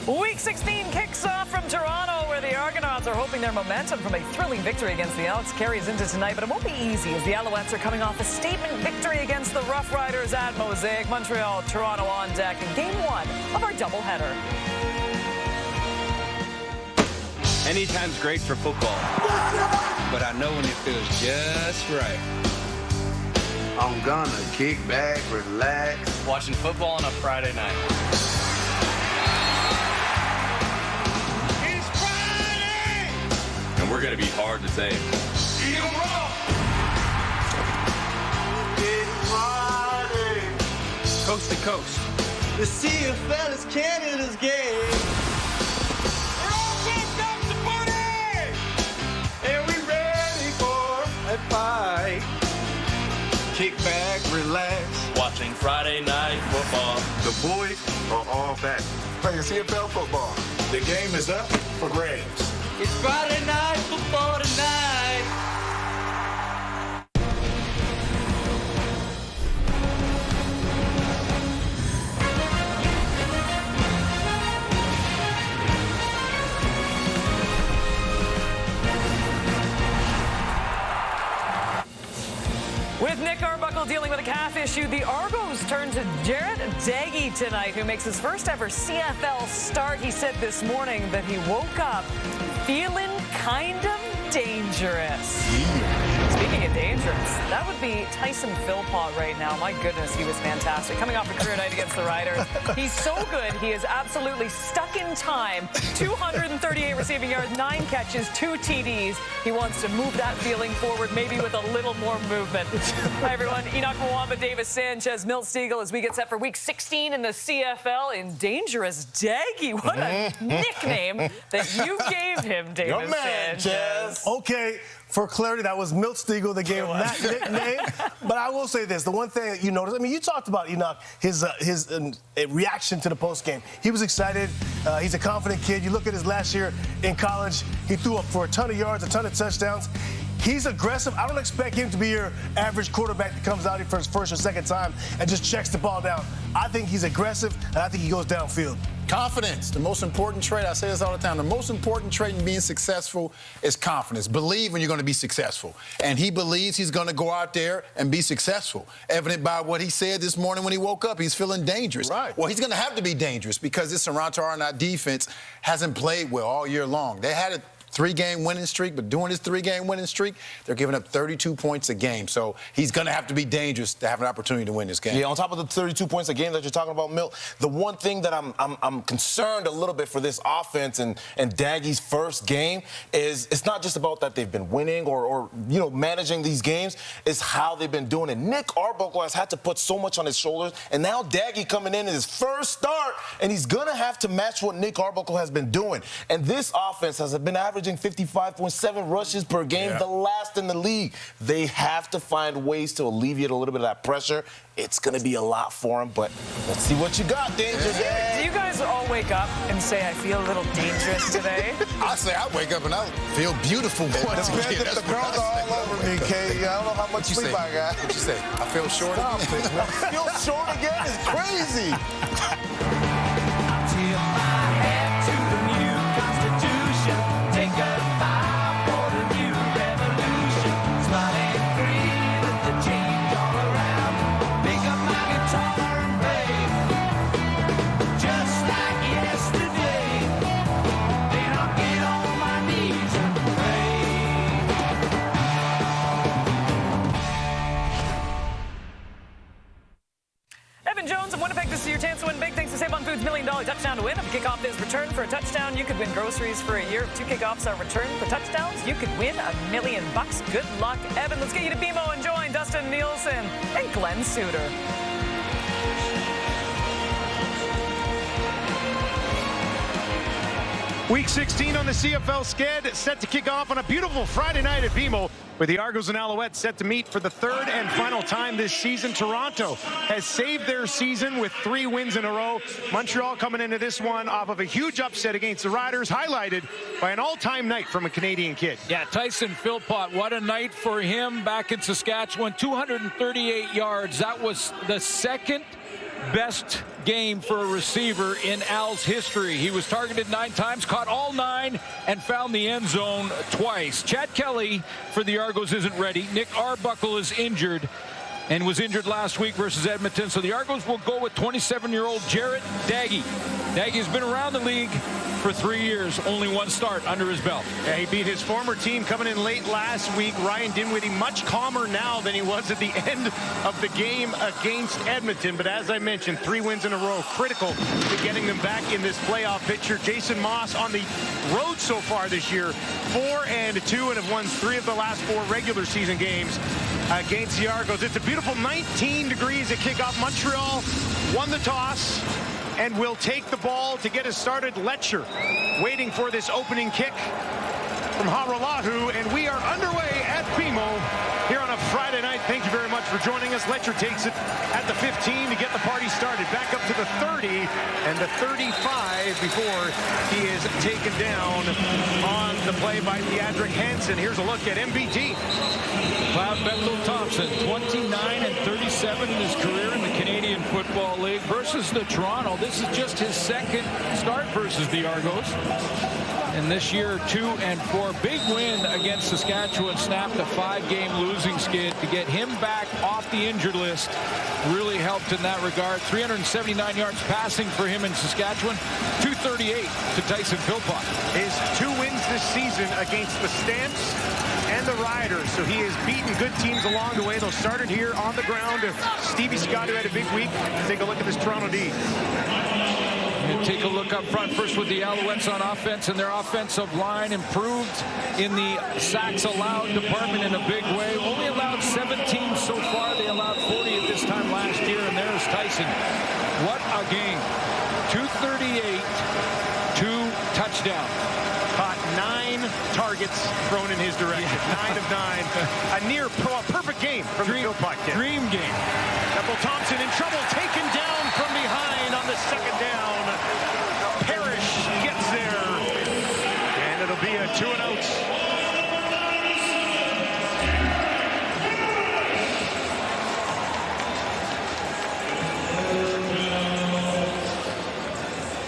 Week 16 kicks off from Toronto, where the Argonauts are hoping their momentum from a thrilling victory against the Alouettes carries into tonight. But it won't be easy, as the Alouettes are coming off a statement victory against the Rough Riders at Mosaic. Montreal, Toronto on deck in Game 1 of our doubleheader. Anytime's great for football, but I know when it feels just right. I'm gonna kick back, relax. Watching football on a Friday night. It's Friday! And we're gonna be hard to tame. Eat 'em raw! It's Friday! Coast to coast. The CFL is Canada's game. We're all pumped up to party! And we ready for a fight. Kick back, relax. Watching Friday night football. The boys are all back. Playing CFL football. The game is up for grabs. It's Friday night football tonight. With Nick Arbuckle dealing with a calf issue, the Argos turn to Jarrett Daggy tonight, who makes his first ever CFL start. He said this morning that he woke up feeling kind of dangerous. Speaking of dangerous, that would be Tyson Philpott right now. My goodness, he was fantastic. Coming off a career night against the Riders. He's so good, he is absolutely stuck in time. 238 receiving yards, 9 catches, 2 TDs. He wants to move that feeling forward, maybe with a little more movement. Hi, everyone. Enoch Mwamba, Davis Sanchez, Milt Stegall, as we get set for Week 16 in the CFL in Dangerous Daggy. What a nickname that you gave him, Davis Sanchez. Okay. For clarity, that was Milt Stegall that gave him that nickname. But I will say this: the one thing that you noticed, I mean, you talked about Enoch, his reaction to the postgame. He was excited. He's a confident kid. You look at his last year in college; he threw up for a ton of yards, a ton of touchdowns. He's aggressive. I don't expect him to be your average quarterback that comes out here for his first or second time and just checks the ball down. I think he's aggressive, and I think he goes downfield. Confidence, the most important trait. I say this all the time. The most important trait in being successful is confidence. Believe when you're going to be successful. And he believes he's going to go out there and be successful. Evident by what he said this morning when he woke up. He's feeling dangerous. Right. Well, he's going to have to be dangerous because this Toronto Argonauts defense hasn't played well all year long. They had a 3-game winning streak, but during his 3-game winning streak, they're giving up 32 points a game. So he's going to have to be dangerous to have an opportunity to win this game. Yeah, on top of the 32 points a game that you're talking about, Milt, the one thing that I'm concerned a little bit for this offense and Daggy's first game is it's not just about that they've been winning or you know, managing these games. It's how they've been doing it. Nick Arbuckle has had to put so much on his shoulders, and now Daggy coming in his first start, and he's going to have to match what Nick Arbuckle has been doing. And this offense has been averaging 55.7 rushes per game, the last in the league. They have to find ways to alleviate a little bit of that pressure. It's going to be a lot for him, but let's see what you got, Danger Dad. Do you guys all wake up and say, I feel a little dangerous today? I say I wake up and I feel beautiful once again. Depends if the girls are all over me, Kay. I don't know how much sleep I got. What you say? I feel short Stop again. it, man. I feel short again? It's crazy. Evan Jones of Winnipeg, this is your chance to win big. Thanks to Save on Foods $1 million touchdown to win. If a kickoff is returned for a touchdown, you could win groceries for a year. If 2 kickoffs are returned for touchdowns, you could win $1 million. Good luck, Evan. Let's get you to BMO and join Dustin Nielsen and Glenn Suter. Week 16 on the CFL sked, set to kick off on a beautiful Friday night at BMO, with the Argos and Alouettes set to meet for the 3rd and final time this season. Toronto has saved their season with 3 wins in a row. Montreal coming into this one off of a huge upset against the Riders, highlighted by an all-time night from a Canadian kid. Yeah, Tyson Philpott, what a night for him back in Saskatchewan. 238 yards. That was the second best game for a receiver in Al's history. He was targeted 9 times, caught all 9, and found the end zone twice. Chad Kelly for the Argos isn't ready. Nick Arbuckle is injured and was injured last week versus Edmonton. So the Argos will go with 27-year-old Jarrett Daggy. Daggy's been around the league for 3 years, only 1 start under his belt. Yeah, he beat his former team coming in late last week. Ryan Dinwiddie much calmer now than he was at the end of the game against Edmonton. But as I mentioned, 3 wins in a row, critical to getting them back in this playoff picture. Jason Moss on the road so far this year, 4-2, and have won 3 of the last 4 regular season games against the Argos. It's a beautiful 19 degrees at kickoff. Montreal won the toss and will take the ball to get us started. Letcher waiting for this opening kick from Haralahu, and we are underway at BMO here on a Friday night. Thank you very much for joining us. Letcher takes it at the 15 to get the party started. Back up to the 30 and the 35 before he is taken down on the play by Theodric Hansen. Here's a look at MBT. Cloud Bethel-Thompson, 29-37 in his career in the Canadian Football League versus the Toronto. This is just his 2nd start versus the Argos. And this year, 2-4. Big win against Saskatchewan. Snapped a 5-game losing skid to get him back off the injured list. Really helped in that regard. 379 yards passing for him in Saskatchewan. 238 to Tyson Philpott. His 2 wins this season against the Stamps and the Riders. So he has beaten good teams along the way. They'll start it here on the ground. Stevie Scott, who had a big week. Take a look at this Toronto D. And take a look up front first with the Alouettes on offense, and their offensive line improved in the sacks allowed department in a big way. Only allowed 17 so far. They allowed 40 at this time last year, and there's Tyson. What a game. 238, 2 touchdowns. Caught 9 targets thrown in his direction. 9 of 9. A near perfect game from the Philpott kid. Dream game. Bethel-Thompson in trouble, taken down from behind on the 2nd down. Parrish gets there, and it'll be a 2-and-out.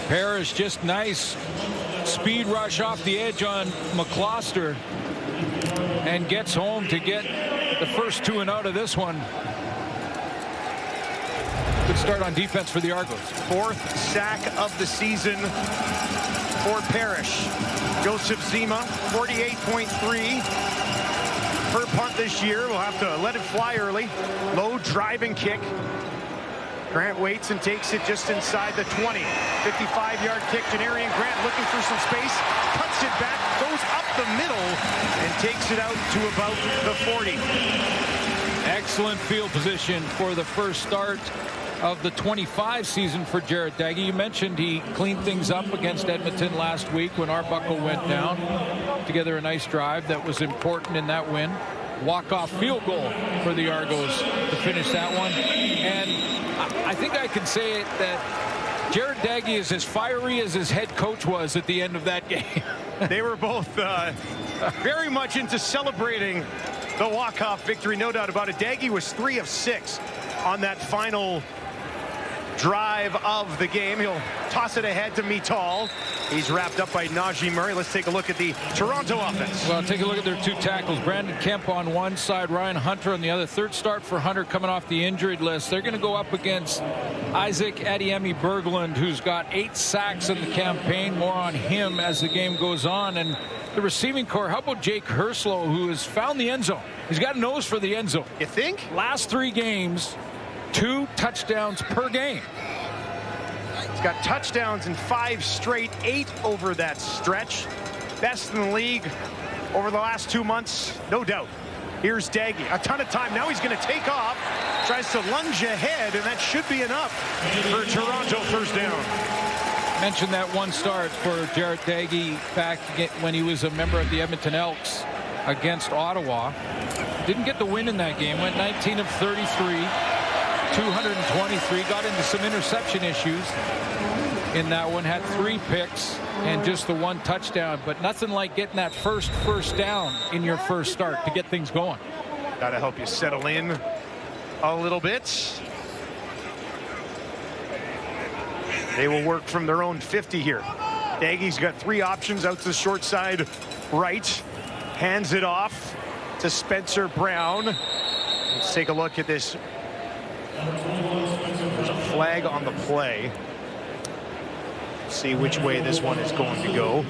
Parrish just nice speed rush off the edge on McCloster and gets home to get the first 2-and-out of this one. Good start on defense for the Argos. 4th sack of the season for Parrish. Joseph Zima, 48.3 per punt this year. We'll have to let it fly early. Low driving kick. Grant waits and takes it just inside the 20. 55-yard kick. Janarian Grant looking for some space. Cuts it back, goes up the middle, and takes it out to about the 40. Excellent field position for the first start of the 25 season for Jarrett Daggy. You mentioned he cleaned things up against Edmonton last week when Arbuckle went down. Together a nice drive that was important in that win. Walk-off field goal for the Argos to finish that one. And I think I can say it that Jarrett Daggy is as fiery as his head coach was at the end of that game. They were both very much into celebrating the walk-off victory, no doubt about it. Daggy was 3 of 6 on that final drive of the game. He'll toss it ahead to Mital. He's wrapped up by Najee Murray. Let's take a look at the Toronto offense. Well, take a look at their 2 tackles. Brandon Kemp on one side, Ryan Hunter on the other. 3rd start for Hunter coming off the injured list. They're going to go up against Isaac Adiemi Berglund, who's got 8 sacks in the campaign. More on him as the game goes on. And the receiving core, how about Jake Herslow, who has found the end zone? He's got a nose for the end zone. You think? Last 3 games, 2 touchdowns per game. He's got touchdowns in 5 straight, 8 over that stretch. Best in the league over the last 2 months, no doubt. Here's Daggy, a ton of time. Now he's going to take off, tries to lunge ahead, and that should be enough for Toronto. 1st down. Mentioned that 1 start for Jarrett Daggy back when he was a member of the Edmonton Elks against Ottawa. Didn't get the win in that game. Went 19 of 33, 223. Got into some interception issues in that one. Had 3 picks and just the 1 touchdown. But nothing like getting that first down in your first start to get things going. Got to help you settle in a little bit. They will work from their own 50 here. Daggie's got 3 options out to the short side right. Hands it off to Spencer Brown. Let's take a look at this. There's a flag on the play. See which way this one is going to go.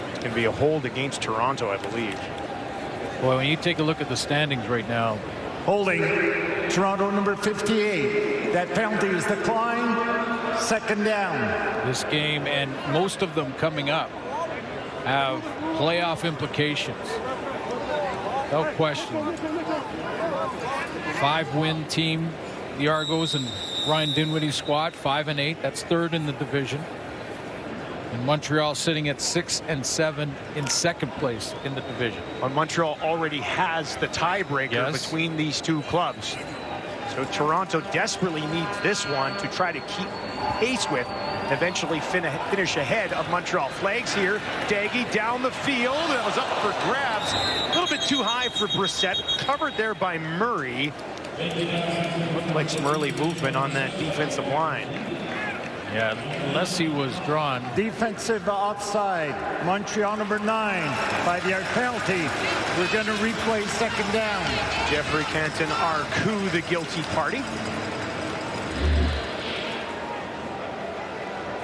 It's going to be a hold against Toronto, I believe. Well, when you take a look at the standings right now. Holding Toronto number 58. That penalty is declined. 2nd down. This game and most of them coming up have playoff implications. No question. 5-win team, the Argos and Ryan Dinwiddie's squad, 5-8. That's 3rd in the division. And Montreal sitting at 6-7 in 2nd place in the division. Well, Montreal already has the tiebreaker between these 2 clubs. So Toronto desperately needs this one to try to keep pace with, eventually finish ahead of Montreal. Flags here. Daggy down the field. That was up for grabs. A little bit too high for Brissett. Covered there by Murray. Looked like some early movement on that defensive line. Yeah, unless he was drawn. Defensive offside. Montreal number 9. 5-yard penalty. We're going to replay 2nd down. Jeffrey Canton Arcu, the guilty party.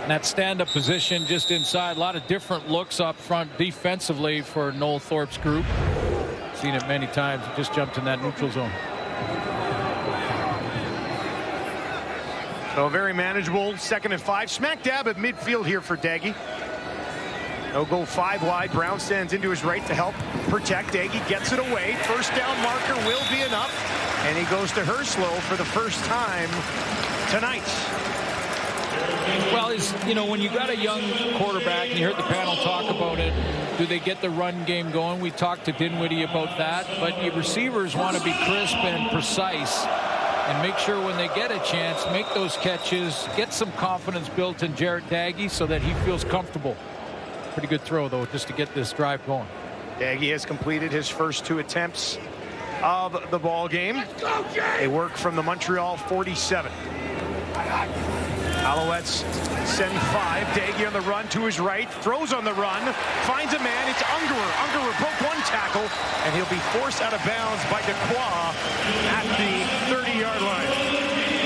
And that stand-up position just inside. A lot of different looks up front defensively for Noel Thorpe's group. Seen it many times. Just jumped in that neutral zone. So very manageable 2nd and 5. Smack dab at midfield here for Daggy. They'll go 5 wide. Brown stands into his right to help protect. Daggy gets it away. 1st down marker will be enough. And he goes to Herslow for the first time tonight. Well, you know, when you got a young quarterback, and you heard the panel talk about it, do they get the run game going? We talked to Dinwiddie about that. But your receivers want to be crisp and precise. And make sure when they get a chance, make those catches, get some confidence built in Jarrett Daggy so that he feels comfortable. Pretty good throw, though, just to get this drive going. Daggy has completed his first 2 attempts of the ball game. They work from the Montreal 47. Alouettes send 5. Daggy on the run to his right, throws on the run, finds a man. It's Ungerer. Ungerer broke 1 tackle, and he'll be forced out of bounds by Dequoy at the 30-yard line.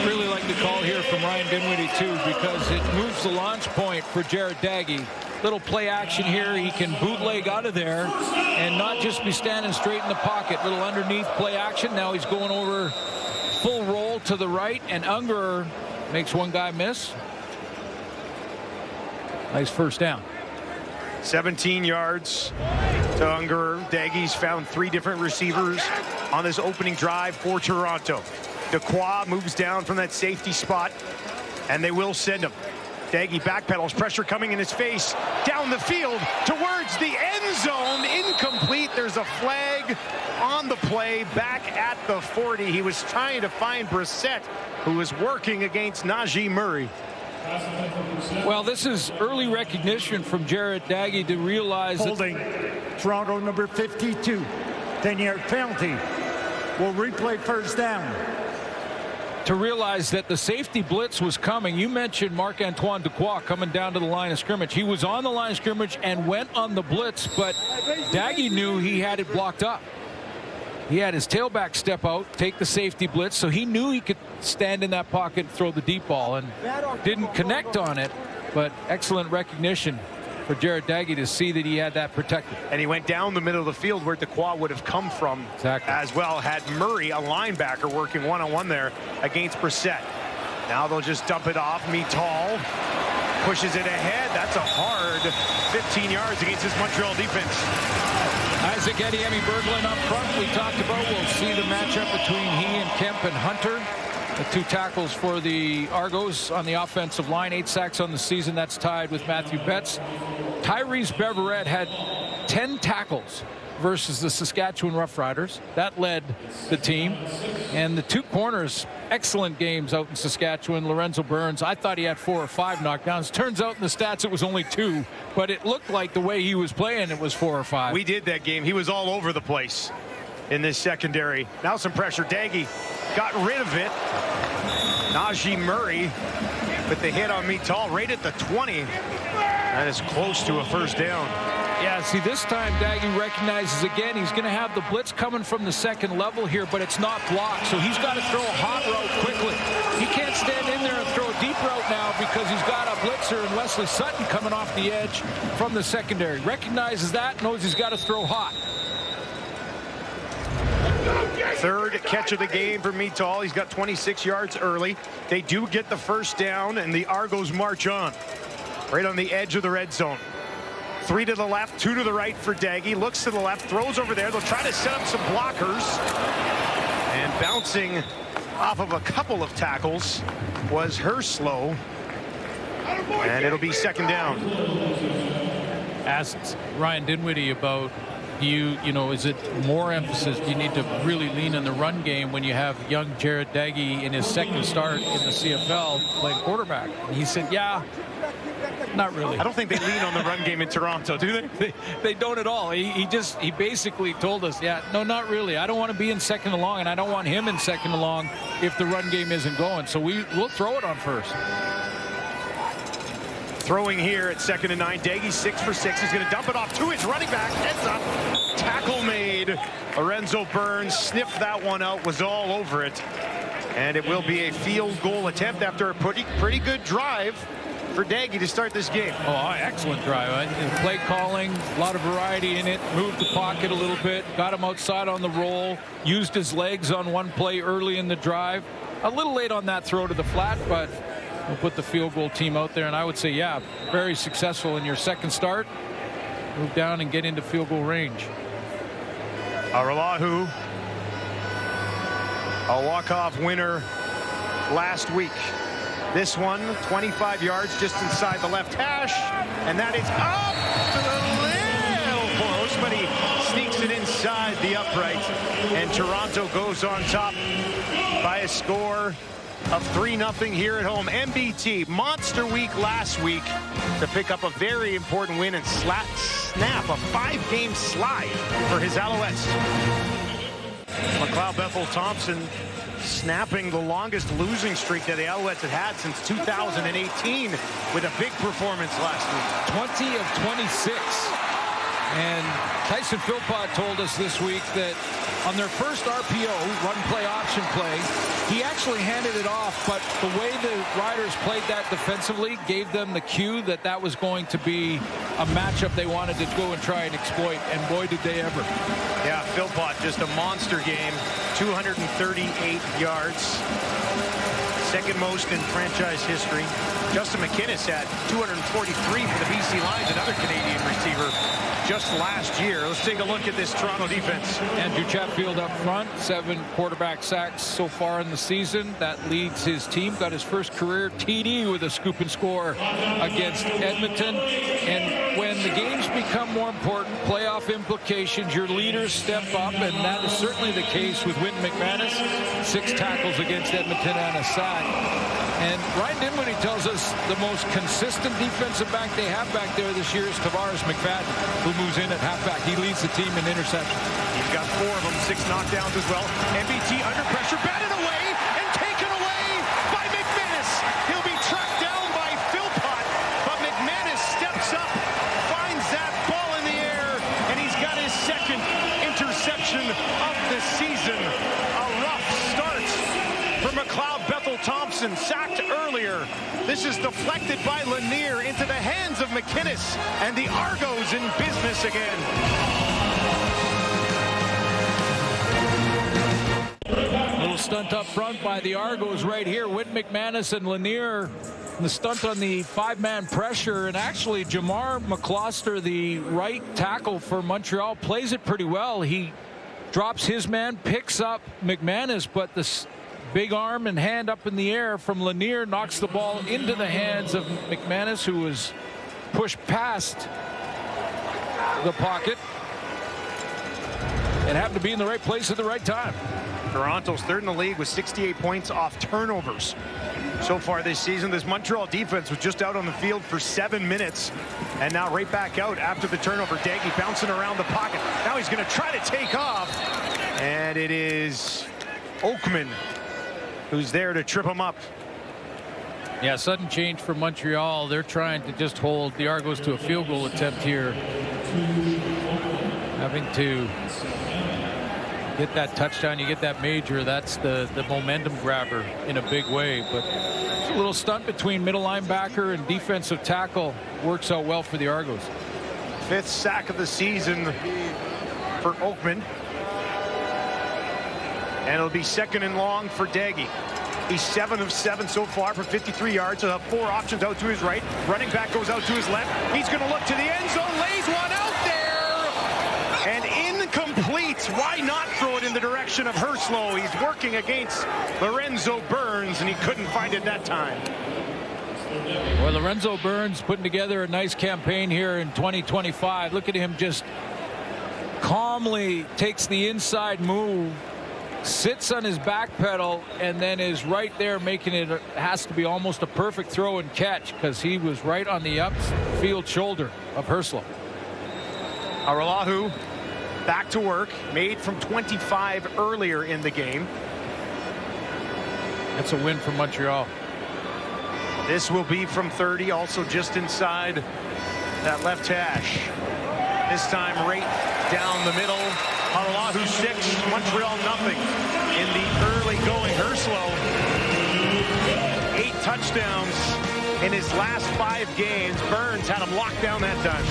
Really like the call here from Ryan Dinwiddie, too, because it moves the launch point for Jarrett Daggy. Little play action here. He can bootleg out of there and not just be standing straight in the pocket. Little underneath play action. Now he's going over full roll to the right, and Ungerer makes one guy miss. Nice 1st down. 17 yards to Ungerer. Daggy's found 3 different receivers on this opening drive for Toronto. Dequoy moves down from that safety spot, and they will send him. Daggy backpedals, pressure coming in his face, down the field towards the end zone, incomplete. There's a flag on the play back at the 40. He was trying to find Brissett, who was working against Najee Murray. Well, this is early recognition from Jarrett Daggy to realize holding Toronto number 52. 10-yard penalty. We'll replay 1st down. To realize that the safety blitz was coming. You mentioned Marc-Antoine Dequoy coming down to the line of scrimmage. He was on the line of scrimmage and went on the blitz, but Daggy knew he had it blocked up. He had his tailback step out, take the safety blitz, so he knew he could stand in that pocket and throw the deep ball, and didn't connect on it, but excellent recognition for Jarrett Daggy to see that he had that protected. And he went down the middle of the field where Dequoy would have come from as well, had Murray, a linebacker, working one-on-one there against Brissett. Now they'll just dump it off. Mittal pushes it ahead. That's a hard 15 yards against this Montreal defense. Isaac Ediemi Berglund up front, we talked about. We'll see the matchup between he and Kemp and Hunter. The 2 tackles for the Argos on the offensive line. 8 sacks on the season. That's tied with Matthew Betts. Tyrese Beverette had 10 tackles versus the Saskatchewan Roughriders. That led the team. And the 2 corners, excellent games out in Saskatchewan. Lorenzo Burns, I thought he had 4 or 5 knockdowns. Turns out in the stats it was only 2, but it looked like the way he was playing it was 4 or 5. We did that game. He was all over the place in this secondary. Now some pressure. Daggy got rid of it. Najee Murray with the hit on Metal right at the 20. That is close to a first down. Yeah, see, this time Daggy recognizes again he's going to have the blitz coming from the second level here, but it's not blocked, so he's got to throw a hot route quickly. He can't stand in there and throw a deep route now because he's got a blitzer and Wesley Sutton coming off the edge from the secondary. Recognizes that, knows he's got to throw hot. Third catch of the game for Metal. He's got 26 yards early. They do get the first down, and the Argos march on. Right on the edge of the red zone. 3 to the left, 2 to the right for Daggy. Looks to the left, throws over there. They'll try to set up some blockers. And bouncing off of a couple of tackles was Herslow. And it'll be second down. Asked Ryan Dinwiddie about, you know, is it more emphasis? Do you need to really lean in the run game when you have young Jared Daggy in his second start in the CFL playing quarterback? And he said, yeah. Not really. I don't think they lean on the run game in Toronto, do they? They don't at all. He basically told us, yeah, no, not really. I don't want to be in second and long, and I don't want him in second and long if the run game isn't going. So we'll throw it on first. Throwing here at 2nd and 9. Daggy's 6 for 6. He's going to dump it off to his running back. Heads up. Tackle made. Lorenzo Burns sniffed that one out, was all over it. And it will be a field goal attempt after a pretty good drive for Daggy to start this game. Oh, excellent drive. Play calling, a lot of variety in it. Moved the pocket a little bit, got him outside on the roll, used his legs on one play early in the drive. A little late on that throw to the flat, but we'll put the field goal team out there. And I would say, yeah, very successful in your second start. Move down and get into field goal range. Aralahu, a walk-off winner last week. This one, 25 yards just inside the left hash, and that is up to the little post, but he sneaks it inside the upright, and Toronto goes on top by a score of 3-0 here at home. MBT, monster week last week to pick up a very important win and snap a 5-game slide for his Alouettes. McLeod Bethel-Thompson snapping the longest losing streak that the Alouettes had since 2018 with a big performance last week. 20 of 26. And Tyson Philpott told us this week that on their first RPO, run play option play, he actually handed it off, but the way the Riders played that defensively gave them the cue that that was going to be a matchup they wanted to go and try and exploit, and boy did they ever. Yeah, Philpott, just a monster game, 238 yards, second most in franchise history. Justin McInnes had 243 for the BC Lions, another Canadian receiver, just last year. Let's take a look at this Toronto defense. Andrew Chatfield up front, 7 quarterback sacks so far in the season. That leads his team. Got his first career TD with a scoop and score against Edmonton. And when the games become more important, playoff implications, your leaders step up, and that is certainly the case with Wynton McManus. 6 tackles against Edmonton and a sack. And Ryan Dinwiddie tells us the most consistent defensive back they have back there this year is Tavares McFadden, who moves in at halfback. He leads the team in interceptions. He's got 4 of them, 6 knockdowns as well. MBT under pressure, batted away and taken away by McManus. He'll be tracked down by Philpott, but McManus steps up, finds that ball in the air, and he's got his second interception of the season. A rough start for McLeod Bethel-Thompson, sacked earlier. This is deflected by Lanier into the hands of McInnes, and the Argos in business again. Little stunt up front by the Argos right here. Whit McManus and Lanier. The stunt on the 5-man pressure, and actually Jamar McCloster, the right tackle for Montreal, plays it pretty well. He drops his man, picks up McManus, but this big arm and hand up in the air from Lanier knocks the ball into the hands of McManus, who was pushed past the pocket and happened to be in the right place at the right time. Toronto's third in the league with 68 points off turnovers so far this season. This Montreal defense was just out on the field for 7 minutes and now right back out after the turnover. Daggy bouncing around the pocket. Now he's going to try to take off, and it is Oakman who's there to trip him up. Yeah, sudden change for Montreal. They're trying to just hold the Argos to a field goal attempt here. Having to get that touchdown, you get that major, that's the momentum grabber in a big way. But it's a little stunt between middle linebacker and defensive tackle works out well for the Argos. 5th sack of the season for Oakman. And it'll be 2nd and long for Daggy. He's 7 of 7 so far for 53 yards. He'll have 4 options out to his right. Running back goes out to his left. He's going to look to the end zone, lays one out there. And incomplete. Why not throw it in the direction of Herslow? He's working against Lorenzo Burns, and he couldn't find it that time. Well, Lorenzo Burns putting together a nice campaign here in 2025. Look at him just calmly takes the inside move, sits on his back pedal, and then is right there making it. Has to be almost a perfect throw and catch because he was right on the upfield shoulder of Herslow. Araulahu back to work, made from 25 earlier in the game. That's a win for Montreal. This will be from 30, also just inside that left hash. This time right down the middle. Araulahu 6, Montreal nothing. In the early going, Herslow 8 touchdowns in his last 5 games. Burns had him locked down that time.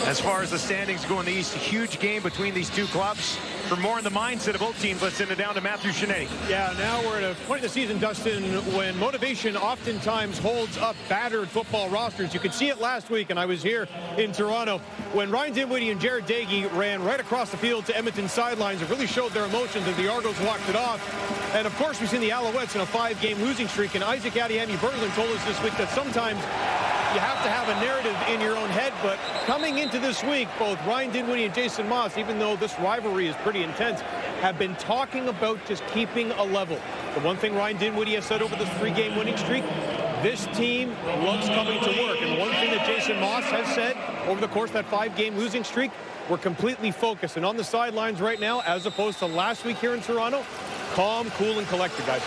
As far as the standings go in the East, a huge game between these two clubs. For more on the mindset of both teams, let's send it down to Matthew Shinetti. Yeah, now we're at a point in the season, Dustin, when motivation oftentimes holds up battered football rosters. You could see it last week, and I was here in Toronto, when Ryan Dinwiddie and Jared Dagey ran right across the field to Edmonton sidelines. It really showed their emotions as the Argos walked it off. And, of course, we've seen the Alouettes in a 5-game losing streak, and Isaac Adiami-Berlin told us this week that sometimes you have to have a narrative in your own head. But coming into this week, both Ryan Dinwiddie and Jason Moss, even though this rivalry is pretty intense, have been talking about just keeping a level. The one thing Ryan Dinwiddie has said over this 3-game winning streak, this team loves coming to work. And one thing that Jason Moss has said over the course of that 5-game losing streak, we're completely focused and on the sidelines right now, as opposed to last week here in Toronto. Calm, cool, and collected, guys.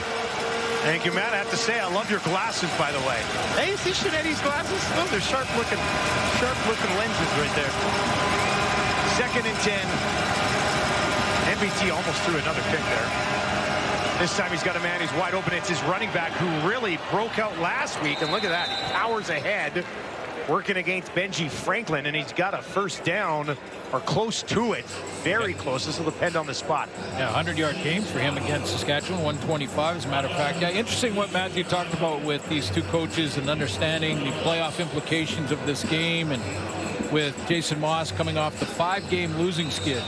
Thank you, Matt. I have to say, I love your glasses, by the way. Hey, you see Shinetti's glasses? Oh, they're sharp-looking lenses right there. 2nd and 10. MBT almost threw another pick there. This time he's got a man who's wide open. It's his running back who really broke out last week. And look at that. He powers ahead, working against Benji Franklin, and he's got a first down or close to it. Very close. This will depend on the spot. Yeah, 100-yard game for him against Saskatchewan, 125 as a matter of fact. Yeah, interesting what Matthew talked about with these two coaches and understanding the playoff implications of this game, and with Jason Moss coming off the 5-game losing skid.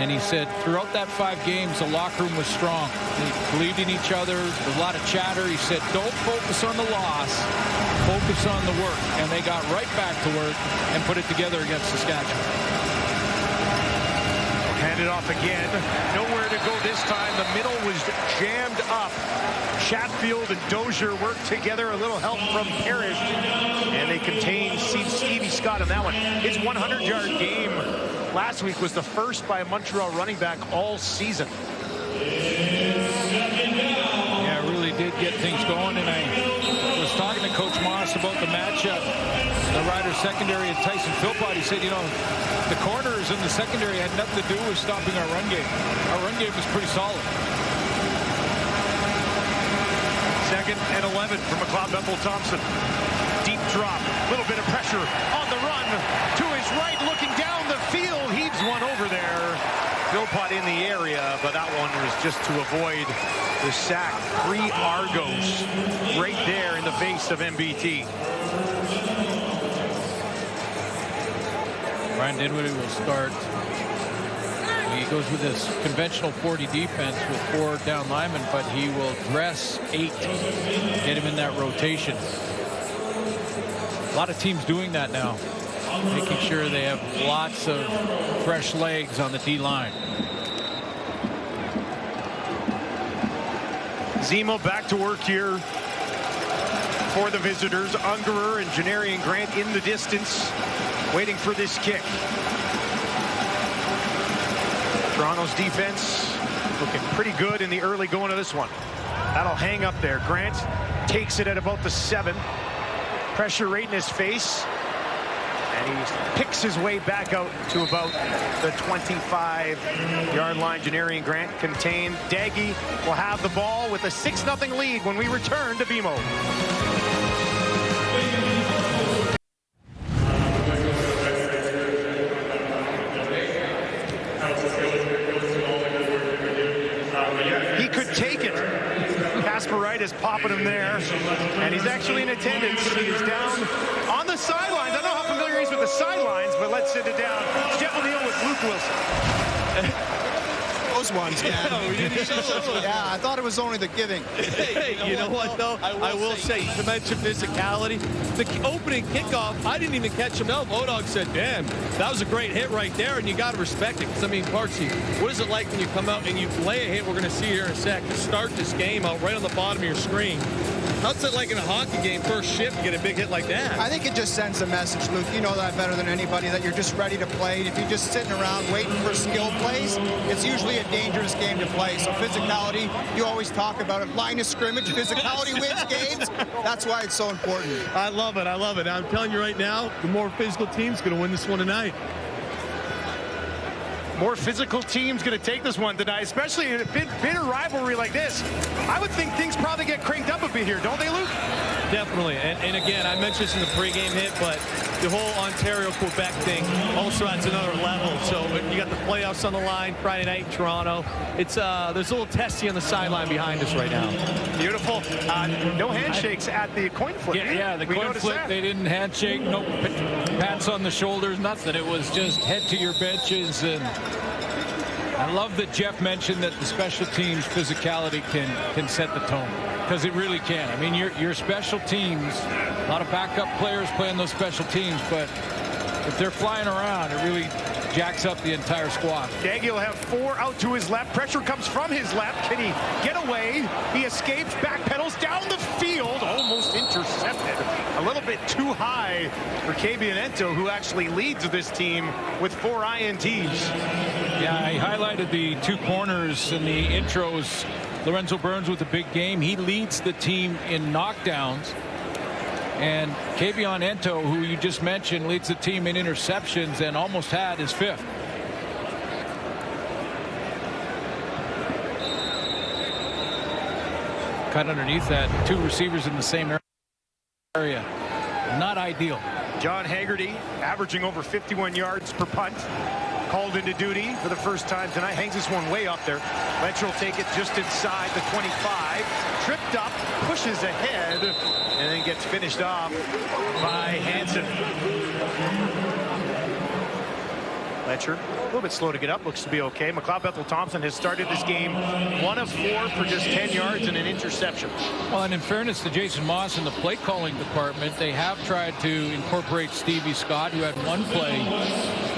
And he said throughout that 5 games, the locker room was strong. They believed in each other. There was a lot of chatter. He said, don't focus on the loss, focus on the work. And they got right back to work and put it together against Saskatchewan. Hand it off again. Nowhere to go this time. The middle was jammed up. Chatfield and Dozier worked together. A little help from Parrish. And they contained Stevie Scott on that one. His 100-yard game last week was the first by a Montreal running back all season. Yeah, it really did get things going. And I was talking to Coach Moss about the matchup. The Riders secondary and Tyson Philpott. He said, you know, the corners in the secondary had nothing to do with stopping our run game. Our run game was pretty solid. 2nd and 11 from McLeod Bethel-Thompson. Deep drop, little bit of pressure on the run. To his right, looking down the field. Heaves one over there. Philpott in the area, but that one was just to avoid the sack. 3 Argos right there in the face of MBT. Ryan Dinwiddie will start. He goes with this conventional 40 defense with 4 down linemen, but he will dress 8, get him in that rotation. A lot of teams doing that now, making sure they have lots of fresh legs on the D-line. Zemo back to work here for the visitors. Ungerer and Janarian Grant in the distance, waiting for this kick. Toronto's defense looking pretty good in the early going of this one. That'll hang up there. Grant takes it at about the 7. Pressure right in his face. And he picks his way back out to about the 25-yard line. Janarian Grant contained. Daggy will have the ball with a 6-0 lead when we return to BMO. He could take it. Casper Wright is popping him there, and he's actually in attendance. He is down on the sidelines. I don't know how familiar he is with the sidelines, but let's sit it down. It's Jeff O'Neill with Luke Wilson. Those ones, man. Yeah, I thought it was only the giving. Hey, you know what, though? I will say, to mention physicality, the opening kickoff, I didn't even catch him up. O-Dog said, damn, that was a great hit right there, and you got to respect it. Because, I mean, Parksy, what is it like when you come out and you lay a hit, we're going to see here in a sec, to start this game out right on the bottom of your screen? How's it like in a hockey game, first shift, get a big hit like that? I think it just sends a message, Luke. You know that better than anybody, that you're just ready to play. And if you're just sitting around waiting for skill plays, it's usually a dangerous game to play. So physicality, you always talk about it. Line of scrimmage, physicality wins games. That's why it's so important. I love it. I love it. I'm telling you right now, the more physical team's going to win this one tonight. More physical team's going to take this one tonight, especially in a bitter rivalry like this. I would think things probably get cranked up a bit here, don't they, Luke? Definitely. And again, I mentioned this in the pregame hit, but the whole Ontario-Quebec thing also adds another level. So you got the playoffs on the line Friday night in Toronto. It's there's a little testy on the sideline behind us right now. Beautiful. No handshakes at the coin flip. Yeah, the coin flip, they didn't handshake, no pats on the shoulders, nothing. It was just head to your benches. And I love that Jeff mentioned that the special teams physicality can set the tone, because it really can. I mean, your special teams, a lot of backup players playing those special teams, but if they're flying around, it really jacks up the entire squad. Daggy will have 4 out to his left. Pressure comes from his left. Can he get away? He escapes, backpedals down the field, almost intercepted. A little bit too high for Cabianento, who actually leads this team with 4 INTs. Yeah, I highlighted the 2 corners in the intros. Lorenzo Burns with a big game. He leads the team in knockdowns. And Kavion Ento, who you just mentioned, leads the team in interceptions and almost had his 5th. Cut underneath that, 2 receivers in the same area. Not ideal. John Haggerty averaging over 51 yards per punt. Called into duty for the first time tonight. Hangs this one way up there. Letcher will take it just inside the 25. Tripped up, pushes ahead, and then gets finished off by Hansen. Letcher, a little bit slow to get up, looks to be okay. McLeod Bethel-Thompson has started this game 1 of 4 for just 10 yards and an interception. Well, and in fairness to Jason Moss in the play calling department, they have tried to incorporate Stevie Scott, who had 1 play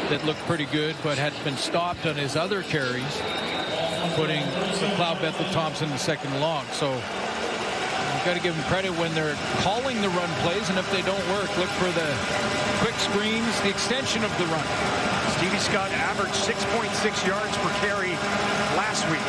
that looked pretty good, but had been stopped on his other carries, putting McLeod Bethel-Thompson in 2nd long. So you've got to give them credit when they're calling the run plays, and if they don't work, look for the quick screens, the extension of the run. Stevie Scott averaged 6.6 yards per carry last week.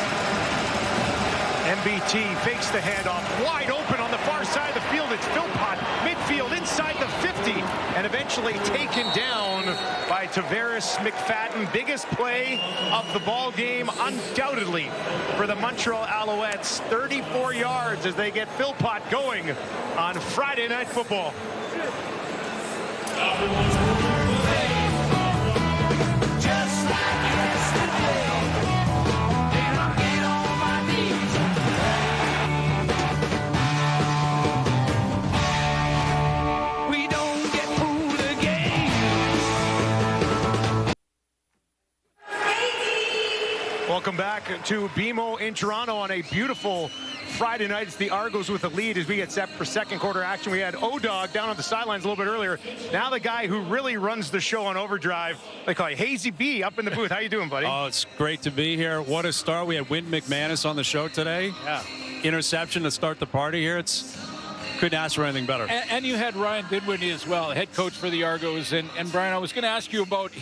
MBT fakes the handoff, wide open on the far side of the field. It's Philpott, midfield inside the 50, and eventually taken down by Tavares McFadden. Biggest play of the ball game, undoubtedly, for the Montreal Alouettes. 34 yards as they get Philpott going on Friday Night Football. Welcome back to BMO in Toronto on a beautiful Friday night. It's the Argos with the lead as we get set for 2nd quarter action. We had O-Dog down on the sidelines a little bit earlier. Now the guy who really runs the show on Overdrive, they call you Hazy B, up in the booth. How you doing, buddy? Oh, it's great to be here. What a start. We had Wynn McManus on the show today. Yeah. Interception to start the party here. Couldn't ask for anything better. And you had Ryan Dinwiddie as well, head coach for the Argos. And Brian, I was going to ask you about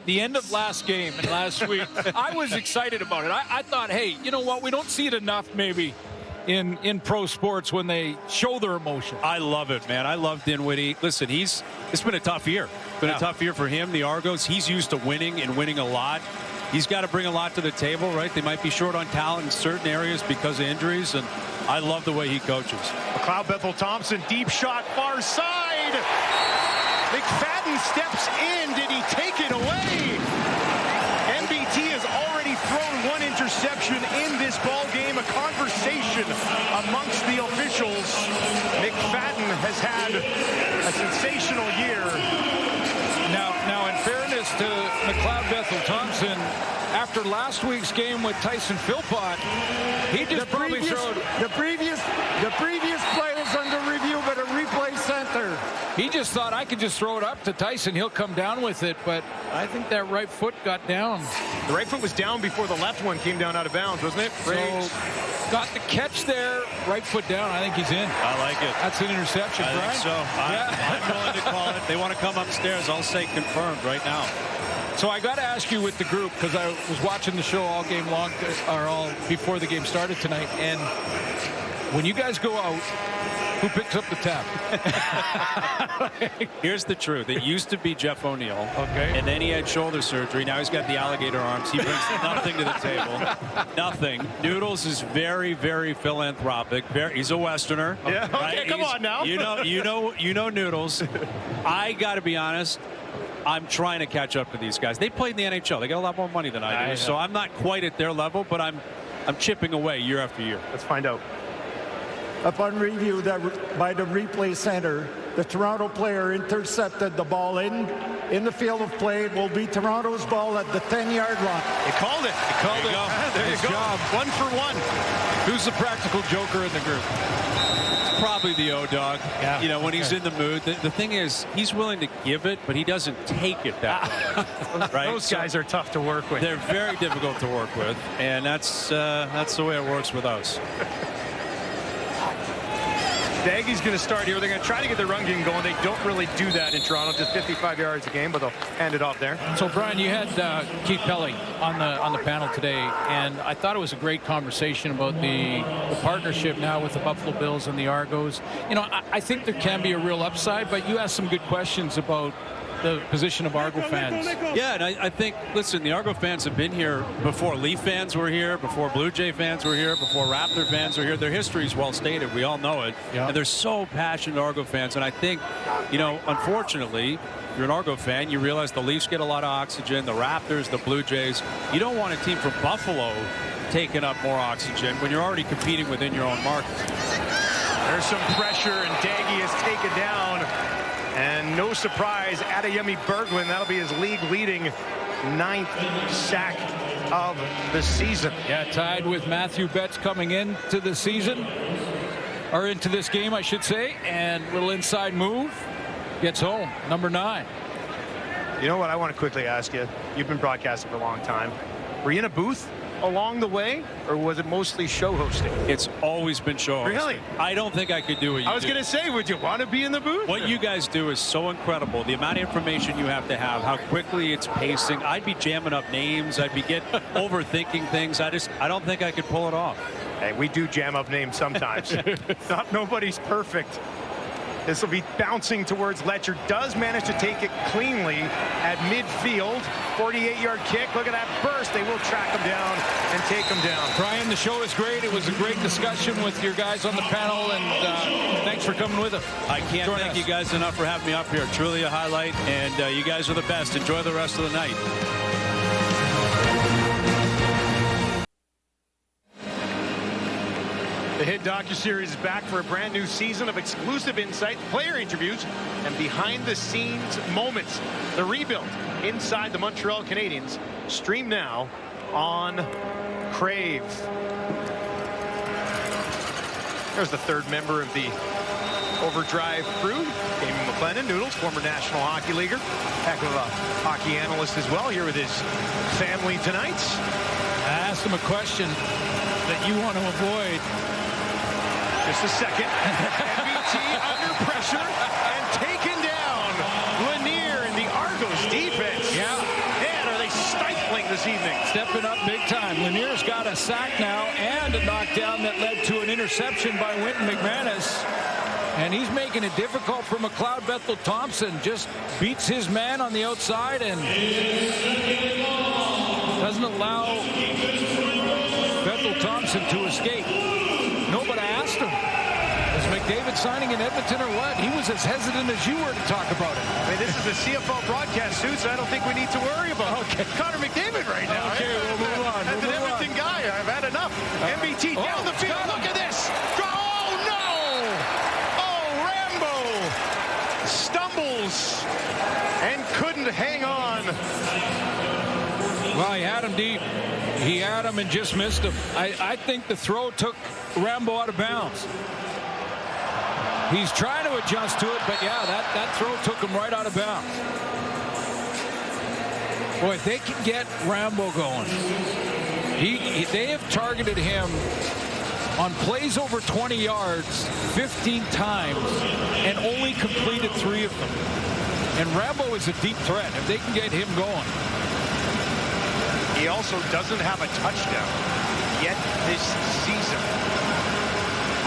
the end of last game and last week. I was excited about it. I thought, hey, you know what? We don't see it enough maybe in pro sports when they show their emotion. I love it, man. I love Dinwiddie. Listen, it's been a tough year. It's been a tough year for him. The Argos, he's used to winning and winning a lot. He's got to bring a lot to the table, right? They might be short on talent in certain areas because of injuries, and I love the way he coaches. McLeod Bethel-Thompson, deep shot, far side. McFadden steps in. Did he take it away? NBT has already thrown one interception in this ball game. A conversation amongst the officials. McFadden has had a sensational year. Now, in fairness to McLeod Bethel-Thompson, after last week's game with Tyson Philpott, he just probably showed the previous play is under review by the replay center. He just thought, I could just throw it up to Tyson. He'll come down with it, but I think that right foot got down. The right foot was down before the left one came down out of bounds, wasn't it? So, got the catch there, right foot down. I think he's in. I like it. That's an interception, I Brian. think so. I'm willing to call it. They want to come upstairs. I'll say confirmed right now. So I got to ask you with the group, because I was watching the show all game long, or all before the game started tonight, and when you guys go out, who picks up the tab? Here's the truth. It used to be Jeff O'Neill. Okay. And then he had shoulder surgery. Now he's got the alligator arms. He brings nothing to the table. Nothing. Noodles is very, very philanthropic. He's a Westerner. Yeah. Okay, right? come on now. You know Noodles. I got to be honest. I'm trying to catch up to these guys. They played in the NHL. They got a lot more money than I do. So I'm not quite at their level, but I'm chipping away year after year. Let's find out. Upon review by the replay center, the Toronto player intercepted the ball in the field of play. It will be Toronto's ball at the 10-yard line. They called it. They called it. There you go. Job. 1 for 1. Who's the practical joker in the group? It's probably the O-Dog. Yeah. You know, when he's in the mood. The thing is, he's willing to give it, but he doesn't take it that way. Right? Those guys are tough to work with. They're very difficult to work with, and that's the way it works with us. Daggy's going to start here. They're going to try to get the run game going. They don't really do that in Toronto, just 55 yards a game, but they'll hand it off there. So, Brian, you had Keith Pelly on the panel today, and I thought it was a great conversation about the partnership now with the Buffalo Bills and the Argos. You know, I think there can be a real upside, but you asked some good questions about the position of Argo fans. Yeah, and I think, listen, the Argo fans have been here before Leaf fans were here, before Blue Jay fans were here, before Raptor fans were here. Their history is well stated. We all know it. Yeah. And they're so passionate Argo fans. And I think, you know, unfortunately, if you're an Argo fan, you realize the Leafs get a lot of oxygen, the Raptors, the Blue Jays. You don't want a team from Buffalo taking up more oxygen when you're already competing within your own market. There's some pressure, and Daggy is taken down. And no surprise, Adeyemi Berglund, that'll be his league-leading 9th sack of the season. Yeah, tied with Matthew Betts coming into the season, or into this game, I should say. And little inside move, gets home, number 9. You know what, I want to quickly ask you. You've been broadcasting for a long time. Were you in a booth along the way, or was it mostly show hosting? It's always been show hosting. Really? I don't think I could do what you do. I was going to say, would you want to be in the booth? What you guys do is so incredible. The amount of information you have to have, how quickly it's pacing. I'd be jamming up names. I'd be overthinking things. I don't think I could pull it off. Hey, we do jam up names sometimes. Nobody's perfect. This will be bouncing towards Letcher. Does manage to take it cleanly at midfield. 48-yard kick. Look at that burst. They will track him down and take him down. Brian, the show is great. It was a great discussion with your guys on the panel, and thanks for coming with us. I can't thank you guys enough for having me up here. Truly a highlight, and you guys are the best. Enjoy the rest of the night. The hit docuseries is back for a brand new season of exclusive insight, player interviews, and behind-the-scenes moments. The rebuild inside the Montreal Canadiens. Stream now on Crave. There's the third member of the Overdrive crew, Damon McLennan, Noodles, former National Hockey Leaguer, heck of a hockey analyst as well, here with his family tonight. I asked him a question that you want to avoid. Just a second. NBT under pressure and taken down. Lanier in the Argos defense. Yeah. Man, are they stifling the this evening. Stepping up big time. Lanier's got a sack now and a knockdown that led to an interception by Wynton McManus. And he's making it difficult for McLeod Bethel-Thompson. Just beats his man on the outside and doesn't allow Bethel-Thompson to escape. No, but I asked him, is McDavid signing in Edmonton or what? He was as hesitant as you were to talk about it. I mean, this is a CFL broadcast, Sue, so I don't think we need to worry about Connor McDavid right now. Okay, we'll move on. As an Edmonton guy, I've had enough. MBT down the field. Look at this. Oh, no. Oh, Rambo stumbles and couldn't hang on. Well, he had him deep. He had him and just missed him. I think the throw took Rambo out of bounds. He's trying to adjust to it, but yeah, that throw took him right out of bounds. Boy, if they can get Rambo going, they have targeted him on plays over 20 yards 15 times and only completed 3 of them. And Rambo is a deep threat if they can get him going. He also doesn't have a touchdown yet this season.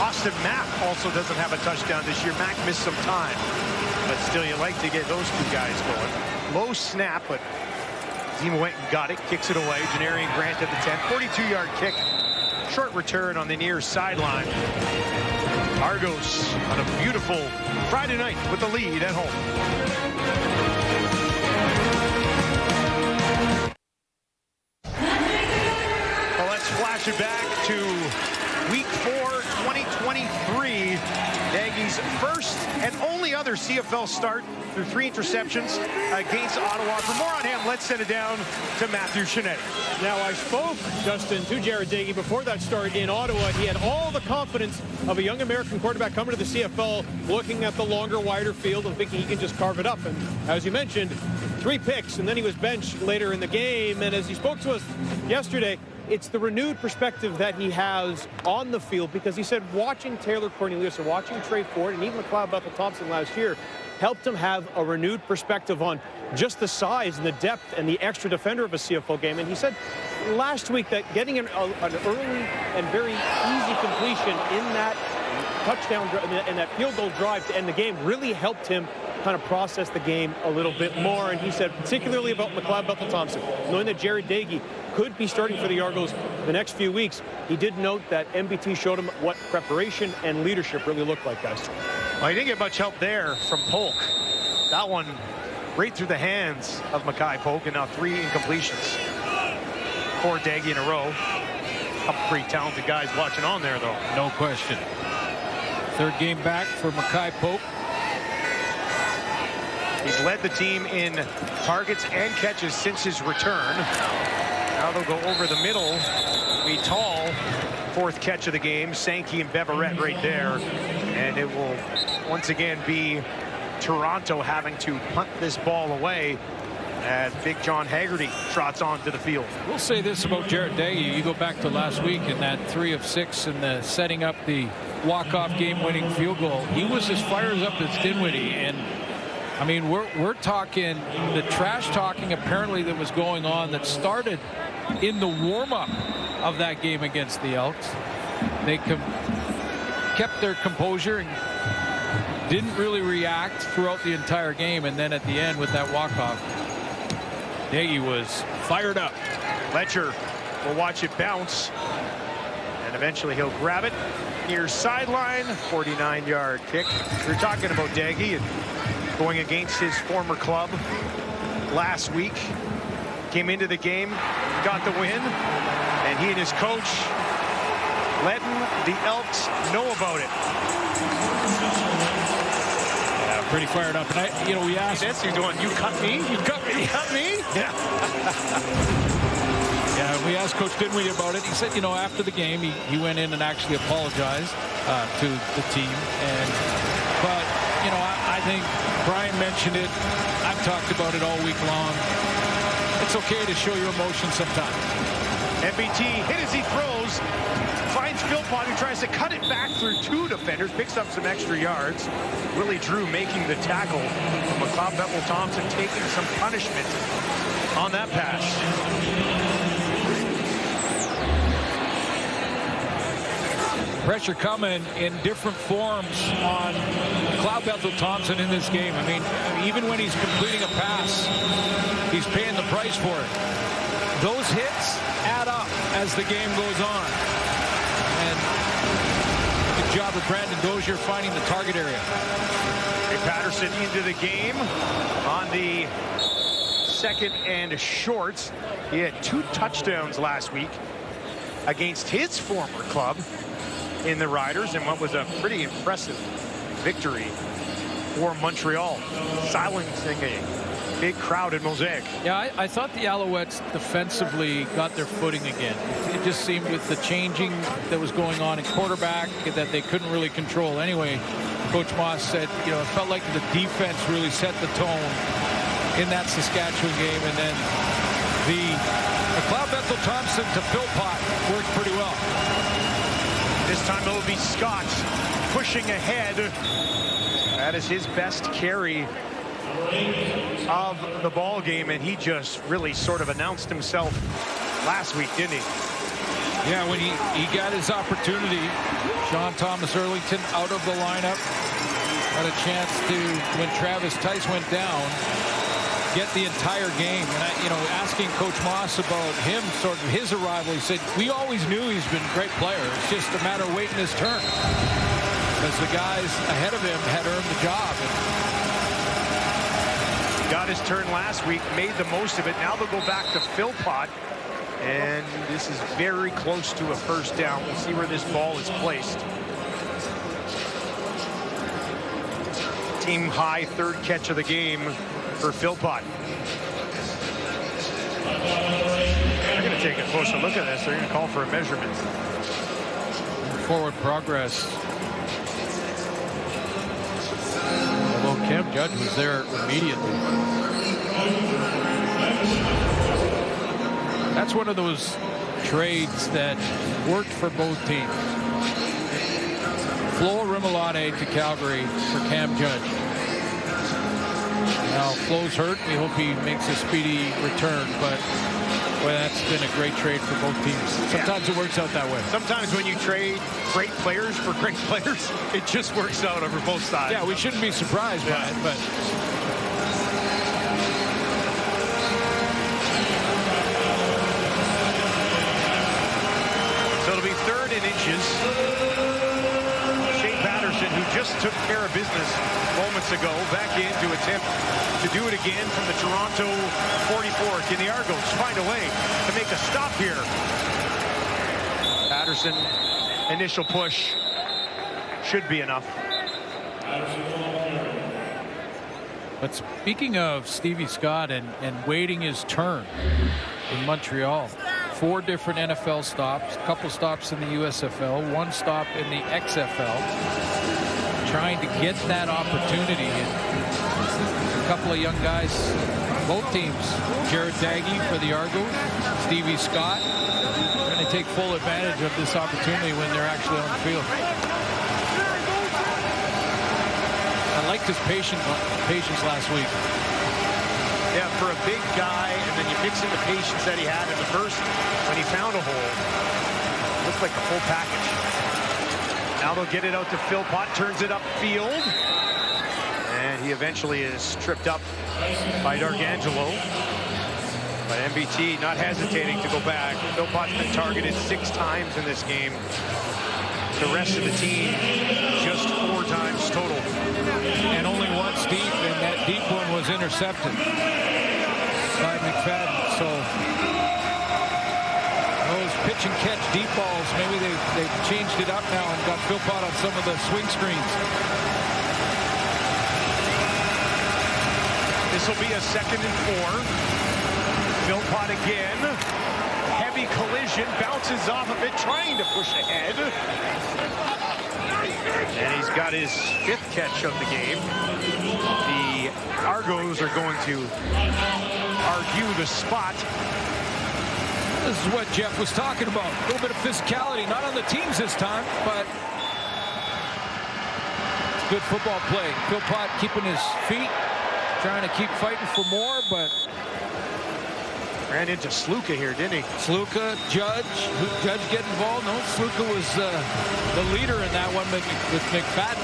Austin Mack also doesn't have a touchdown this year. Mack missed some time, but still you like to get those 2 guys going. Low snap, but Zima went and got it, kicks it away. Janarian Grant at the 10, 42-yard kick. Short return on the near sideline. Argos on a beautiful Friday night with the lead at home. Well, let's flash it back to Week 4, 2023. Nagy's first and only other CFL start through 3 interceptions against Ottawa. For more on him, let's send it down to Matthew Shinetti. Now, I spoke, Justin, to Jared Dagey before that start in Ottawa. He had all the confidence of a young American quarterback coming to the CFL, looking at the longer, wider field and thinking he can just carve it up. And as you mentioned, 3 picks, and then he was benched later in the game. And as he spoke to us yesterday, it's the renewed perspective that he has on the field, because he said watching Taylor Cornelius and watching Trey Ford and even McLeod Bethel-Thompson last year helped him have a renewed perspective on just the size and the depth and the extra defender of a CFL game. And he said last week that getting an early and very easy completion in that touchdown and that field goal drive to end the game really helped him kind of process the game a little bit more. And he said particularly about McLeod Bethel-Thompson, knowing that Jared Dagey could be starting for the Argos the next few weeks, he did note that MBT showed him what preparation and leadership really looked like, guys. Well, he didn't get much help there from Polk. That one right through the hands of Mackay Polk, and now 3 incompletions for Dagey in a row. A couple pretty talented guys watching on there, though. No question. 3rd game back for Mackay Polk. He's led the team in targets and catches since his return. Now they'll go over the middle. Be tall. 4th catch of the game. Sankey and Beverett right there. And it will once again be Toronto having to punt this ball away as Big John Haggerty trots onto the field. We'll say this about Jared Dagey. You go back to last week in that 3 of 6 and the setting up the walk-off game-winning field goal. He was as fired up as Dinwiddie. And I mean, we're talking the trash talking apparently that was going on that started in the warm-up of that game against the Elks. They kept their composure and didn't really react throughout the entire game. And then at the end with that walk-off, Dagey was fired up. Letcher will watch it bounce. And eventually he'll grab it near sideline. 49-yard kick. We're talking about Dagey and going against his former club last week. Came into the game, got the win, and he and his coach letting the Elks know about it. Yeah, pretty fired up. And we asked. He's doing, you cut me? You cut me? You cut me? Yeah. Yeah, we asked Coach Dinwiddie about it. He said, after the game, he went in and actually apologized to the team. But I think Brian mentioned it. I've talked about it all week long. It's okay to show your emotions sometimes. MBT hit as he throws. Finds Philpott, who tries to cut it back through 2 defenders. Picks up some extra yards. Willie Drew making the tackle. McLeod Bethel-Thompson taking some punishment on that pass. Pressure coming in different forms on Cloud Bethel-Thompson in this game. I mean, even when he's completing a pass, he's paying the price for it. Those hits add up as the game goes on. And good job of Brandon Dozier finding the target area. Patterson into the game on the second and short. He had 2 touchdowns last week against his former club in the Riders, and what was a pretty impressive victory for Montreal, silencing a big crowd in Mosaic. Yeah, I thought the Alouettes defensively got their footing again. It just seemed with the changing that was going on in quarterback that they couldn't really control. Anyway, Coach Moss said, you know, it felt like the defense really set the tone in that Saskatchewan game, and then the Cloud Bethel-Thompson to Philpott worked pretty well. This time it will be Scott pushing ahead. That is his best carry of the ball game, and he just really sort of announced himself last week, didn't he? Yeah, when he got his opportunity, Sean Thomas Earlington out of the lineup, had a chance to, when Travis Tice went down, get the entire game. And asking Coach Moss about him, sort of his arrival, he said, we always knew he's been a great player. It's just a matter of waiting his turn, because the guys ahead of him had earned the job. Got his turn last week, made the most of it. Now they'll go back to Philpott, and this is very close to a first down. We'll see where this ball is placed. Team high 3rd catch of the game for Philpott. They're going to take a closer look at this. They're going to call for a measurement. Forward progress. Although Cam Judge was there immediately. That's one of those trades that worked for both teams. Flo Rimolade to Calgary for Cam Judge. Now Flo's hurt. We hope he makes a speedy return, but boy, that's been a great trade for both teams. Sometimes it works out that way. Sometimes when you trade great players for great players, it just works out over both sides. Yeah, we shouldn't be surprised by it, but so it'll be 3rd and inches. Who just took care of business moments ago, back in to attempt to do it again from the Toronto 44. Can the Argos find a way to make a stop here? Patterson, initial push, should be enough. But speaking of Stevie Scott and waiting his turn in Montreal, 4 different NFL stops, a couple stops in the USFL, 1 stop in the XFL, trying to get that opportunity. And a couple of young guys, both teams, Jared Daggy for the Argos, Stevie Scott, going to take full advantage of this opportunity when they're actually on the field. I liked his patience last week. Yeah, for a big guy, and then you mix in the patience that he had in the first when he found a hole. Looked like the full package. Now they'll get it out to Philpott, turns it upfield. And he eventually is tripped up by D'Arcangelo. But MBT not hesitating to go back. Philpott's been targeted 6 times in this game. The rest of the team, just 4 times total. And only once deep, and that deep one was intercepted by McFadden. So those pitch and catch deep balls, maybe they've changed it up now and got Philpott on some of the swing screens. This will be a 2nd and 4. Philpott again. Heavy collision, bounces off of it, trying to push ahead. And he's got his 5th catch of the game. The Argos are going to argue the spot. This is what Jeff was talking about. A little bit of physicality, not on the teams this time, but it's good football play. Philpott keeping his feet, trying to keep fighting for more, but Ran into Sluka here, didn't he? Sluka, Judge get involved? No, Sluka was the leader in that one with McFadden.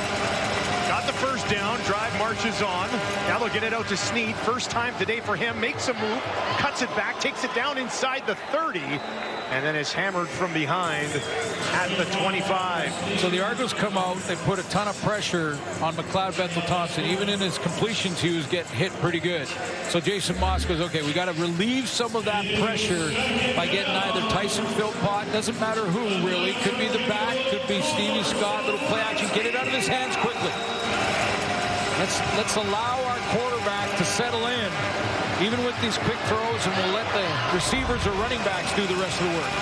Got the first down. Drive marches on. Now they'll get it out to Snead. First time today for him. Makes a move. Cuts it back. Takes it down inside the 30. And then is hammered from behind at the 25. So the Argos come out. They put a ton of pressure on McLeod Bethel-Thompson. Even in his completions, he was getting hit pretty good. So Jason Moss goes, okay, we got to relieve some of that pressure by getting either Tyson Philpott, doesn't matter who really, could be the back, could be Stevie Scott, little play action, get it out of his hands quickly. Let's allow our quarterback to settle in, even with these quick throws, and we'll let the receivers or running backs do the rest of the work.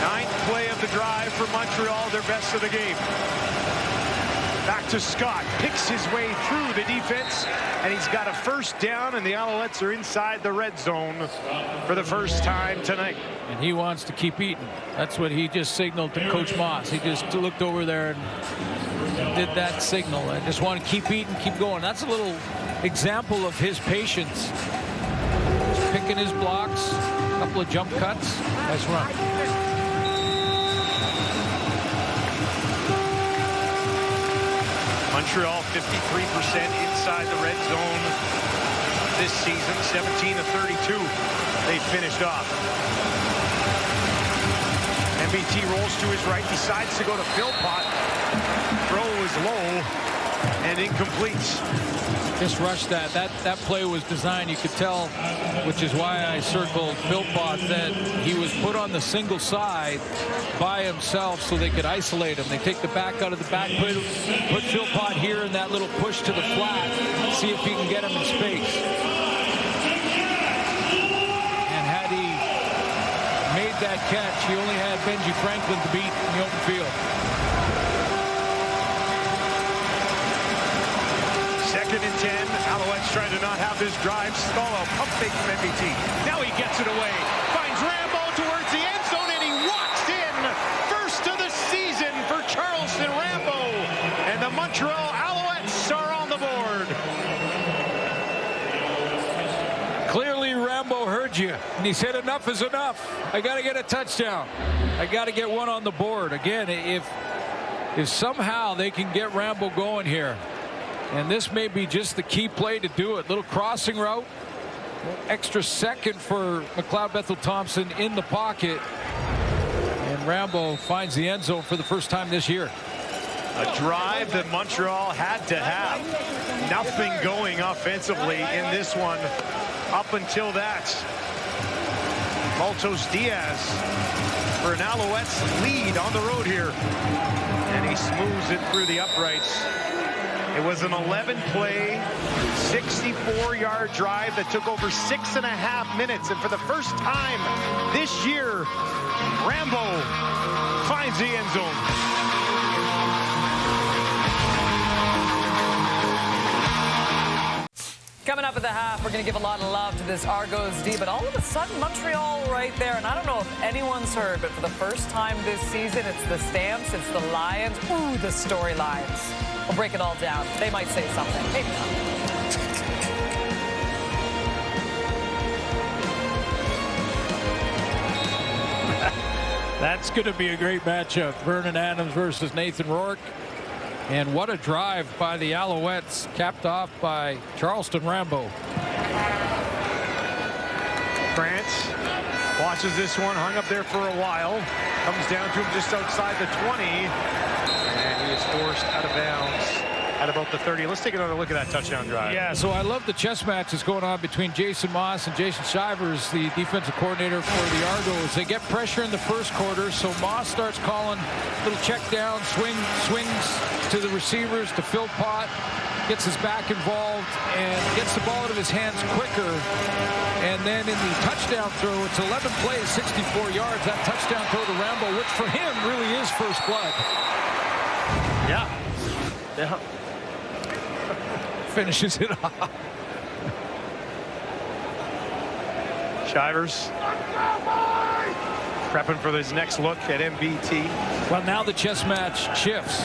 Ninth play of the drive for Montreal, their best of the game. Back to Scott, picks his way through the defense, and he's got a first down, and the Alouettes are inside the red zone for the first time tonight. And he wants to keep eating. That's what he just signaled to Coach Moss. He just looked over there and did that signal. I just want to keep eating, keep going. That's a little example of his patience. Just picking his blocks, a couple of jump cuts. Nice run. Montreal 53% inside the red zone this season, 17 of 32 they finished off. MBT rolls to his right, decides to go to Philpott. Throw is low and incomplete. Just rushed that. That play was designed, you could tell, which is why I circled Philpott, that he was put on the single side by himself so they could isolate him. They take the back out of the back, put Philpott here in that little push to the flat, see if he can get him in space. And had he made that catch, he only had Benji Franklin to beat in the open field. Second and 10. Alouettes trying to not have this drive stall out. Pump fake from MBT. Now he gets it away. Finds Rambo towards the end zone, and he walks in. First of the season for Charleston Rambo. And the Montreal Alouettes are on the board. Clearly Rambo heard you, and he said enough is enough. I got to get a touchdown. I got to get one on the board. Again, if somehow they can get Rambo going here, and this may be just the key play to do it. Little crossing route. Extra second for McLeod Bethel-Thompson in the pocket. And Rambo finds the end zone for the first time this year. A drive that Montreal had to have. Nothing going offensively in this one up until that. Maltos Diaz for an Alouettes lead on the road here. And he smooths it through the uprights. It was an 11-play, 64-yard drive that took over 6.5 minutes. And for the first time this year, Rambo finds the end zone. Coming up at the half, we're going to give a lot of love to this Argos D, but all of a sudden, Montreal right there. And I don't know if anyone's heard, but for the first time this season, it's the Stamps, it's the Lions. Ooh, the storylines. We'll break it all down. They might say something. Maybe not. That's going to be a great matchup. Vernon Adams versus Nathan Rourke. And what a drive by the Alouettes, capped off by Charleston Rambo. France watches this one, hung up there for a while. Comes down to him just outside the 20. And he is forced out of bounds at about the 30. Let's take another look at that touchdown drive. Yeah, so I love the chess match that's going on between Jason Moss and Jason Shivers, the defensive coordinator for the Argos. They get pressure in the first quarter, so Moss starts calling little check down, swings to the receivers, to Philpott, gets his back involved, and gets the ball out of his hands quicker. And then in the touchdown throw, it's 11 plays, 64 yards. That touchdown throw to Rambo, which for him really is first blood. Yeah. Finishes it off. Shivers prepping for his next look at MBT. Well, now the chess match shifts.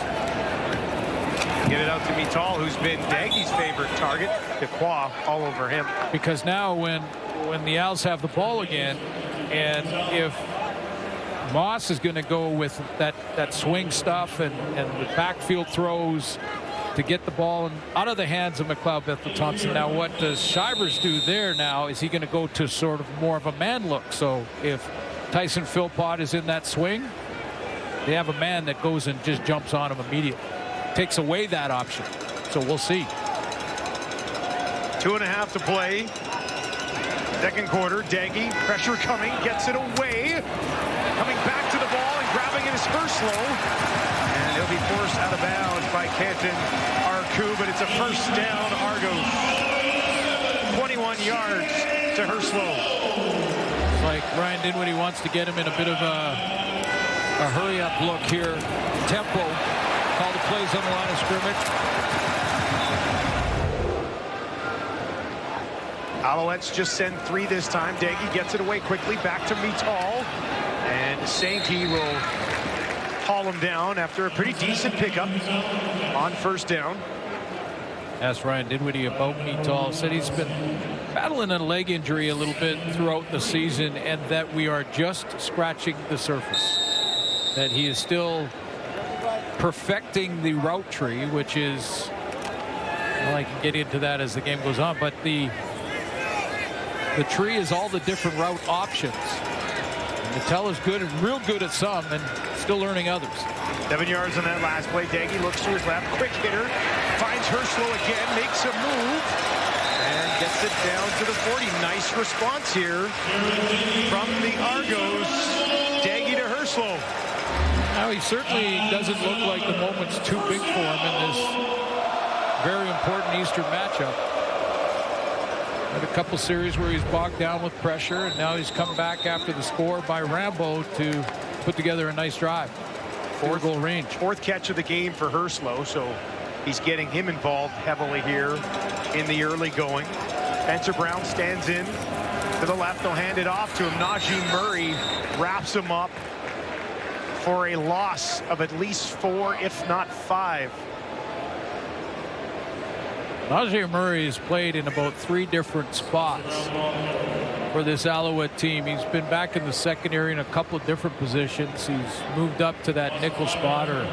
Get it out to Mital, who's been Daggie's favorite target. Dequoy all over him. Because now when when the Owls have the ball again. And if Moss is going to go with that swing stuff and the backfield throws to get the ball out of the hands of McLeod Bethel-Thompson. Now, what does Shivers do there now? Is he going to go to sort of more of a man look? So if Tyson Philpott is in that swing, they have a man that goes and just jumps on him immediately. Takes away that option. So we'll see. 2.5 to play. Second quarter, Daggy, pressure coming, gets it away. Coming back to the ball and grabbing it his first low. And he'll be forced out of bounds by Kenton Arku, but it's a first down, Argos. 21 yards to Herslow. It's like Ryan Dinwiddie wants to get him in a bit of a hurry-up look here. Tempo. Call the plays on the line of scrimmage. Alouettes just send 3 this time. Daggy gets it away quickly. Back to Mittal. And Sainty will haul him down after a pretty decent pickup on first down. Asked Ryan Dinwiddie about Mittal. Said he's been battling a leg injury a little bit throughout the season and that we are just scratching the surface. That he is still perfecting the route tree, which is, well, I can get into that as the game goes on, but the tree is all the different route options. Mittal is good and real good at some and still learning others. 7 yards on that last play. Daggy looks to his left. Quick hitter. Finds Herslow again. Makes a move. And gets it down to the 40. Nice response here from the Argos. Daggy to Herslow. Now he certainly doesn't look like the moment's too big for him in this very important Eastern matchup. Had a couple series where he's bogged down with pressure, and now he's come back after the score by Rambo to put together a nice drive. 4-goal range. 4th catch of the game for Herslow, so he's getting him involved heavily here in the early going. Spencer Brown stands in to the left. They'll hand it off to him. Najee Murray wraps him up for a loss of at least 4, if not 5. Najee Murray has played in about 3 different spots for this Alouette team. He's been back in the secondary in a couple of different positions. He's moved up to that nickel spot or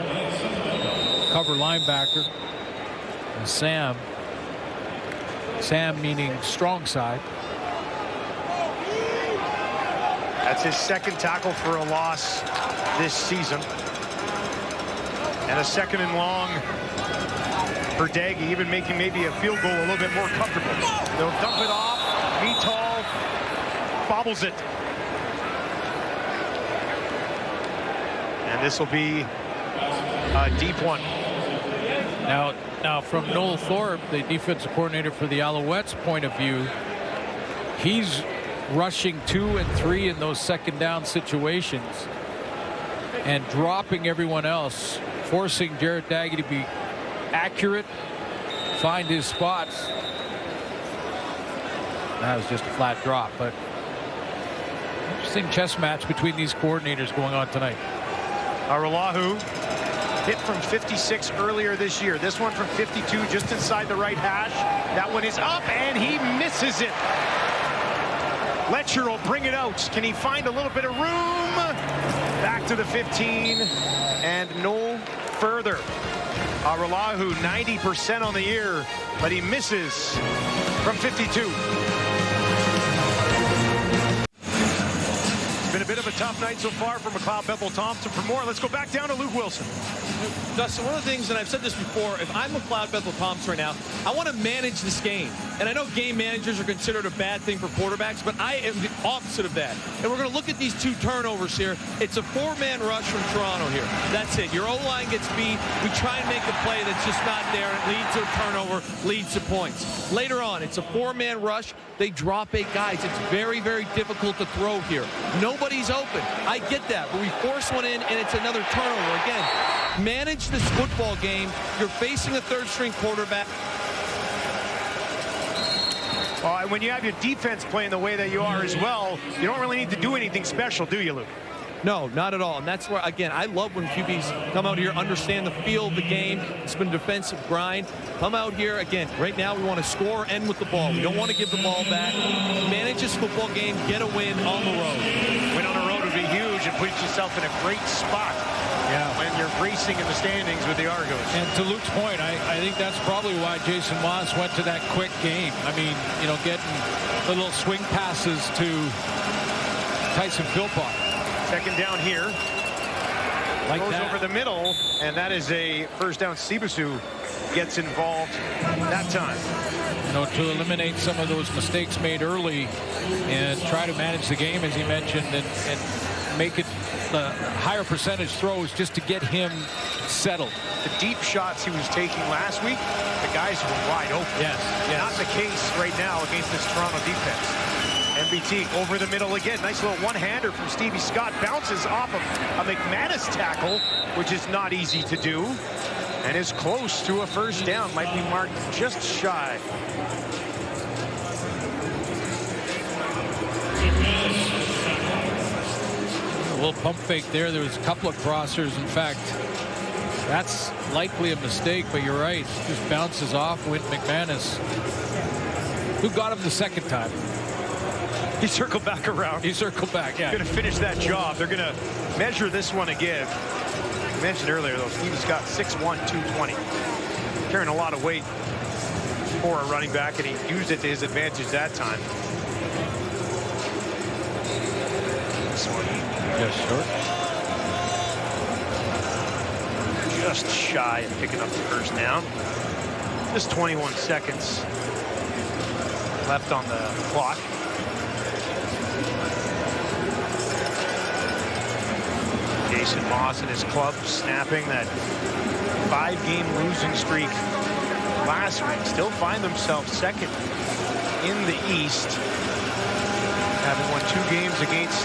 cover linebacker. And Sam meaning strong side. That's his 2nd tackle for a loss this season. And a 2nd and long for Daggy, even making maybe a field goal a little bit more comfortable. They'll dump it off. Mittal bobbles it. And this will be a deep one. Now from Noel Thorpe, the defensive coordinator for the Alouettes' point of view, he's rushing 2 and 3 in those 2nd down situations and dropping everyone else, forcing Jared Daggy to be accurate, find his spots. That was just a flat drop, but interesting chess match between these coordinators going on tonight. Aralahu hit from 56 earlier this year. This one from 52, just inside the right hash. That one is up, and he misses it. Letcher will bring it out. Can he find a little bit of room? Back to the 15, and no further. Aralahu 90% on the year, but he misses from 52. It's been a bit of a tough night so far for McLeod Bethel-Thompson. For more, let's go back down to Luke Wilson. Dustin, one of the things, and I've said this before, if I'm McLeod Bethel-Thompson right now, I want to manage this game. And I know game managers are considered a bad thing for quarterbacks, but I am the opposite of that. And we're going to look at these 2 turnovers here. It's a 4-man rush from Toronto here. That's it. Your O-line gets beat. We try and make a play that's just not there. It leads to a turnover, leads to points. Later on, it's a 4-man rush. They drop 8 guys. It's very, very difficult to throw here. Nobody's open. I get that, but we force one in, and it's another turnover. Again, manage this football game. You're facing a 3rd-string quarterback. And when you have your defense playing the way that you are as well, you don't really need to do anything special, do you, Luke? No, not at all. And that's where, again, I love when QBs come out here, understand the feel of the game. It's been a defensive grind. Come out here, again, right now we want to score and with the ball. We don't want to give the ball back. Manage this football game, get a win on the road. Win on the road would be huge and puts yourself in a great spot. Yeah, when you're racing in the standings with the Argos. And to Luke's point, I think that's probably why Jason Moss went to that quick game. I mean, you know, getting the little swing passes to Tyson Philpott. Second down here. Like goes that. Over the middle, and that is a first down. Sibusu gets involved that time. You know, to eliminate some of those mistakes made early and try to manage the game, as he mentioned, and make it higher percentage throws just to get him settled. The deep shots he was taking last week, the guys were wide open. Yes. Not the case right now against this Toronto defense. MBT over the middle again. Nice little one-hander from Stevie Scott. Bounces off of a McManus tackle, which is not easy to do, and is close to a first down. Might be marked just shy. A little pump fake there. There was a couple of crossers. In fact, that's likely a mistake, but you're right. Just bounces off with McManus, who got him the second time. He circled back around. He circled back, yeah. Going to finish that job. They're going to measure this one again. I mentioned earlier, though, Stevie Scott, 6'1", 220. Carrying a lot of weight for a running back, and he used it to his advantage that time. This one. Yes, short. Just shy of picking up the first down. Just 21 seconds left on the clock. Jason Moss and his club snapping that 5-game losing streak last week. Still find themselves second in the East, having won 2 games against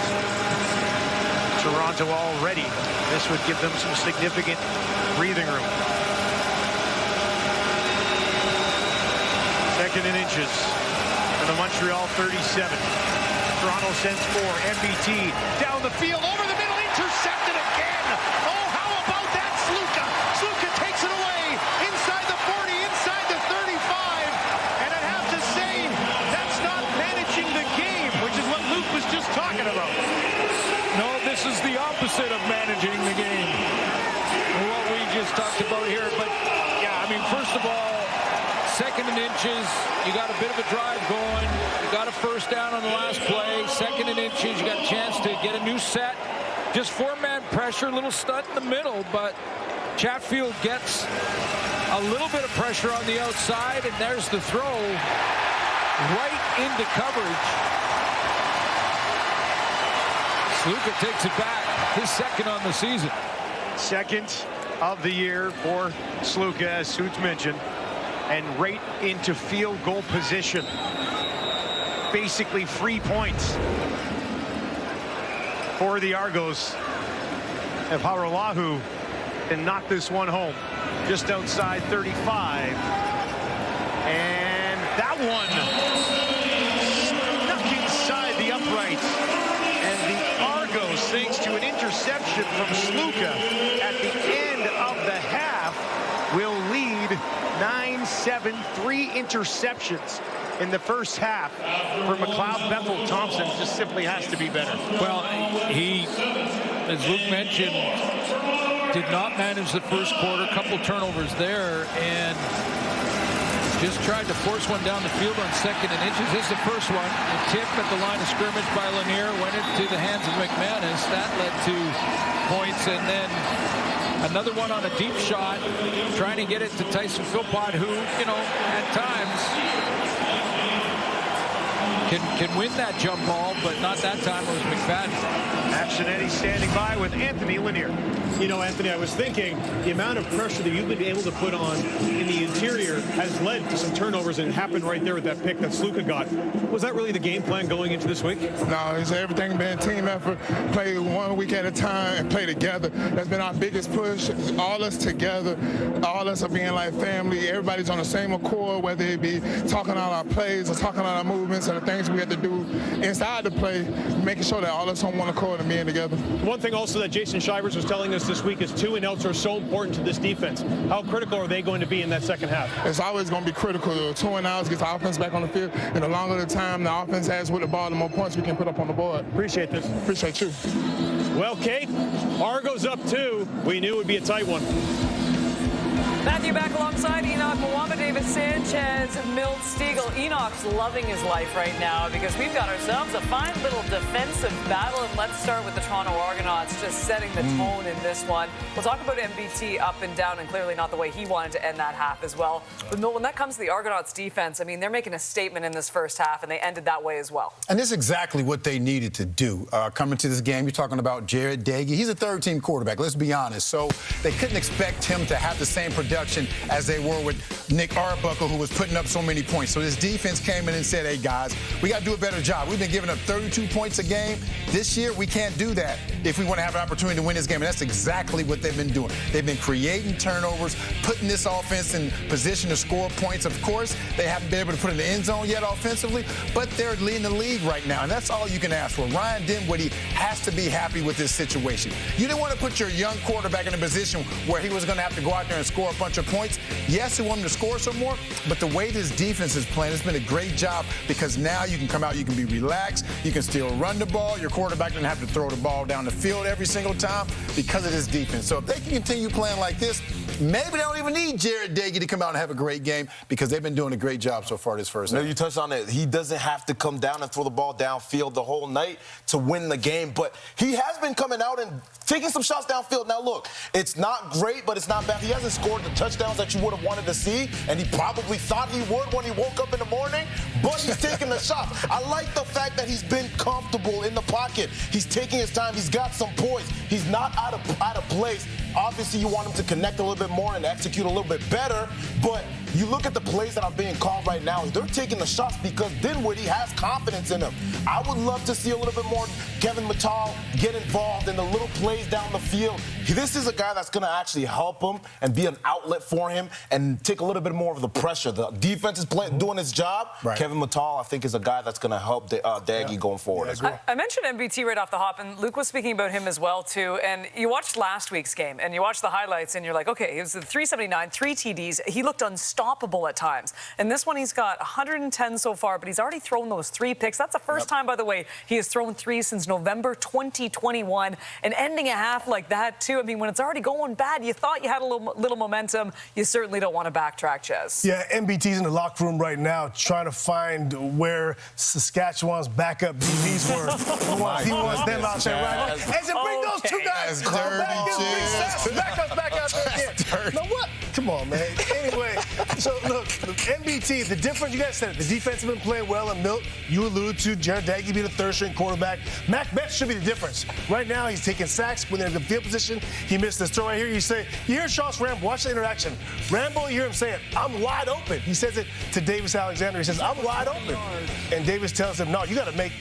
Toronto already. This would give them some significant breathing room. Second and inches from the Montreal 37. Toronto sends 4. MBT down the field, over the middle, intercepted again. Oh, how about that, Sluka? Sluka takes it away inside the 40, inside the 35. And I'd have to say, that's not managing the game, which is what Luke was just talking about. No, this is the opposite of managing the game. What we just talked about here. But, yeah, I mean, first of all, second and inches, you got a bit of a drive going. You got a first down on the last play. Second and inches, you got a chance to get a new set. Just 4-man pressure, a little stunt in the middle, but Chatfield gets a little bit of pressure on the outside, and there's the throw right into coverage. Sluka takes it back, his second on the season. Second of the year for Sluka, as Suits mentioned, and right into field goal position. Basically free points for the Argos. If Haralahu can knock this one home just outside 35. And that one snuck inside the upright. And the Argos, thanks to an interception from Sluka at the end of the half, will lead 9-7, 3 interceptions in the first half for McLeod. Bethel Thompson just simply has to be better. Well, he, as Luke mentioned, did not manage the first quarter. A couple turnovers there, and just tried to force one down the field on second and inches. This is the first one. A tip at the line of scrimmage by Lanier went into the hands of McManus. That led to points, and then another one on a deep shot, trying to get it to Tyson Philpott, who, you know, at times can win that jump ball, but not that time. It was McFadden. Actionetti standing by with Anthony Lanier. You know, Anthony, I was thinking the amount of pressure that you've been able to put on in the interior has led to some turnovers, and it happened right there with that pick that Sluka got. Was that really the game plan going into this week? No, it's everything been team effort. Play 1 week at a time and play together. That's been our biggest push. All us together. All us are being like family. Everybody's on the same accord, whether it be talking on our plays or talking on our movements and the things we have to do inside the play, making sure that all us on one accord and being together. One thing also that Jason Shivers was telling us this week is 2 and outs are so important to this defense. How critical are they going to be in that second half? It's always going to be critical. 2 and outs gets the offense back on the field, and the longer the time the offense has with the ball, the more points we can put up on the board. Appreciate this. Appreciate you. Well, Kate, Argos up 2. We knew it would be a tight one. Matthew back alongside Enoch, Mohamed David Sanchez, Milt Stegall. Enoch's loving his life right now because we've got ourselves a fine little defensive battle. And let's start with the Toronto Argonauts just setting the tone in this one. We'll talk about MBT up and down, and clearly not the way he wanted to end that half as well. But Milt, when that comes to the Argonauts defense, I mean, they're making a statement in this first half, and they ended that way as well. And this is exactly what they needed to do. Coming to this game, you're talking about Jared Dagey. He's a third-team quarterback, let's be honest. So they couldn't expect him to have the same production as they were with Nick Arbuckle, who was putting up so many points. So this defense came in and said, hey, guys, we got to do a better job. We've been giving up 32 points a game. This year, we can't do that if we want to have an opportunity to win this game. And that's exactly what they've been doing. They've been creating turnovers, putting this offense in position to score points. Of course, they haven't been able to put in the end zone yet offensively, but they're leading the league right now. And that's all you can ask for. Ryan Dinwiddie has to be happy with this situation. You didn't want to put your young quarterback in a position where he was going to have to go out there and score a bunch of points. Yes, you want him to score some more, but the way this defense is playing, it's been a great job because now you can come out, you can be relaxed, you can still run the ball. Your quarterback doesn't have to throw the ball down the field every single time because of this defense. So if they can continue playing like this, maybe they don't even need Jared Dagey to come out and have a great game because they've been doing a great job so far this first half. You touched on it. He doesn't have to come down and throw the ball downfield the whole night to win the game, but he has been coming out and taking some shots downfield. Now, look, it's not great, but it's not bad. He hasn't scored the touchdowns that you would have wanted to see, and he probably thought he would when he woke up in the morning, but he's taking the shots. I like the fact that he's been comfortable in the pocket. He's taking his time. He's got some poise. He's not out of place. Obviously, you want him to connect a little bit more and execute a little bit better, but you look at the plays that are being called right now, they're taking the shots because Dinwiddie has confidence in him. I would love to see a little bit more Kevin Mattal get involved in the little plays down the field. This is a guy that's going to actually help him and be an outlet for him and take a little bit more of the pressure. The defense is doing its job. Right. Kevin Mattal, I think, is a guy that's going to help Daggy going forward as well. I mentioned MBT right off the hop, and Luke was speaking about him as well, too. And you watched last week's game, and you watched the highlights, and you're like, okay, he was at 379, 3 TDs. He looked unstoppable at times. And this one, he's got 110 so far, but he's already thrown those 3 picks. That's the first time, by the way, he has thrown 3 since November 2021. And ending a half like that, too, I mean, when it's already going bad, you thought you had a little momentum. You certainly don't want to backtrack, Chaz. Yeah, MBT's in the locker room right now trying to find where Saskatchewan's backup DBs were. He wants them out there right now. And to bring those 2 guys back out there again. Now what? Come on, man. Anyway, so look, MBT, the difference, you guys said it, the defense has been playing well, and Milt, you alluded to Jared Dagey being a third-string quarterback. Mac Beth should be the difference. Right now, he's taking sacks when they're in the field position. He missed this throw right here. You hear Charles Rambo, watch the interaction. Rambo, you hear him say it, I'm wide open. He says it to Davis Alexander. He says, I'm wide open. And Davis tells him, no, you gotta make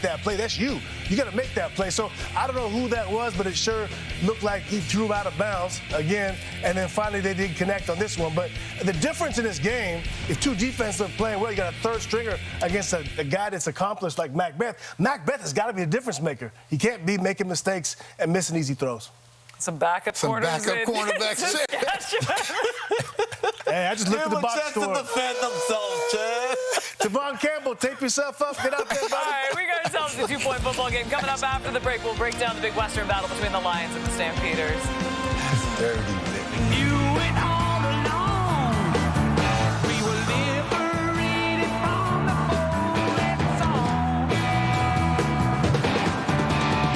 that play. That's you. You gotta make that play. So I don't know who that was, but it sure looked like he threw out of bounds again. And then finally they didn't connect on this one. But the difference in this game, if 2 defenses are playing well, you got a third stringer against a guy that's accomplished like Mac Beth. Mac Beth has got to be a difference maker. He can't be making mistakes and missing easy throws. Some backup cornerbacks. Hey, I just looked at the box score. to defend themselves, Chad. Tavon Campbell, tape yourself up. Get out there, buddy. All right, we got ourselves a 2-point football game. Coming up after the break, we'll break down the big Western battle between the Lions and the Stampeders. You went all along. We were liberated from the bullet song.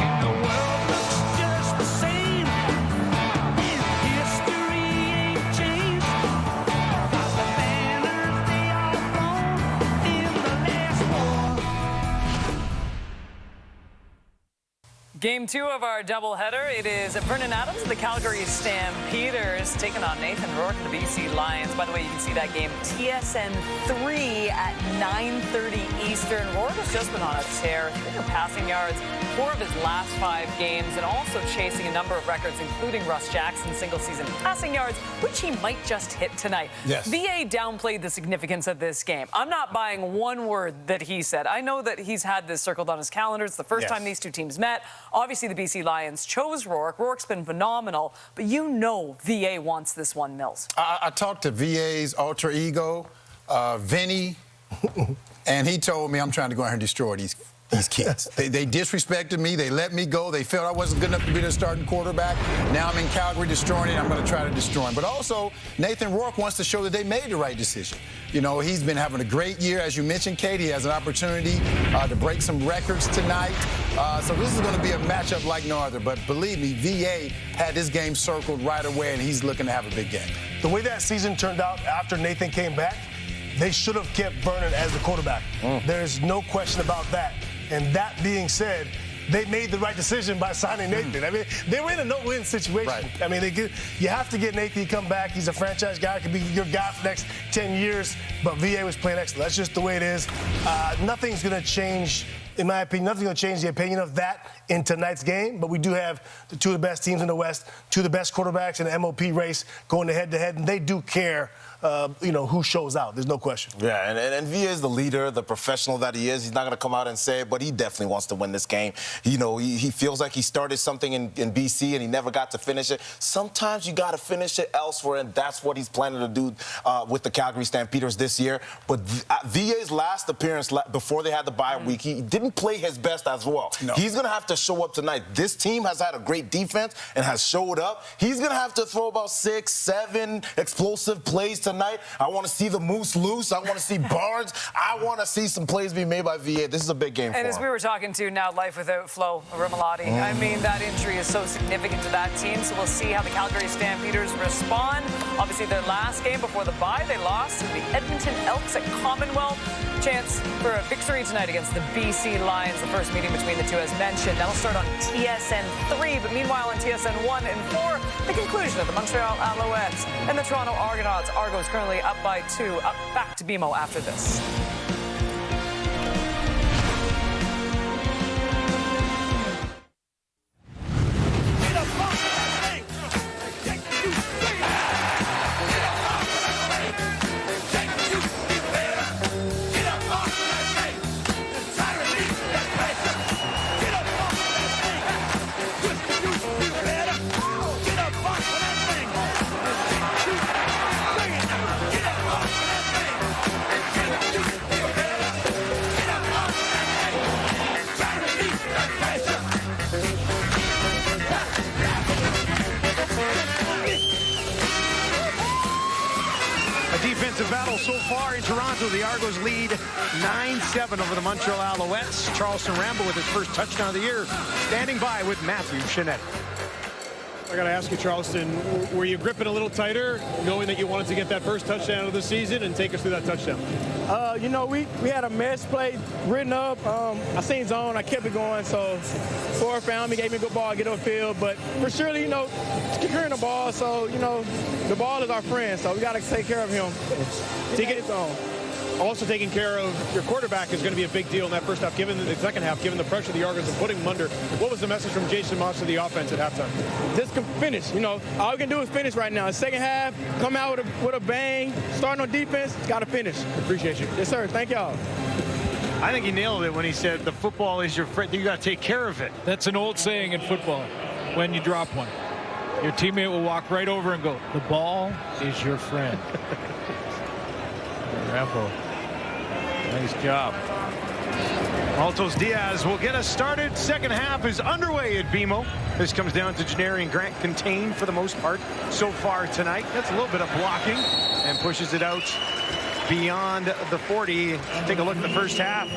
And the world looks just the same. History ain't changed. Cause the banners, they all flown in the last war. Game 2 of our doubleheader. It is Vernon Adams of the Calgary Stampeders taking on Nathan Rourke of the BC Lions. By the way, you can see that game TSN 3 at 9:30 Eastern. Rourke has just been on a tear. 300 passing yards, 4 of his last 5 games and also chasing a number of records, including Russ Jackson's single-season passing yards, which he might just hit tonight. Yes. VA downplayed the significance of this game. I'm not buying one word that he said. I know that he's had this circled on his calendar. It's the first time these two teams met. Obviously, the BC Lions chose Rourke. Rourke's been phenomenal, but you know VA wants this one, Mills. I talked to VA's alter ego, Vinny, and he told me I'm trying to go ahead and destroy these kids. They disrespected me. They let me go. They felt I wasn't good enough to be the starting quarterback. Now I'm in Calgary destroying it. I'm going to try to destroy him. But also, Nathan Rourke wants to show that they made the right decision. You know, he's been having a great year. As you mentioned, Kate, he has an opportunity to break some records tonight. So this is going to be a matchup like no other. But believe me, VA had this game circled right away, and he's looking to have a big game. The way that season turned out after Nathan came back, they should have kept Vernon as the quarterback. There's no question about that. And that being said, they made the right decision by signing Nathan. I mean, they were in a no-win situation. Right. I mean, you have to get Nathan to come back. He's a franchise guy. He could be your guy for the next 10 years. But VA was playing excellent. That's just the way it is. Nothing's going to change, in my opinion, nothing's going to change the opinion of that in tonight's game. But we do have the 2 of the best teams in the West, 2 of the best quarterbacks in the MOP race going head-to-head. And they do care, who shows out. There's no question. Yeah, and VA is the leader, the professional that he is. He's not going to come out and say it, but he definitely wants to win this game. You know, he feels like he started something in BC and he never got to finish it. Sometimes you got to finish it elsewhere, and that's what he's planning to do with the Calgary Stampeders this year. But VA's last appearance before they had the bye week, he didn't play his best as well. No. He's going to have to show up tonight. This team has had a great defense and has showed up. He's going to have to throw about 6, 7 explosive plays tonight. I want to see the Moose loose. I want to see Barnes. I want to see some plays be made by VA. This is a big game for him. And as we were talking to now, life without Flo Rimalotti, I mean, that injury is so significant to that team, so we'll see how the Calgary Stampeders respond. Obviously, their last game before the bye, they lost to the Edmonton Elks at Commonwealth. Chance for a victory tonight against the BC Lions, the first meeting between the two, as mentioned. That'll start on TSN 3, but meanwhile on TSN 1 and 4, the conclusion of the Montreal Alouettes and the Toronto Argonauts. Argos currently up by 2, up back to BMO after this. Defensive battle so far in Toronto. The Argos lead 9-7 over the Montreal Alouettes. Charleston Rambo with his first touchdown of the year, standing by with Matthew Shinetti. I got to ask you, Charleston, were you gripping a little tighter, knowing that you wanted to get that first touchdown of the season, and take us through that touchdown? We had a mesh play written up. I seen zone. I kept it going. So Ford found me, gave me a good ball, get on field. But for sure, securing the ball. So, the ball is our friend. So we got to take care of him to get it on. Also taking care of your quarterback is going to be a big deal in that first half, given the second half, given the pressure the Argos are putting him under. What was the message from Jason Moss to the offense at halftime? Just finish. All we can do is finish right now. Second half, come out with a bang. Starting on defense, got to finish. Appreciate you. Yes, sir. Thank y'all. I think he nailed it when he said the football is your friend. You got to take care of it. That's an old saying in football. When you drop one, your teammate will walk right over and go, "The ball is your friend." Rambo. Nice job. Altos Diaz will get us started. Second half is underway at BMO. This comes down to Janarian Grant contained for the most part so far tonight. That's a little bit of blocking and pushes it out beyond the 40. Take a look at the first half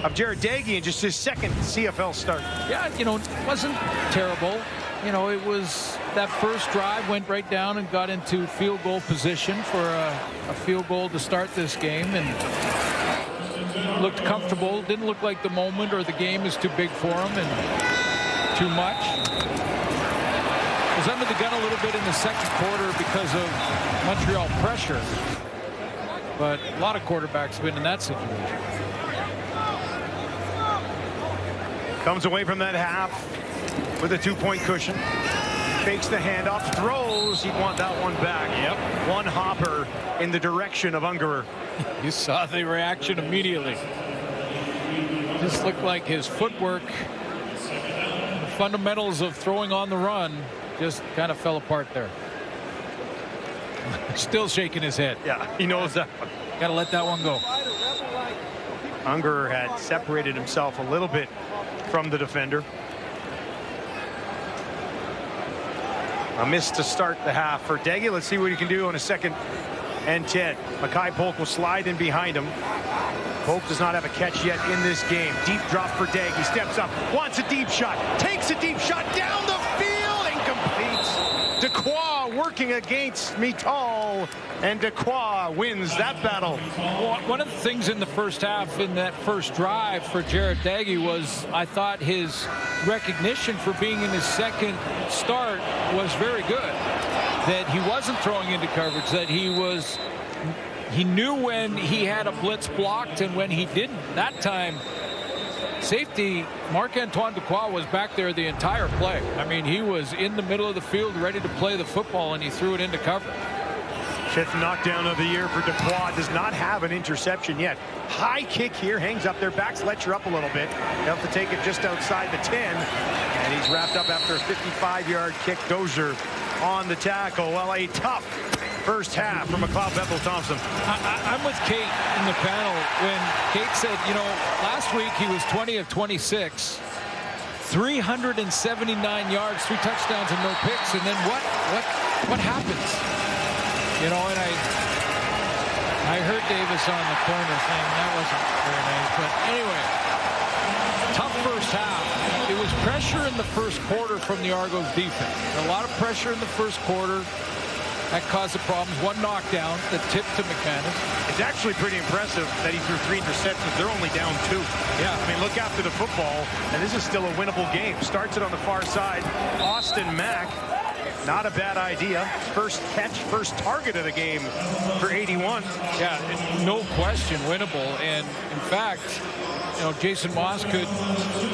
of Jared Daggy in just his second CFL start. Yeah, it wasn't terrible. It was that first drive went right down and got into field goal position for a field goal to start this game, and looked comfortable. Didn't look like the moment or the game is too big for him and too much. Was under the gun a little bit in the second quarter because of Montreal pressure, but a lot of quarterbacks have been in that situation. Comes away from that half with a 2-point cushion. Fakes the handoff, throws. He'd want that one back. Yep. One hopper in the direction of Ungerer. You saw the reaction immediately. Just looked like his footwork, the fundamentals of throwing on the run, just kind of fell apart there. Still shaking his head. Yeah, he knows that. Got to let that one go. Ungerer had separated himself a little bit from the defender. A miss to start the half for Deggy. Let's see what he can do on a 2nd and 10. Mackay Polk will slide in behind him. Polk does not have a catch yet in this game. Deep drop for Deggy. He steps up, wants a deep shot, takes a deep shot down the field, incomplete. Dequoy working against Mittal, and Dequoy wins that battle. One of the things in the first half, in that first drive for Jared Daggy, was I thought his recognition for being in his 2nd start was very good. That he wasn't throwing into coverage, that he knew when he had a blitz blocked and when he didn't. That time, safety Marc-Antoine Dequoy was back there the entire play. I mean, he was in the middle of the field ready to play the football, and he threw it into cover. 5th knockdown of the year for Dequoy. Does not have an interception yet. High kick here, hangs up there, backs Letcher up a little bit. They'll have to take it just outside the 10. And he's wrapped up after a 55-yard kick. Dozier on the tackle. Well, a tough first half for McLeod Bethel-Thompson. I'm with Kate in the panel when Kate said, you know, last week he was 20 of 26, 379 yards, 3 touchdowns and no picks. And then what happens? You know, and I heard Davis on the corner saying that wasn't very nice. But anyway, tough first half. It was pressure in the first quarter from the Argos defense. A lot of pressure in the first quarter. That caused the problems. One knockdown that tipped to McManus. It's actually pretty impressive that he threw 3 interceptions. They're only down 2. Yeah. I mean, look after the football, and this is still a winnable game. Starts it on the far side. Austin Mack. Not a bad idea. First catch, first target of the game for 81. Yeah, no question winnable. And in fact, you know, Jason Moss could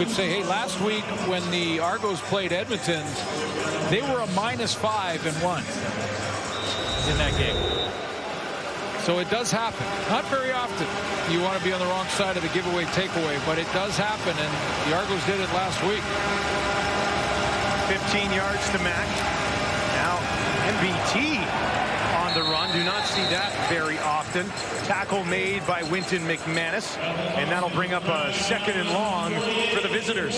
say, hey, last week when the Argos played Edmonton, they were a -5 and 1 in that game. So it does happen. Not very often. You want to be on the wrong side of the giveaway takeaway, but it does happen, and the Argos did it last week. 15 yards to Mack. Now MBT on the run. Do not see that very often. Tackle made by Winton McManus, and that'll bring up a 2nd and long for the visitors.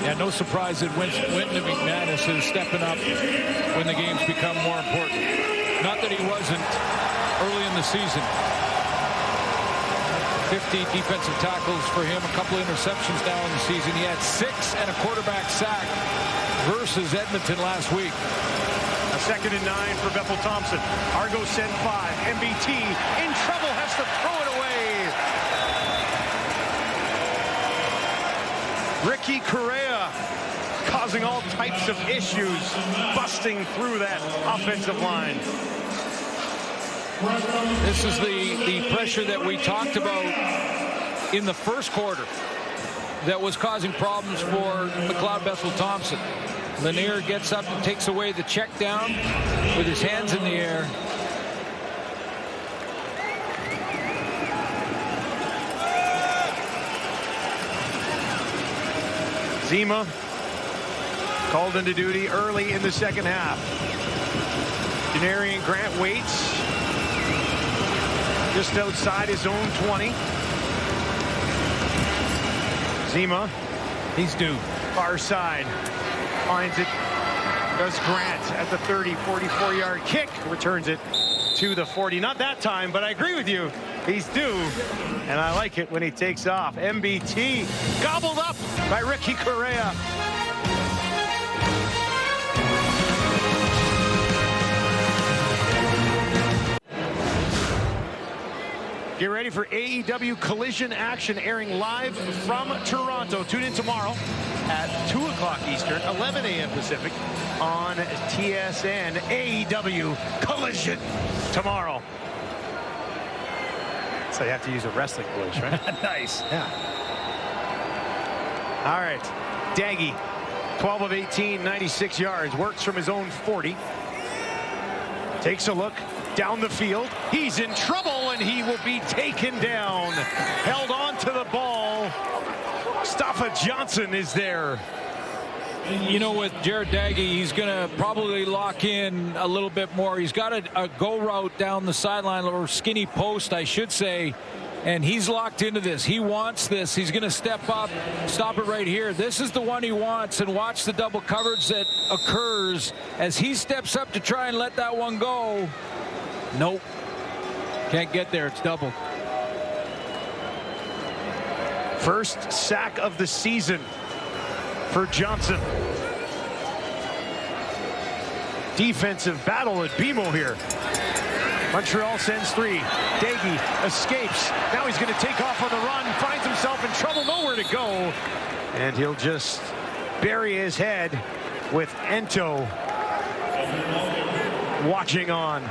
Yeah, no surprise that Winton McManus is stepping up when the games become more important. Not that he wasn't early in the season. 50 defensive tackles for him, a couple interceptions now in the season. He had 6 and a quarterback sack versus Edmonton last week. A 2nd and 9 for Bethel-Thompson. Argos send 5. MBT in trouble, has to throw it away. Ricky Correa causing all types of issues, busting through that offensive line. This is the pressure that we talked about in the first quarter that was causing problems for McLeod Bethel-Thompson. Lanier gets up and takes away the check down with his hands in the air. Zima called into duty early in the second half. Denarian Grant waits just outside his own 20. Zima, he's due. Far side, finds it. Does Grant at the 30, 44-yard kick, returns it to the 40. Not that time, but I agree with you. He's due, and I like it when he takes off. MBT gobbled up by Ricky Correa. Get ready for AEW Collision action airing live from Toronto. Tune in tomorrow at 2 o'clock Eastern, 11 a.m. Pacific on TSN. AEW Collision tomorrow. So you have to use a wrestling push, right? Nice. Yeah. All right. Daggy, 12 of 18, 96 yards. Works from his own 40. Takes a look down the field. He's in trouble, and he will be taken down. Held on to the ball. Staffa Johnson is there. You know, with Jared Daggy, he's going to probably lock in a little bit more. He's got a go route down the sideline, or skinny post, I should say, and he's locked into this. He wants this. He's going to step up, stop it right here. This is the one he wants, and watch the double coverage that occurs as he steps up to try and let that one go. Nope. Can't get there. It's double. First sack of the season for Johnson. Defensive battle at BMO here. Montreal sends 3. Daggy escapes. Now he's going to take off on the run. Finds himself in trouble. Nowhere to go. And he'll just bury his head with Ento watching on.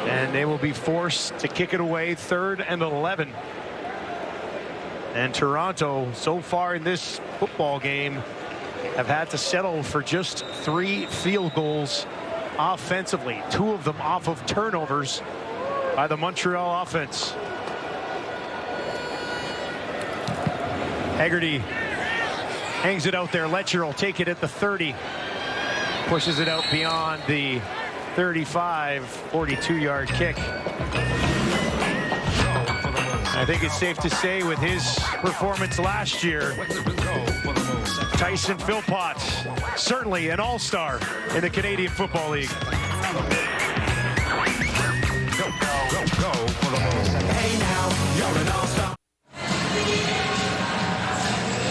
And they will be forced to kick it away. 3rd and 11. And Toronto, so far in this football game, have had to settle for just 3 field goals offensively. 2 of them off of turnovers by the Montreal offense. Haggerty hangs it out there. Letcher will take it at the 30. Pushes it out beyond the 35, 42-yard kick. I think it's safe to say with his performance last year, Tyson Philpott, certainly an all-star in the Canadian Football League.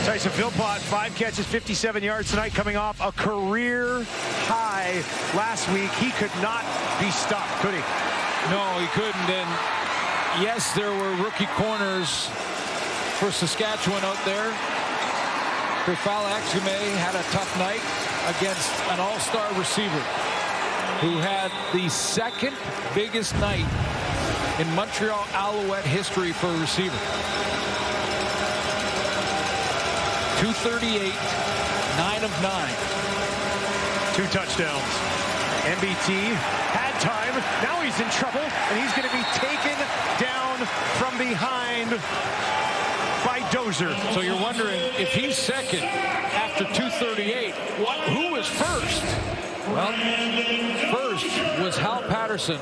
Tyson Philpott, 5 catches, 57 yards tonight, coming off a career high last week. He could not be stopped, could he? No, he couldn't. And yes, there were rookie corners for Saskatchewan out there. Rafal Axume had a tough night against an all-star receiver who had the 2nd biggest night in Montreal Alouette history for a receiver. 238, 9 of 9. 2 touchdowns. MBT had time. Now he's in trouble, and he's going to be taken down from behind by Dozer. So you're wondering if he's 2nd after 238, who was 1st? Well, 1st was Hal Patterson,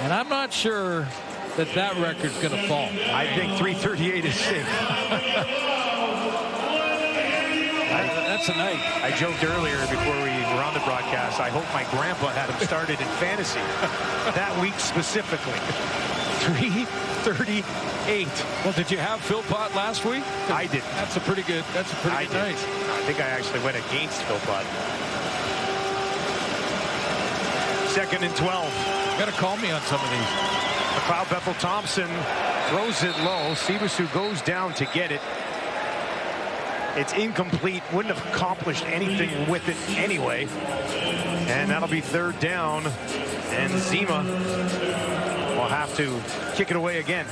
and I'm not sure that record's going to fall. I think 338 is safe. That's a night. I joked earlier before we were on the broadcast, I hope my grandpa had him started in fantasy that week specifically. 338. Well, did you have Philpott last week? I did. That's a pretty good night. I think I actually went against Philpott. 2nd and 12. You got to call me on some of these. McLeod Bethel-Thompson throws it low. Sibusu goes down to get it. It's incomplete. Wouldn't have accomplished anything with it anyway. And that'll be 3rd down. And Zima will have to kick it away again.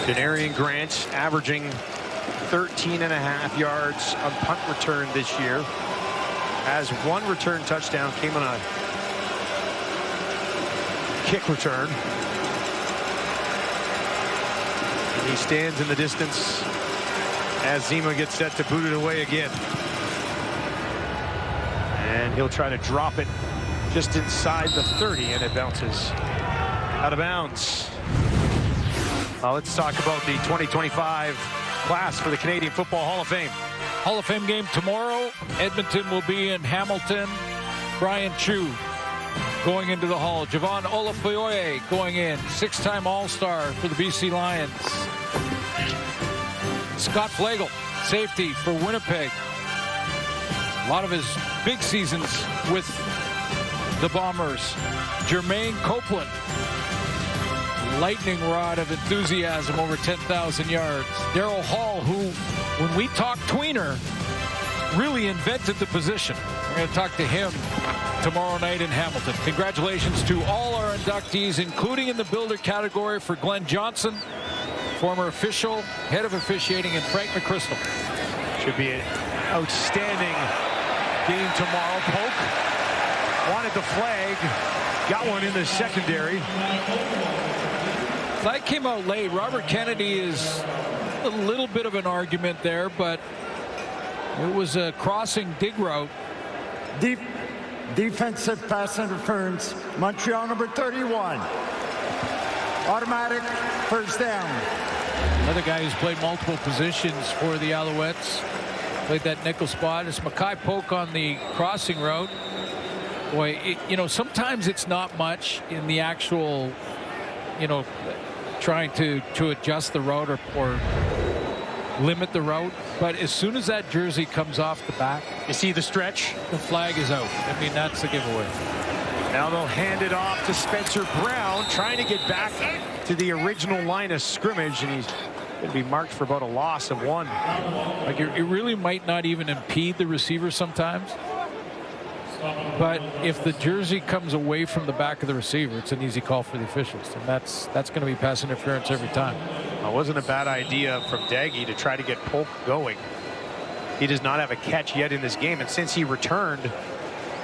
Denarian Grant averaging 13.5 yards on punt return this year. Has 1 return touchdown, came on a kick return. And he stands in the distance as Zima gets set to boot it away again. And he'll try to drop it just inside the 30, and it bounces out of bounds. Let's talk about the 2025 class for the Canadian Football Hall of Fame. Hall of Fame game tomorrow. Edmonton will be in Hamilton. Brian Chew going into the Hall. Javon Olafoye going in. 6-time All-Star for the BC Lions. Scott Flagel, safety for Winnipeg. A lot of his big seasons with the Bombers. Jermaine Copeland, lightning rod of enthusiasm over 10,000 yards. Darryl Hall, who, when we talked tweener, really invented the position. We're going to talk to him tomorrow night in Hamilton. Congratulations to all our inductees, including in the builder category for Glenn Johnson, former official, head of officiating, and Frank McChrystal. Should be an outstanding game tomorrow. Polk wanted the flag, got one in the secondary. Flag came out late. Robert Kennedy is a little bit of an argument there, but it was a crossing dig route. Defensive pass interference, Montreal number 31. Automatic first down. Another guy who's played multiple positions for the Alouettes. Played that nickel spot. It's Mackay Polk on the crossing route. Boy, sometimes it's not much in the actual, trying to adjust the route or limit the route. But as soon as that jersey comes off the back, you see the stretch? The flag is out. I mean, that's the giveaway. Now they'll hand it off to Spencer Brown, trying to get back to the original line of scrimmage, and he's going to be marked for about a loss of 1. Like it really might not even impede the receiver sometimes. But if the jersey comes away from the back of the receiver, it's an easy call for the officials, and that's going to be pass interference every time. It wasn't a bad idea from Daggy to try to get Polk going. He does not have a catch yet in this game, and since he returned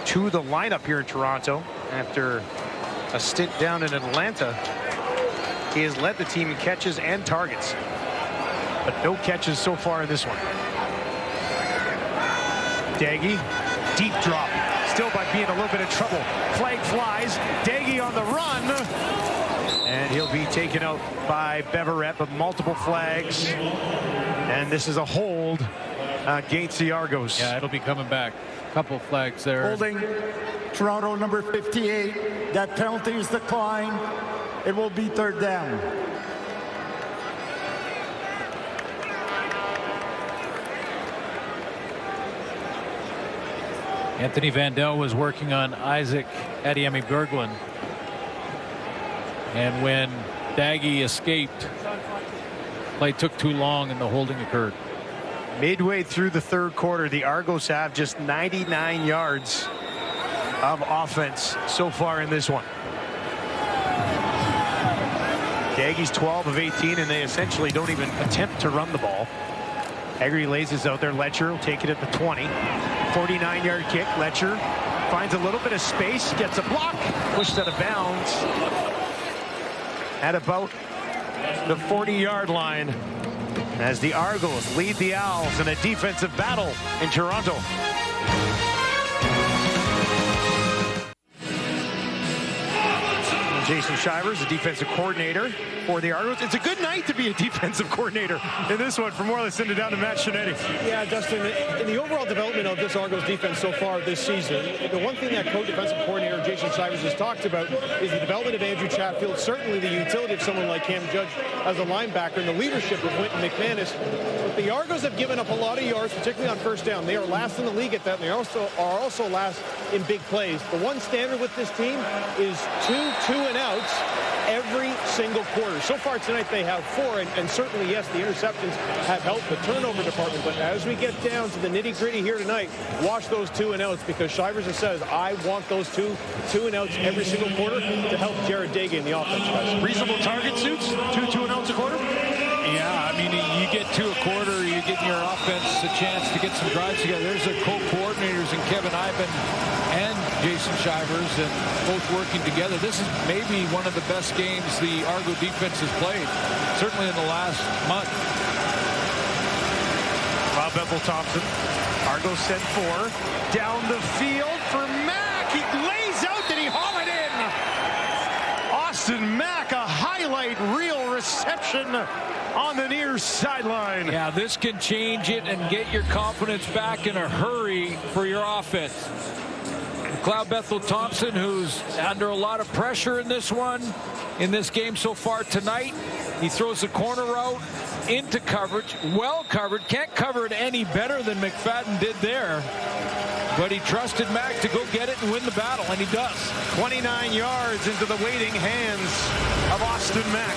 to the lineup here in Toronto after a stint down in Atlanta, he has led the team in catches and targets, but no catches so far in this one. Daggy, deep drop, still by being a little bit of trouble. Flag flies, Daggy on the run, and he'll be taken out by Beverett, but multiple flags, and this is a hold against the Argos. Yeah, it'll be coming back. Couple flags there. Holding Toronto number 58. That penalty is declined. It will be third down. Anthony Vandell was working on Isaac Adiemi-Berglund. And when Daggy escaped, play took too long and the holding occurred. Midway through the third quarter, the Argos have just 99 yards of offense so far in this one. Daggy's 12 of 18, and they essentially don't even attempt to run the ball. Haggerty lays this out there. Letcher will take it at the 20. 49-yard kick. Letcher finds a little bit of space, gets a block, pushed out of bounds at about the 40-yard line as the Argos lead the Owls in a defensive battle in Toronto. Jason Shivers, the defensive coordinator for the Argonauts. It's a good night to be a defensive coordinator in this one. For more, let's send it down to Matt Shinetti. Yeah, Justin, in the overall development of this Argos defense so far this season, the one thing that co-defensive coordinator Jason Shivers has talked about is the development of Andrew Chatfield, certainly the utility of someone like Cam Judge as a linebacker, and the leadership of Wynton McManus. But the Argos have given up a lot of yards, particularly on first down. They are last in the league at that, and they are also last in big plays. The one standard with this team is two and outs every single quarter. So far tonight they have 4, and certainly, yes, the interceptions have helped the turnover department. But as we get down to the nitty-gritty here tonight, watch those 2 and outs, because Shivers says, I want those two and outs every single quarter to help Jared Daggy in the offense. Reasonable target suits, 2 and outs a quarter? Yeah, I mean, you get 2 a quarter, you get your offense a chance to get some drives together. There's their co-coordinators in Kevin Ivan and Jason Shivers, and both working together. This is maybe one of the best games the Argo defense has played, certainly in the last month. Rob Bethel-Thompson, Argo sent 4. Down the field for Mack. He lays out, did he haul it in? Austin Mack, a highlight reel reception on the near sideline. Yeah, this can change it and get your confidence back in a hurry for your offense. McLeod Bethel-Thompson, who's under a lot of pressure in this one, in this game so far tonight. He throws the corner route into coverage, well covered, can't cover it any better than McFadden did there. But he trusted Mack to go get it and win the battle, and he does. 29 yards into the waiting hands of Austin Mack.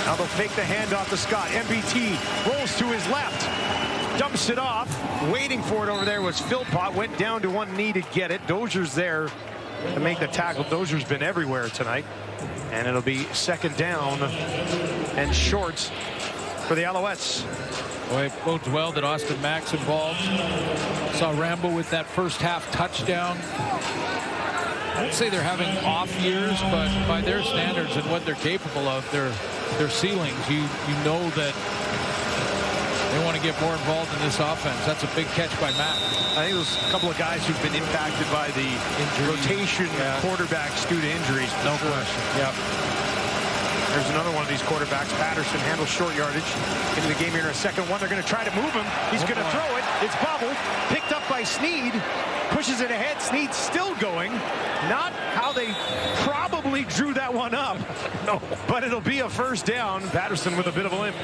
Now they'll fake the handoff to Scott. MBT rolls to his left, dumps it off. Waiting for it over there was Philpott. Went down to one knee to get it. Dozier's there to make the tackle. Dozier's been everywhere tonight. And it'll be second down and short for the Alouettes. Boy, it bodes well that Austin Mack's involved. Saw Rambo with that first half touchdown. I won't say they're having off years, but by their standards and what they're capable of, their ceilings, you know that they want to get more involved in this offense. That's a big catch by Mack. I think there's a couple of guys who've been impacted by the rotation quarterbacks due to injuries. No question. Yep. There's another one of these quarterbacks. Patterson handles short yardage. Into the game here in a second one. They're going to try to move him. He's going to throw it. It's bobbled. Picked up by Sneed. Pushes it ahead. Sneed's still going. Not how they probably drew that one up. No. But it'll be a first down. Patterson with a bit of a limp.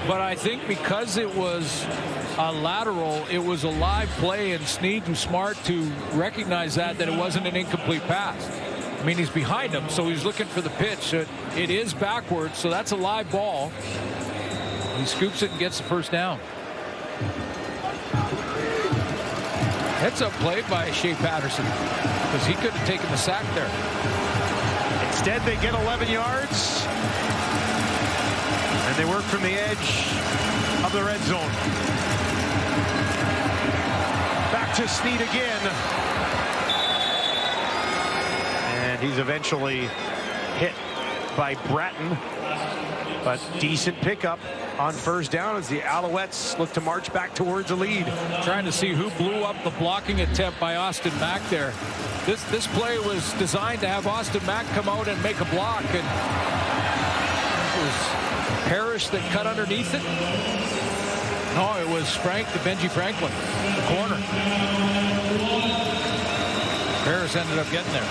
But I think because it was a lateral, it was a live play, and Sneed was smart to recognize that it wasn't an incomplete pass. I mean, he's behind him, so he's looking for the pitch. It is backwards, so that's a live ball. He scoops it and gets the first down. Heads-up play by Shea Patterson, because he could have taken the sack there. Instead, they get 11 yards. And they work from the edge of the red zone. Back to Sneed again. And he's eventually hit by Bratton. But decent pickup on first down as the Alouettes look to march back towards the lead. Trying to see who blew up the blocking attempt by Austin Mack there. This play was designed to have Austin Mack come out and make a block, and it was Parrish that cut underneath it. No, it was Benji Franklin, the corner. Parrish ended up getting there.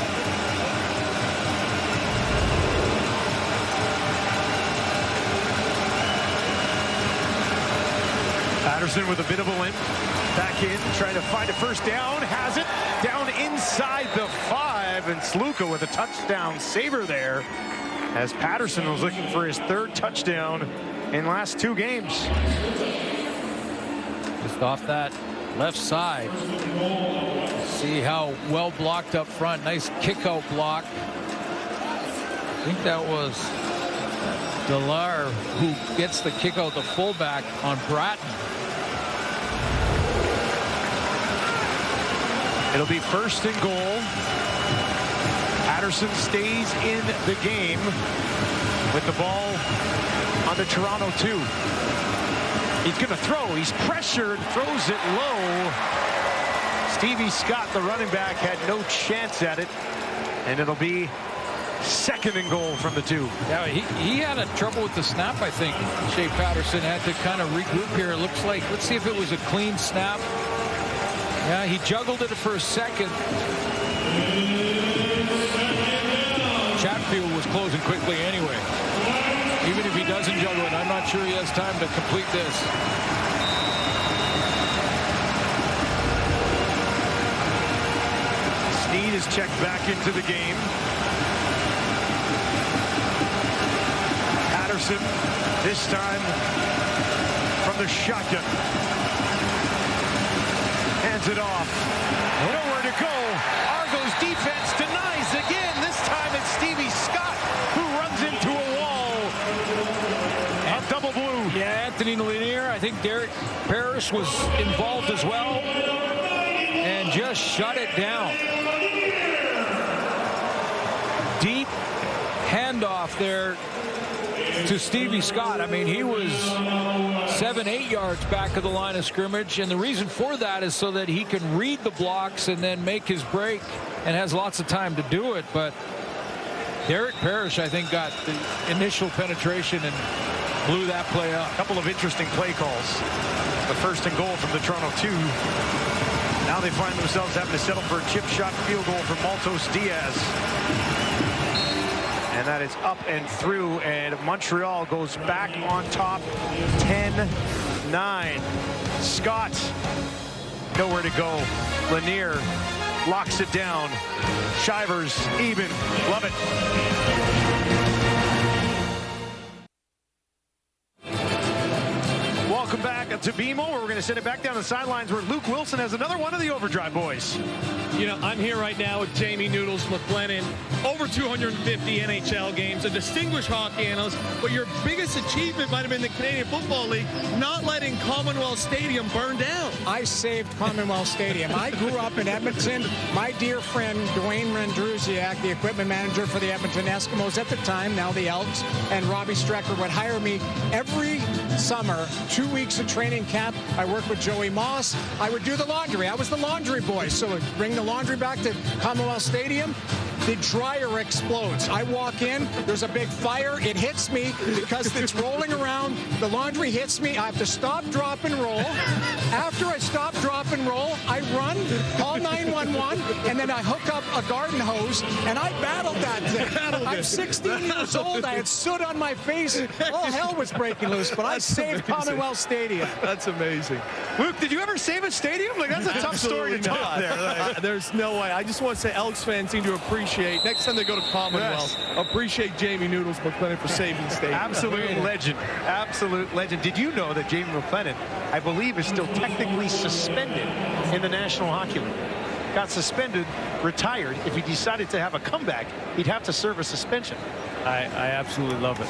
Patterson with a bit of a limp. Back in, trying to find a first down. Has it. Down inside the 5. And Sluka with a touchdown saver there, as Patterson was looking for his third touchdown in the last 2 games. Just off that left side. See how well blocked up front. Nice kick-out block. I think that was Delar who gets the kick out, the fullback on Bratton. It'll be first and goal. Patterson stays in the game with the ball on the Toronto 2. He's going to throw. He's pressured. Throws it low. Stevie Scott, the running back, had no chance at it. And it'll be second and goal from the 2. Yeah, he had a trouble with the snap, I think. Shea Patterson had to kind of regroup here. It looks like, let's see if it was a clean snap. Yeah, he juggled it for a second. Chatfield was closing quickly anyway. Even if he doesn't juggle it, I'm not sure he has time to complete this. Sneed is checked back into the game. Patterson, this time from the shotgun. Hands it off. Nowhere to go. Argos defense denies again. This time it's Stevie Scott who runs into a wall of double blue. Yeah, Anthony Lanier. I think Derek Parrish was involved as well. And just shut it down. Deep handoff there to Stevie Scott. I mean, he was 7-8 yards back of the line of scrimmage, and the reason for that is so that he can read the blocks and then make his break, and has lots of time to do it. But Derek Parrish, I think, got the initial penetration and blew that play up. A couple of interesting play calls. The first and goal from the Toronto 2. Now they find themselves having to settle for a chip shot field goal from Maltos Diaz. And that is up and through, and Montreal goes back on top 10-9. Scott, nowhere to go. Lanier locks it down. Shivers even. Love it. Welcome back to BMO, where we're going to send it back down the sidelines where Luke Wilson has another one of the Overdrive boys. You know, I'm here right now with Jamie Noodles McLennan. Over 250 NHL games, a distinguished hockey analyst, but your biggest achievement might have been the Canadian Football League not letting Commonwealth Stadium burn down. I saved Commonwealth Stadium. I grew up in Edmonton. My dear friend, Dwayne Rendrusiak, the equipment manager for the Edmonton Eskimos at the time, now the Elks, and Robbie Strecker would hire me every summer, 2 weeks of training camp. I worked with Joey Moss. I would do the laundry. I was the laundry boy. So I'd bring the laundry back to Commonwealth Stadium. The dryer explodes. I walk in, there's a big fire. It hits me because it's rolling around. The laundry hits me. I have to stop, drop, and roll. After I stop, drop, and roll, I run, call 911, and then I hook up a garden hose, and I battled that thing. I'm 16 years old. I had soot on my face. All hell was breaking loose, but I saved Commonwealth Stadium. That's amazing. Luke, did you ever save a stadium? Like, that's a tough story to tell there. Like, there's no way. I just want to say Elks fans seem to appreciate, next time they go to Commonwealth, appreciate Jamie Noodles McLennan for saving the stadium. Absolute legend. Absolute legend. Did you know that Jamie McLennan, I believe, is still technically suspended in the National Hockey League? Got suspended, retired. If he decided to have a comeback, he'd have to serve a suspension. I absolutely love it.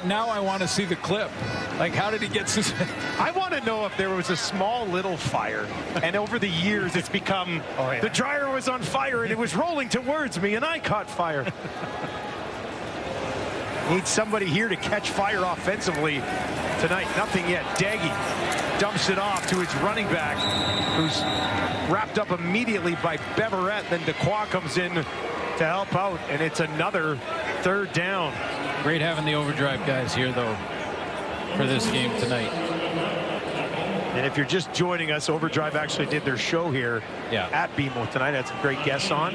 Now I want to see the clip. Like, how did he get suspended? I want to know if there was a small little fire, and over the years it's become, the dryer was on fire and it was rolling towards me and I caught fire. Need somebody here to catch fire offensively tonight. Nothing yet. Daggy dumps it off to his running back, who's wrapped up immediately by Beverett. Then Dequoy comes in to help out, and it's another third down. Great having the Overdrive guys here, though, for this game tonight. And if you're just joining us, Overdrive actually did their show here at BMO tonight. Had some great guests on.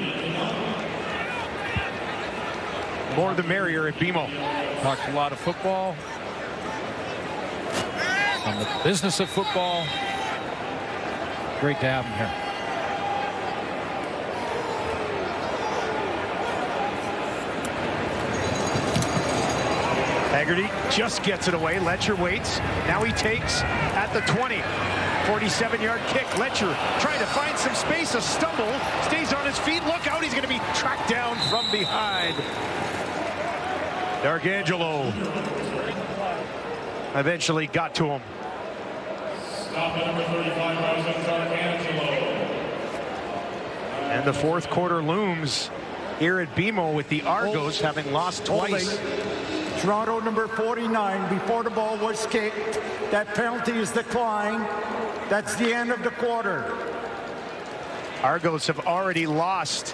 More the merrier at BMO. Talked a lot of football, on the business of football. Great to have them here. Haggerty just gets it away. Letcher waits. Now he takes at the 20. 47-yard kick. Letcher trying to find some space. A stumble. Stays on his feet. Look out. He's going to be tracked down from behind. D'Arcangelo eventually got to him. And the fourth quarter looms here at BMO with the Argos having lost twice. Toronto number 49, before the ball was kicked. That penalty is declined. That's the end of the quarter. Argos have already lost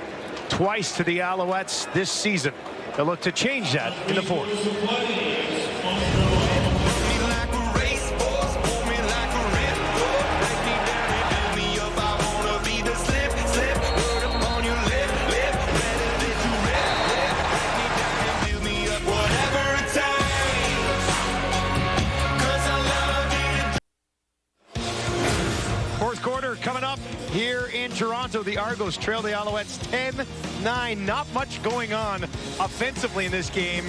twice to the Alouettes this season. They'll look to change that in the fourth. Coming up here in Toronto, the Argos trail the Alouettes 10-9. Not much going on offensively in this game.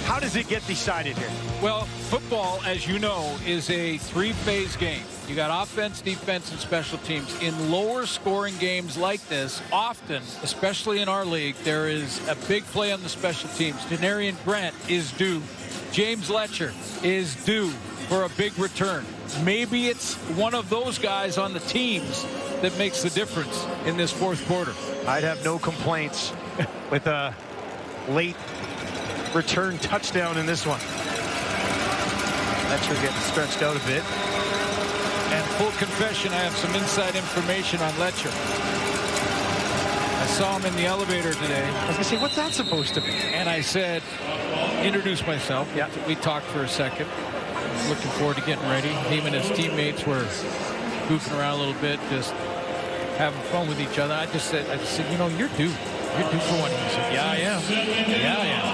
How does it get decided here? Well, football, as you know, is a three-phase game. You got offense, defense, and special teams. In lower scoring games like this, often, especially in our league, there is a big play on the special teams. Denarian Grant is due. James Letcher is due for a big return. Maybe it's one of those guys on the teams that makes the difference in this fourth quarter. I'd have no complaints with a late return touchdown in this one. Letcher getting stretched out a bit. And full confession, I have some inside information on Letcher. I saw him in the elevator today. I was going to say, what's that supposed to be? And I said, introduce myself. Yeah. We talked for a second. Looking forward to getting ready. Him and his teammates were goofing around a little bit, just having fun with each other. I just said, you know, you're due. You're due for one. He said, yeah, I am. Yeah, I am.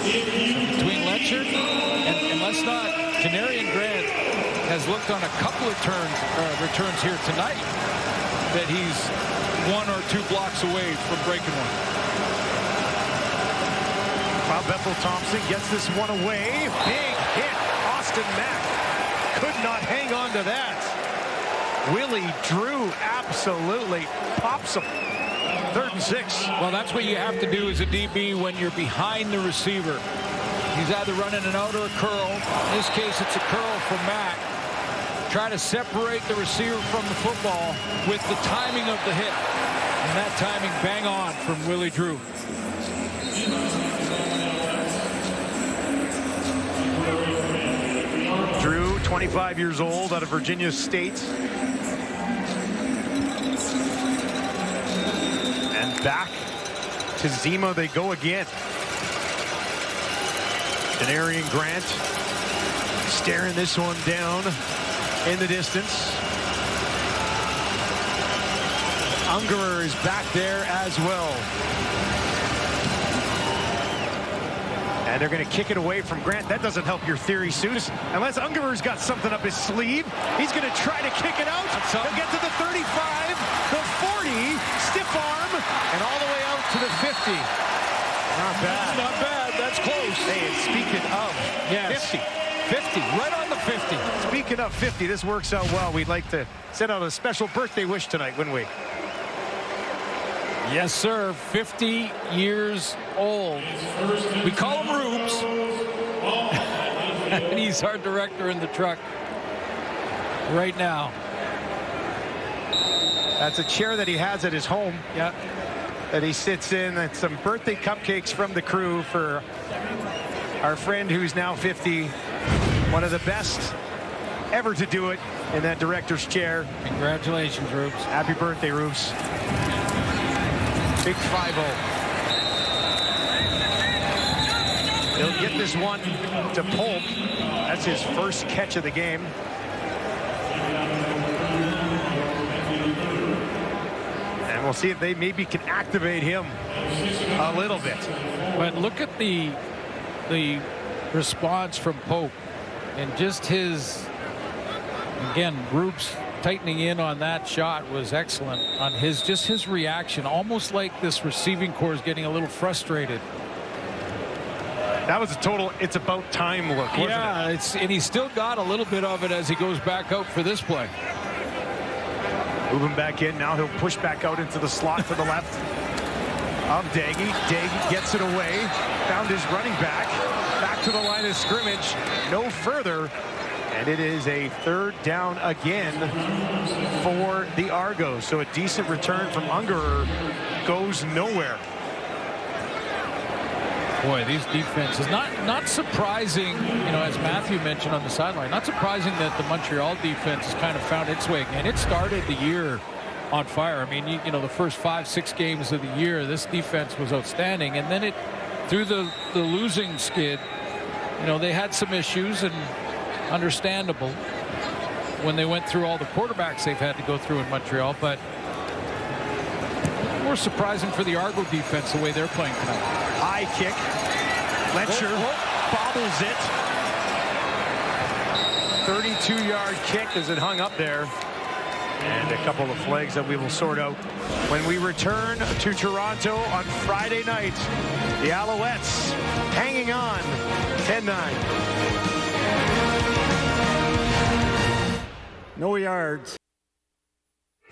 So between Letcher and let's not, Denarian Grant has looked on a couple of returns here tonight. that he's 1 or 2 blocks away from breaking one. Bob Bethel-Thompson gets this one away. Big hit. Austin Mack could not hang on to that. Willie Drew absolutely pops him. 3rd and 6. Well, that's what you have to do as a DB when you're behind the receiver. He's either running an out or a curl. In this case, it's a curl from Mack. Try to separate the receiver from the football with the timing of the hit. And that timing bang on from Willie Drew. Drew, 25 years old, out of Virginia State. And back to Zima they go again. Denarian Grant staring this one down in the distance. Ungerer is back there as well. And they're going to kick it away from Grant. That doesn't help your theory, Seuss. Unless Ungerer's got something up his sleeve. He's going to try to kick it out. He'll get to the 35, the 40, stiff arm, and all the way out to the 50. Not bad. Not bad. That's close. Hey, and speaking of, yes. 50, right on the 50. Speaking of 50, this works out well. We'd like to send out a special birthday wish tonight, wouldn't we? Yes, sir. 50 years old. We call him Rubes. And he's our director in the truck right now. That's a chair that he has at his home. Yeah. That he sits in. And some birthday cupcakes from the crew for our friend who's now 50. One of the best ever to do it in that director's chair. Congratulations, Rubes. Happy birthday, Rubes. Big 5-0. He'll get this one to Polk. That's his first catch of the game. And we'll see if they maybe can activate him a little bit. But look at the response from Polk and just his, again, Rubes tightening in on that shot was excellent on his reaction, almost like this receiving corps is getting a little frustrated. That was a total it's about time look, wasn't it? And he's still got a little bit of it as he goes back out for this play. Moving back in, now he'll push back out into the slot to the left of Daggy. Daggy gets it away, found his running back to the line of scrimmage, no further. And it is a 3rd down again for the Argos. So a decent return from Ungerer goes nowhere. Boy, these defenses, not surprising, you know, as Matthew mentioned on the sideline, not surprising that the Montreal defense has kind of found its way again. It started the year on fire. I mean, you know, the first 5-6 games of the year, this defense was outstanding. And then it, through the losing skid, you know, they had some issues, and understandable when they went through all the quarterbacks they've had to go through in Montreal, but more surprising for the Argo defense the way they're playing tonight. High kick. Letcher bobbles it. 32-yard kick as it hung up there. And a couple of flags that we will sort out when we return to Toronto on Friday night. The Alouettes hanging on 10-9. No yards.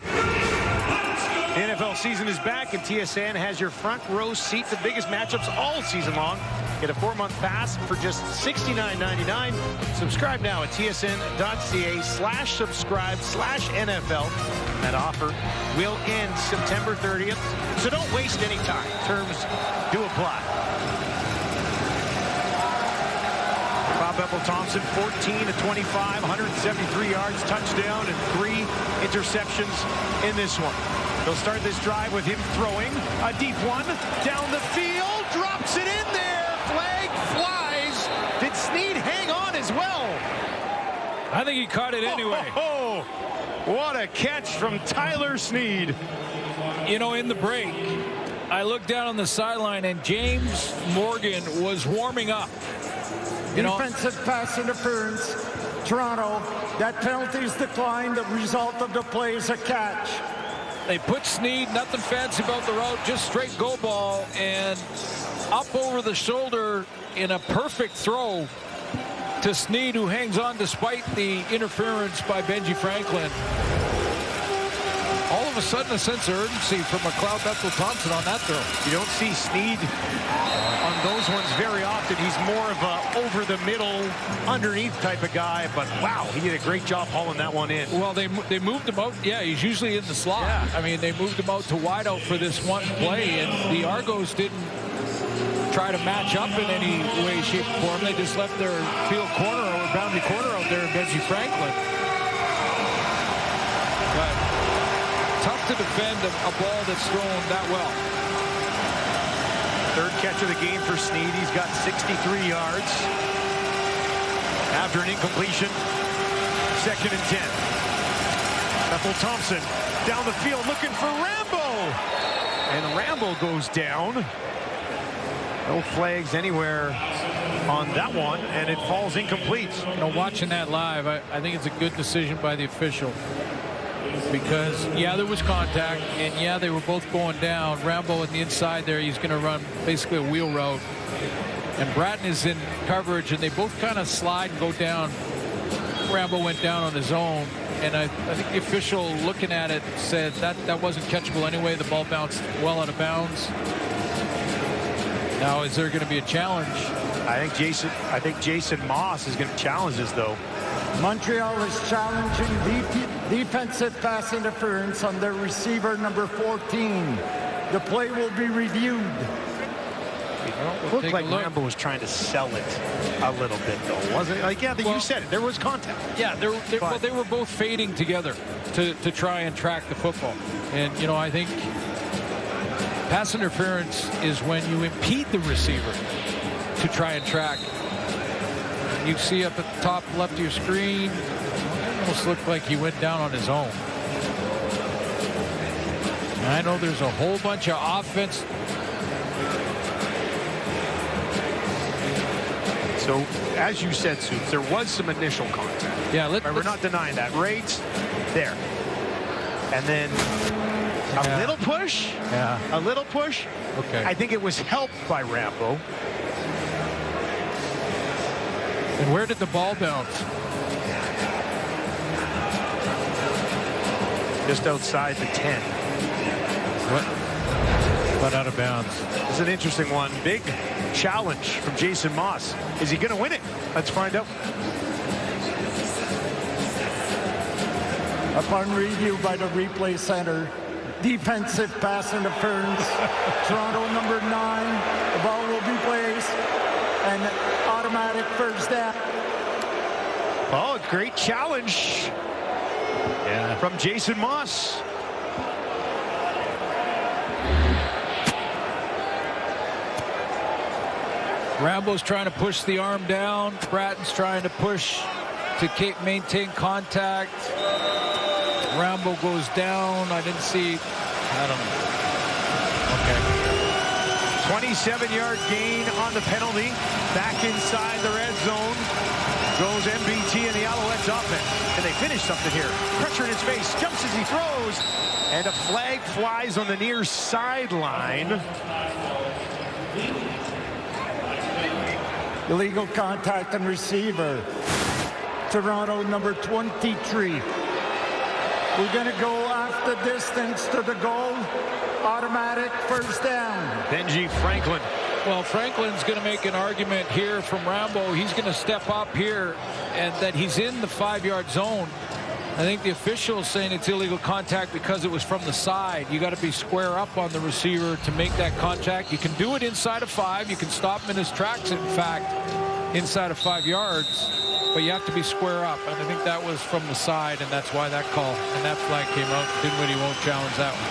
The NFL season is back, and TSN has your front row seat to the biggest matchups all season long. Get a 4-month pass for just $69.99. Subscribe now at tsn.ca/subscribe/NFL. That offer will end September 30th, so don't waste any time. Terms do apply. Bob Bethel-Thompson, 14 to 25, 173 yards, touchdown, and 3 interceptions in this one. They'll start this drive with him throwing a deep one down the field, drops it in there, flag flies. Did Snead hang on as well? I think he caught it anyway. Oh, what a catch from Tyler Snead. You know, in the break, I looked down on the sideline, and James Morgan was warming up. Defensive pass interference. Toronto, that penalty is declined. The result of the play is a catch. They put Snead, nothing fancy about the route, just straight go ball, and up over the shoulder in a perfect throw to Snead, who hangs on despite the interference by Benji Franklin. All of a sudden, a sense of urgency from McLeod Bethel-Thompson on that throw. You don't see Snead on those ones very often. He's more of a over-the-middle, underneath type of guy. But, wow, he did a great job hauling that one in. Well, they moved him out. Yeah, he's usually in the slot. Yeah. I mean, they moved him out to wide out for this one play, and the Argos didn't try to match up in any way, shape, or form. They just left their field corner or boundary corner out there in Benji Franklin. But tough to defend a ball that's thrown that well. Third catch of the game for Snead. He's got 63 yards after an incompletion. 2nd and 10. Bethel-Thompson down the field looking for Rambo. And Rambo goes down. No flags anywhere on that one, and it falls incomplete. You know, watching that live, I think it's a good decision by the official. Because, yeah, there was contact, and, yeah, they were both going down. Rambo on the inside there, he's going to run basically a wheel route. And Bratton is in coverage, and they both kind of slide and go down. Rambo went down on his own, and I think the official looking at it said that wasn't catchable anyway. The ball bounced well out of bounds. Now, is there going to be a challenge? I think Jason Moss is going to challenge this, though. Montreal is challenging defensive pass interference on their receiver number 14. The play will be reviewed. It looked like Rambo was trying to sell it a little bit, though, wasn't it? Like, yeah, you said it. There was contact. Yeah, they were both fading together to try and track the football. And, you know, I think pass interference is when you impede the receiver to try and track. You see up at the top left of your screen, it almost looked like he went down on his own. And I know there's a whole bunch of offense. So, as you said, Soups, there was some initial contact. Yeah, we're not denying that. Right there. And then a little push. Yeah. A little push. Okay. I think it was helped by Rambo. And where did the ball bounce? Just outside the 10. But out of bounds. It's an interesting one. Big challenge from Jason Moss. Is he going to win it? Let's find out. Upon review by the replay center, defensive pass interference. Toronto number 9. The ball will be placed. And automatic first down. Oh, great challenge from Jason Moss. Rambo's trying to push the arm down. Bratton's trying to push to maintain contact. Rambo goes down. I didn't see. I don't know. Okay. 27-yard gain on the penalty. Back inside the red zone goes MBT and the Alouettes offense. And they finish something here. Pressure in his face. Jumps as he throws. And a flag flies on the near sideline. Illegal contact and receiver. Toronto number 23. We're going to go after distance to the goal. Automatic first down. Benji Franklin. Well, Franklin's going to make an argument here from Rambo. He's going to step up here and that he's in the 5-yard zone. I think the official is saying it's illegal contact because it was from the side. You got to be square up on the receiver to make that contact. You can do it inside of 5. You can stop him in his tracks, in fact, inside of 5 yards. But you have to be square up. And I think that was from the side, and that's why that call and that flag came out. Dinwiddie won't challenge that one.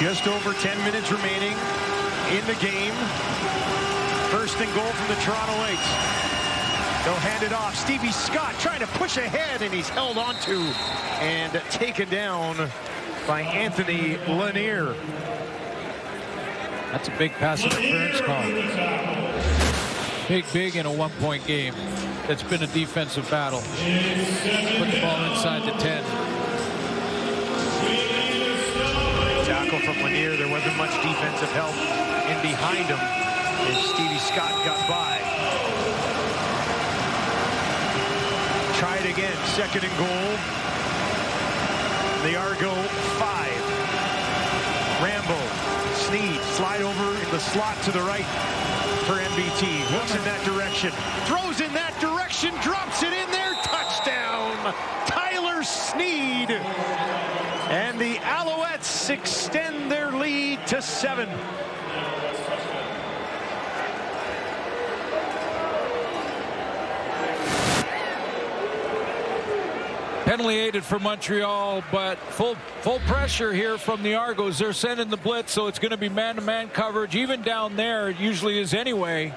Just over 10 minutes remaining in the game. 1st and goal from the Toronto Lakes. They'll hand it off. Stevie Scott trying to push ahead, and he's held onto and taken down by Anthony Lanier. That's a big pass interference call. Big in a 1-point game. That's been a defensive battle. Put the ball inside the 10. here. There wasn't much defensive help in behind him as Stevie Scott got by. Try it again. 2nd and goal. The Argo 5. Rambo. Sneed. Slide over in the slot to the right for MBT. Looks in that direction. Throws in that direction. Drops it in there. Touchdown. Tyler Sneed. And the Alouettes extend their lead to 7. Penalty aided for Montreal, but full pressure here from the Argos. They're sending the blitz, so it's going to be man-to-man coverage. Even down there, it usually is anyway.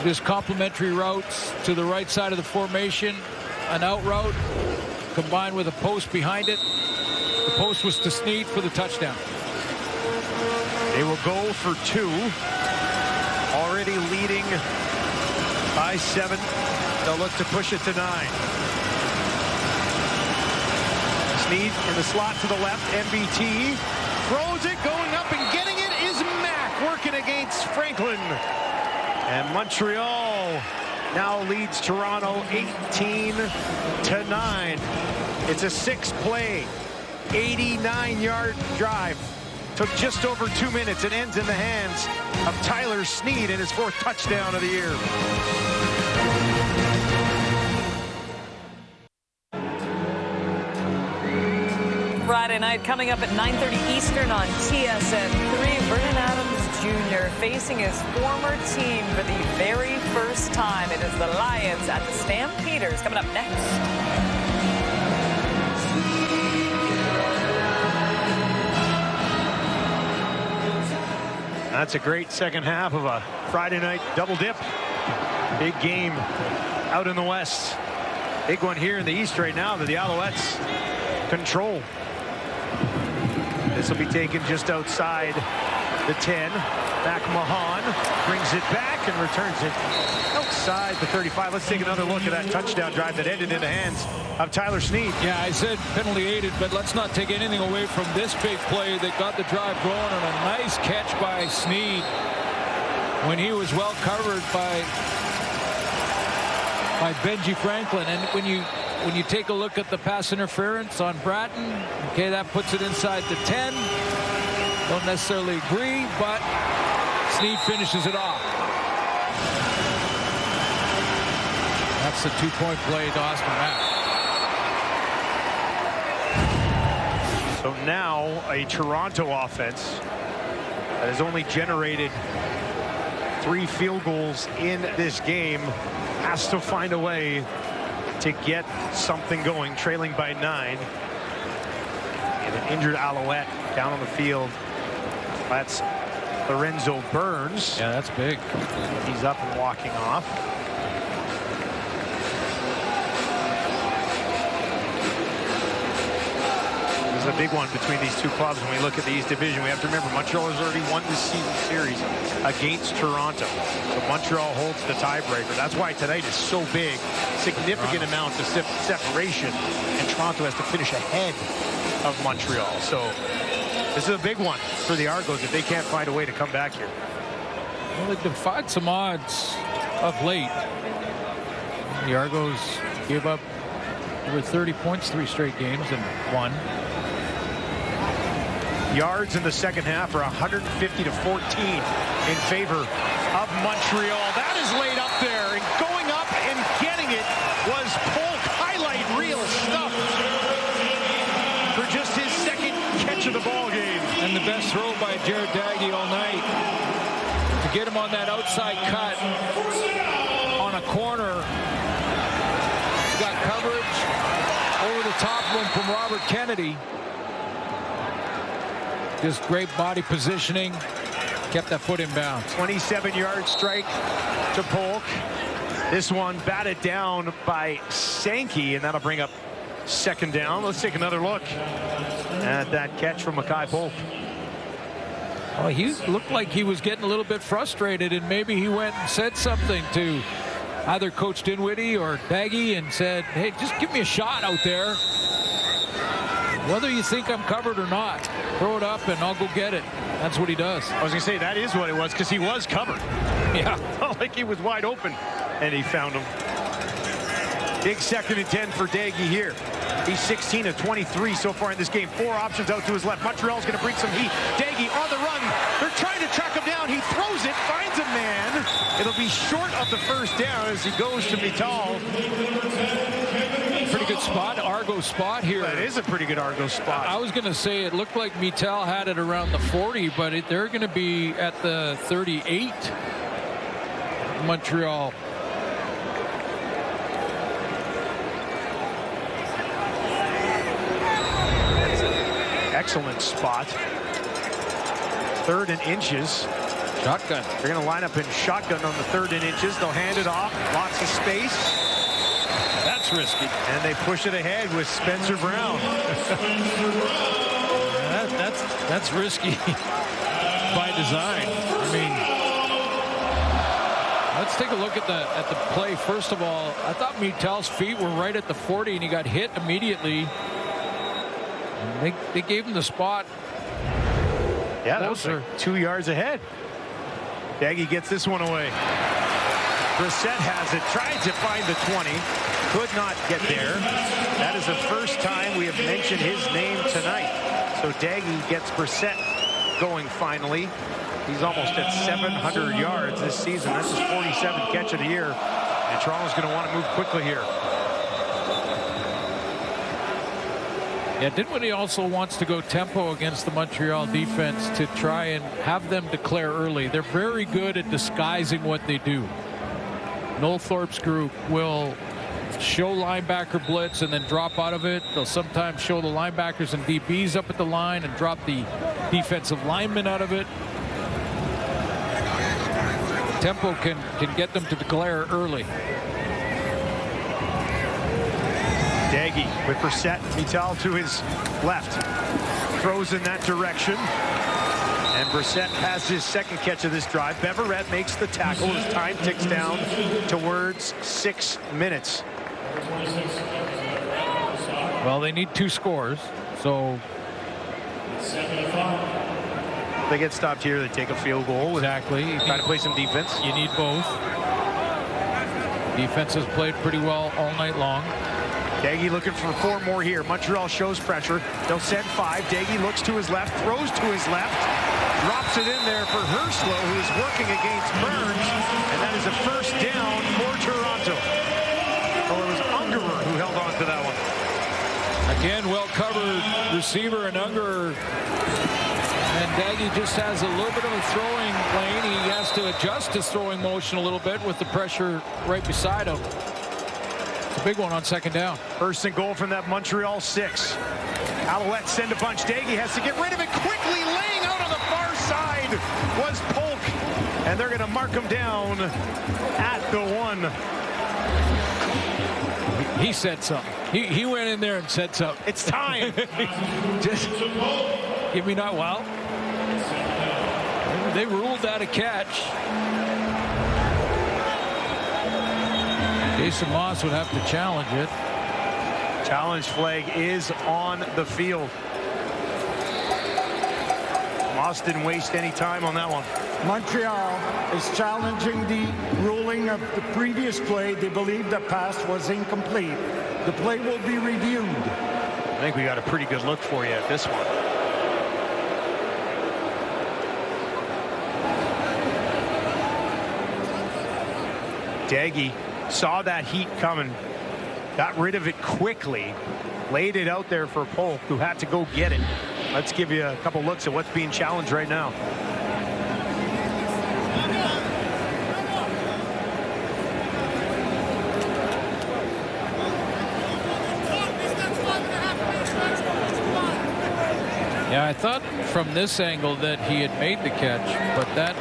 This complementary routes to the right side of the formation, an out route combined with a post behind it. The post was to Sneed for the touchdown. They will go for 2. Already leading by 7. They'll look to push it to 9. Sneed in the slot to the left. MBT throws it, going up and getting it is Mack, working against Franklin. And Montreal now leads Toronto 18-9. It's a 6-play, 89-yard drive. Took just over 2 minutes and ends in the hands of Tyler Sneed in his 4th touchdown of the year. Friday night coming up at 9:30 Eastern on TSN3. Vernon Adams Jr. facing his former team for the very first time. It is the Lions at the Stampeders. Coming up next. That's a great second half of a Friday night double dip. Big game out in the West. Big one here in the East right now that the Alouettes control. This will be taken just outside the 10. Back Mahan brings it back and returns it outside the 35. Let's take another look at that touchdown drive that ended in the hands of Tyler Sneed. Yeah, I said penalty aided, but let's not take anything away from this big play that got the drive going, and a nice catch by Sneed when he was well covered by Benji Franklin. And when you take a look at the pass interference on Bratton, okay, that puts it inside the 10. Don't necessarily agree, but Sneed finishes it off. That's the 2-point play to Austin Mack. So now a Toronto offense that has only generated 3 field goals in this game has to find a way to get something going, trailing by 9. And an injured Alouette down on the field. That's Lorenzo Burns. Yeah, that's big. He's up and walking off. This is a big one between these two clubs when we look at the East Division. We have to remember Montreal has already won this season series against Toronto. So Montreal holds the tiebreaker. That's why tonight is so big. Significant amount of separation. And Toronto has to finish ahead of Montreal. So this is a big one for the Argos if they can't find a way to come back here. Well, they've defied some odds of late. The Argos gave up over 30 points 3 straight games and won. Yards in the second half are 150 to 14 in favor of Montreal. That is laid up there, and going up and getting it was Polk. Highlight reel stuff for just his second catch of the ball game. And the best throw by Jared Daggy all night to get him on that outside cut on a corner. He's got coverage over the top of him from Robert Kennedy. Just great body positioning. Kept that foot in bounds. 27-yard strike to Polk. This one batted down by Sankey, and that'll bring up second down. Let's take another look at that catch from Mackay Polk. Well, he looked like he was getting a little bit frustrated, and maybe he went and said something to either Coach Dinwiddie or Daggy and said, hey, just give me a shot out there. Whether you think I'm covered or not, throw it up and I'll go get it. That's what he does. I was going to say, that is what it was, because he was covered. Yeah. Like he was wide open, and he found him. Big 2nd and 10 for Daggy here. He's 16 of 23 so far in this game. 4 options out to his left. Montreal's going to bring some heat. Daggy on the run. They're trying to track him down. He throws it, finds a man. It'll be short of the first down as he goes to Vital. Pretty good spot, Argo spot here. That is a pretty good Argo spot. I was going to say it looked like Vital had it around the 40, but they're going to be at the 38. Montreal. Excellent spot. 3rd and inches. Shotgun. They're going to line up in shotgun on the 3rd and inches. They'll hand it off. Lots of space. That's risky. And they push it ahead with Spencer Brown. That's risky by design. I mean, let's take a look at the play. First of all, I thought Vital's feet were right at the 40, and he got hit immediately. And they gave him the spot. Yeah, that was like 2 yards ahead. Daggy gets this one away. Brissett has it, tried to find the 20, could not get there. That is the first time we have mentioned his name tonight. So Daggy gets Brissett going finally. He's almost at 700 yards this season. That's his 47th catch of the year. And Toronto's going to want to move quickly here. Yeah, Dinwiddie also wants to go tempo against the Montreal defense to try and have them declare early. They're very good at disguising what they do. Noel Thorpe's group will show linebacker blitz and then drop out of it. They'll sometimes show the linebackers and DBs up at the line and drop the defensive linemen out of it. Tempo can get them to declare early. Daggy with Brissett, Vital to his left. Throws in that direction. And Brissett has his 2nd catch of this drive. Beverett makes the tackle as time ticks down towards 6 minutes. Well, they need 2 scores, so they get stopped here. They take a field goal. Exactly. Try to play some defense. You need both. Defense has played pretty well all night long. Daggy looking for 4 more here. Montreal shows pressure. They'll send 5. Daggy looks to his left, throws to his left, drops it in there for Herslow, who is working against Burns, and that is a first down for Toronto. Oh, it was Ungerer who held on to that one. Again, well-covered receiver and Ungerer. And Daggy just has a little bit of a throwing lane. He has to adjust his throwing motion a little bit with the pressure right beside him. A big one on 2nd down. 1st and goal from that Montreal 6. Alouettes send a bunch. Daggy has to get rid of it quickly. Laying out on the far side was Polk. And they're going to mark him down at the 1. He said something. He went in there and said something. It's time. Just give me not well. They ruled that a catch. Jason Moss would have to challenge it. Challenge flag is on the field. Moss didn't waste any time on that one. Montreal is challenging the ruling of the previous play. They believe the pass was incomplete. The play will be reviewed. I think we got a pretty good look for you at this one. Daggy saw that heat coming, got rid of it quickly, laid it out there for Polk, who had to go get it. Let's give you a couple looks at what's being challenged right now. Yeah, I thought from this angle that he had made the catch, but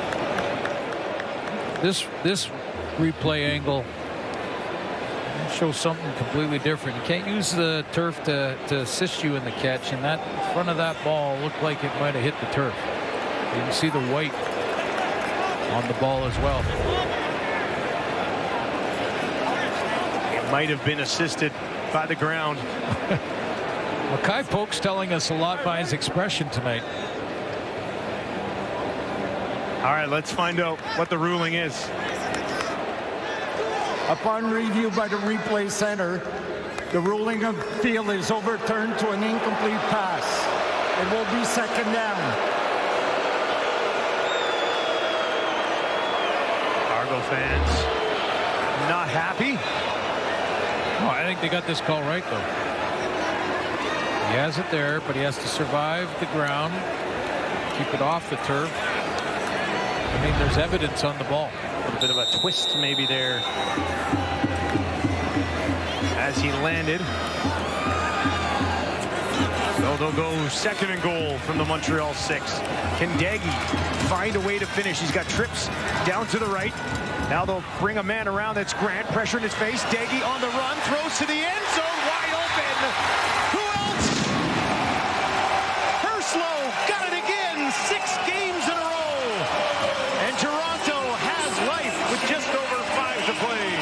this replay angle shows something completely different. You can't use the turf to assist you in the catch, and that front of that ball looked like it might have hit the turf. You can see the white on the ball as well. It might have been assisted by the ground. Mackay Polk's telling us a lot by his expression tonight. All right, let's find out what the ruling is. Upon review by the replay center, the ruling of field is overturned to an incomplete pass. It will be second down. Argo fans not happy. Oh, I think they got this call right, though. He has it there, but he has to survive the ground, keep it off the turf. I mean, there's evidence on the ball. A little bit of a twist maybe there as he landed. So they'll go second and goal from the Montreal 6. Can Daggy find a way to finish? He's got trips down to the right. Now they'll bring a man around. That's Grant. Pressure in his face. Daggy on the run. Throws to the end zone. Wide open. Who else? Herslow got it again. 6 games in a row. And Toronto has life with just over 5 to play.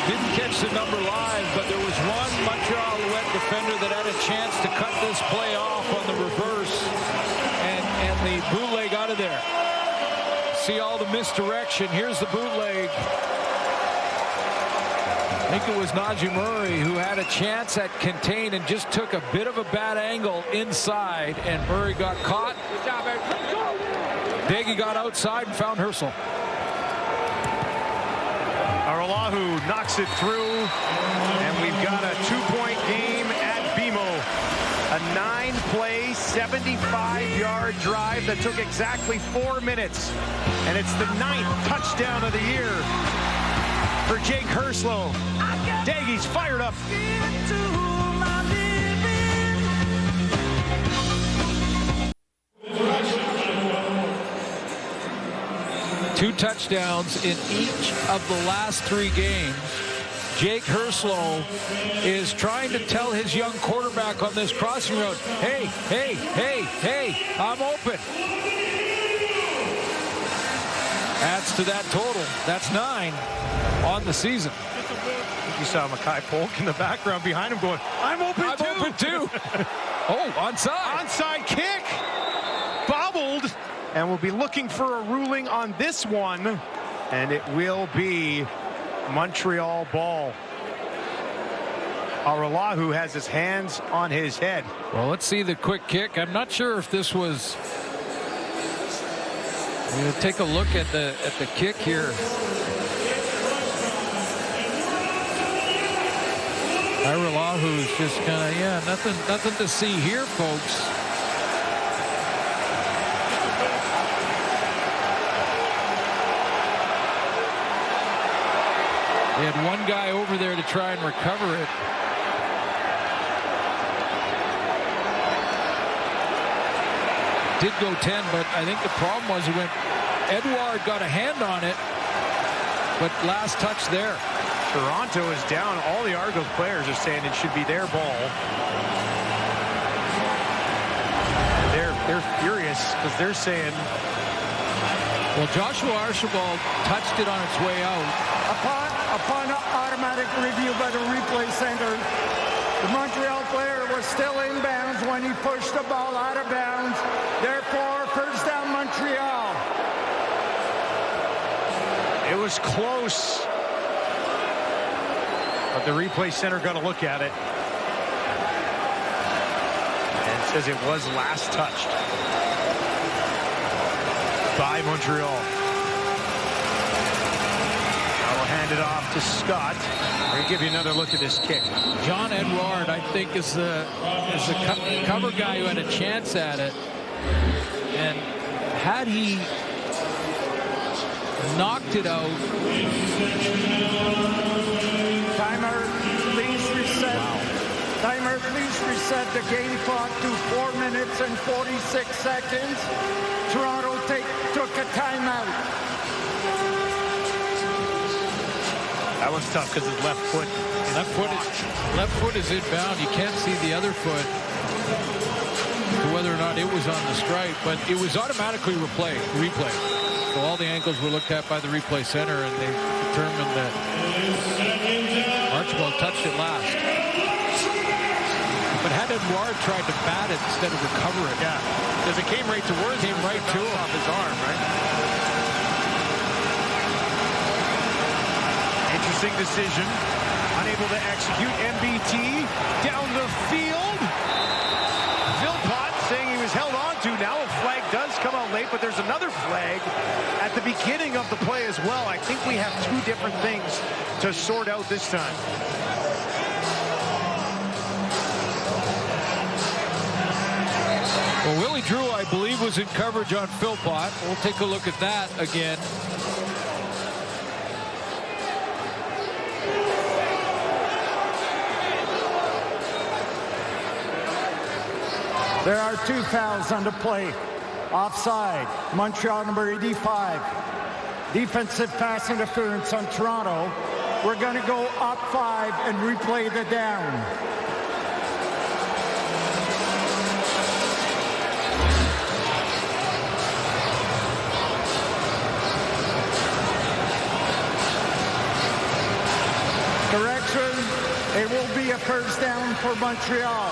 Didn't catch the number live, but there was one Montreal Alouette defender that had a chance to cut this play off on the reverse, and the bootleg out of there. See all the misdirection. Here's the bootleg. I think it was Najee Murray who had a chance at contain and just took a bit of a bad angle inside, and Murray got caught. Good job, Eric. Daggy got outside and found Herslow. Argonauts knocks it through, and we've got a 2-point game at BMO. A 9-play, 75-yard drive that took exactly 4 minutes. And it's the 9th touchdown of the year for Jake Herslow. Daggy's fired up. Two touchdowns in each of the last 3 games. Jake Herslow is trying to tell his young quarterback on this crossing road, hey, hey, hey, hey, I'm open. Adds to that total. That's 9 on the season. You saw Mackay Polk in the background behind him going, I'm open too. I'm open too. Oh, onside. Onside kick. Bobbled. And we'll be looking for a ruling on this one. And it will be Montreal ball. Argonauts has his hands on his head. Well, let's see the quick kick. I'm not sure if this was. We'll take a look at the kick here. Argonauts just kind of nothing to see here, folks. They had one guy over there to try and recover it. Did go 10, but I think the problem was Edouard got a hand on it, but last touch there. Toronto is down. All the Argo players are saying it should be their ball. They're furious because they're saying. Well, Joshua Archibald touched it on its way out. Upon automatic review by the replay center, the Montreal player was still in bounds when he pushed the ball out of bounds. Therefore, first down Montreal. It was close. But the replay center got a look at it. And it says it was last touched by Montreal. Hand it off to Scott. We're going to give you another look at this kick. John Edouard, I think, is the cover guy who had a chance at it. And had he knocked it out. Timer, please reset. Wow. Timer, please reset the game clock to 4 minutes and 46 seconds. Toronto took a timeout. That one's tough because his left foot. Left foot is inbound. You can't see the other foot to whether or not it was on the stripe, but it was automatically replay. So all the angles were looked at by the replay center, and they determined that Archibald touched it last. But had Edouard tried to bat it instead of recover it. Yeah, because it came right towards him. Right to him. Off his arm, right? Interesting decision. Unable to execute. MBT down the field. Philpott saying he was held on to. Now a flag does come out late, but there's another flag at the beginning of the play as well. I think we have two different things to sort out this time. Well, Willie Drew, I believe, was in coverage on Philpott. We'll take a look at that again. There are 2 fouls on the play. Offside, Montreal number 85. Defensive pass interference on Toronto. We're going to go up 5 and replay the down. Correction, it will be a first down for Montreal.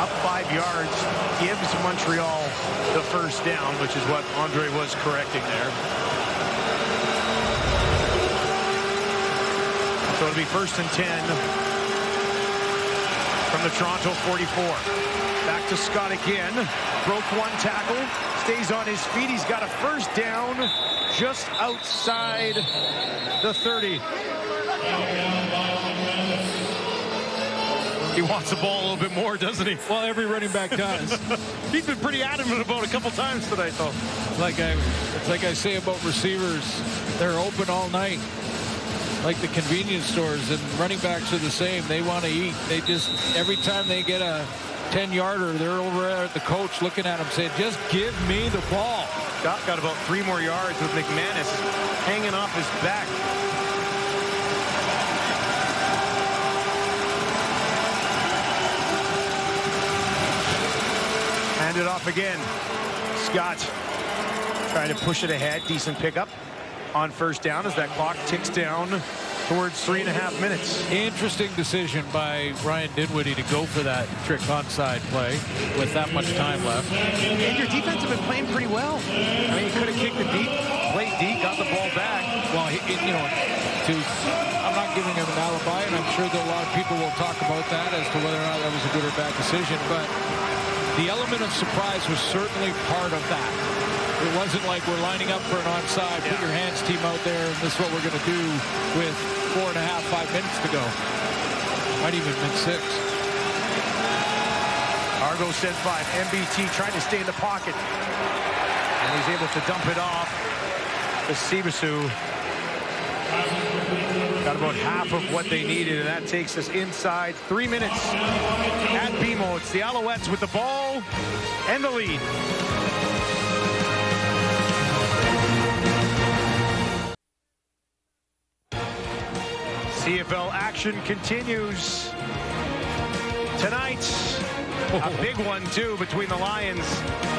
Up 5 yards gives Montreal the first down, which is what Andre was correcting there. So it'll be 1st and 10 from the Toronto 44. Back to Scott again. Broke one tackle. Stays on his feet. He's got a first down just outside the 30. He wants the ball a little bit more, doesn't he? Well, every running back does. He's been pretty adamant about it a couple times tonight, though. It's like I say about receivers. They're open all night. Like the convenience stores, and running backs are the same. They want to eat. They just, every time they get a 10-yarder, they're over at the coach looking at him saying, just give me the ball. Scott got about 3 more yards with McManus hanging off his back. Hand it off again. Scott trying to push it ahead. Decent pickup on first down as that clock ticks down towards 3.5 minutes. Interesting decision by Ryan Dinwiddie to go for that trick onside play with that much time left. And your defense have been playing pretty well. I mean, you could have kicked it deep, played deep, got the ball back. Well, I'm not giving him an alibi, and I'm sure that a lot of people will talk about that as to whether or not that was a good or bad decision, but the element of surprise was certainly part of that. It wasn't like we're lining up for an onside, put your hands team out there, and this is what we're going to do with 4.5, 5 minutes to go. Might even been 6. Argo said 5. MBT trying to stay in the pocket. And he's able to dump it off to Sibasu. Got about half of what they needed, and that takes us inside 3 minutes at BMO. It's the Alouettes with the ball and the lead. CFL action continues tonight. A big one, too, between the Lions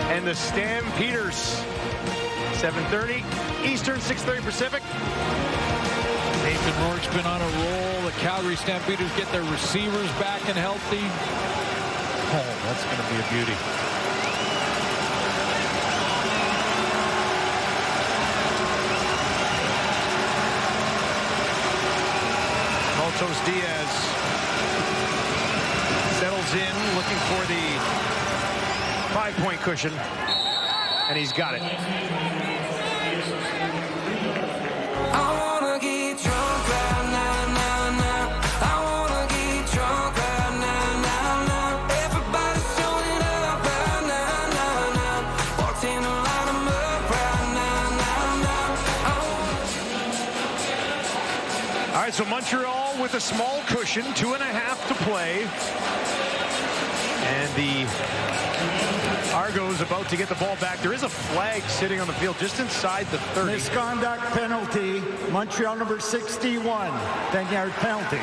and the Stampeders. 7:30 Eastern, 6:30 Pacific. Nathan Rourke's been on a roll. The Calgary Stampeders get their receivers back and healthy. Oh, that's going to be a beauty. Maltos Diaz settles in, looking for the 5-point cushion, and he's got it. All right, so Montreal with a small cushion, 2.5 to play. And the Argos about to get the ball back. There is a flag sitting on the field just inside the 30. Misconduct penalty, Montreal number 61, 10-yard penalty.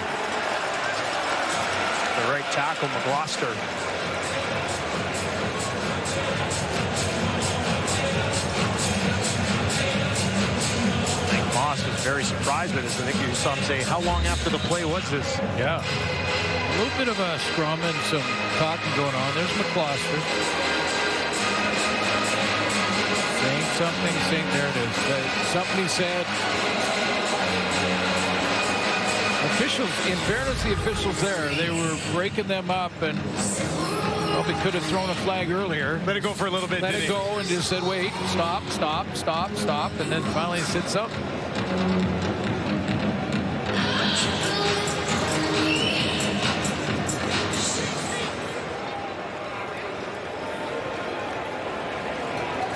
The right tackle, McGloster. Moss was very surprised by this. I think you saw him say, how long after the play was this? Yeah. little bit of a scrum and some talking going on. There's McCloster. Saying something, there it is. Something he said. Officials, in fairness, the officials there, they were breaking them up and probably could have thrown a flag earlier. Let it go for a little bit. Let it go and just said, wait, stop, and then finally said something.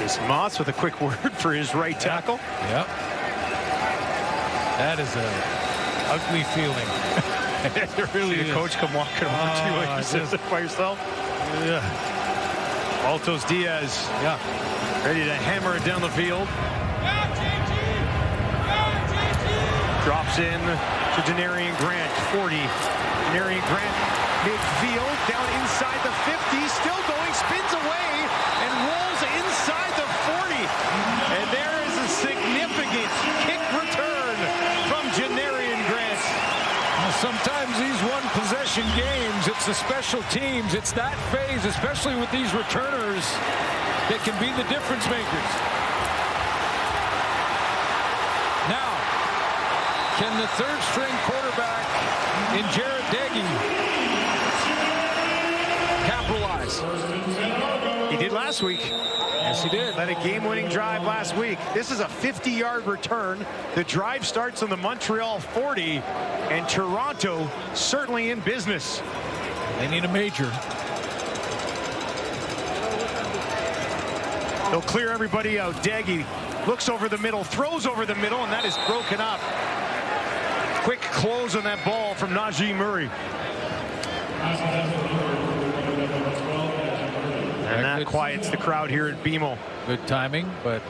Is Moss with a quick word for his right tackle. Yep. That is a ugly feeling. It really is. The coach come walking over to you like you sit by yourself. Yeah. Altos Diaz. Yeah. Ready to hammer it down the field. Drops in to Denarian Grant. 40. Denarian Grant midfield down inside the 50. Still going. Spins away and rolls inside the 40. And there is a significant kick return from Denarian Grant. Sometimes these one-possession games, it's the special teams, it's that phase, especially with these returners, that can be the difference makers. Now, can the third-string quarterback in Jared Deggy capitalize? He did last week. Yes, he did. Led a game-winning drive last week. This is a 50-yard return. The drive starts on the Montreal 40, and Toronto certainly in business. They need a major. They'll clear everybody out. Deggy looks over the middle, throws over the middle, and that is broken up. Quick close on that ball from Najee Murray. And that quiets the crowd here at BMO. Good timing, but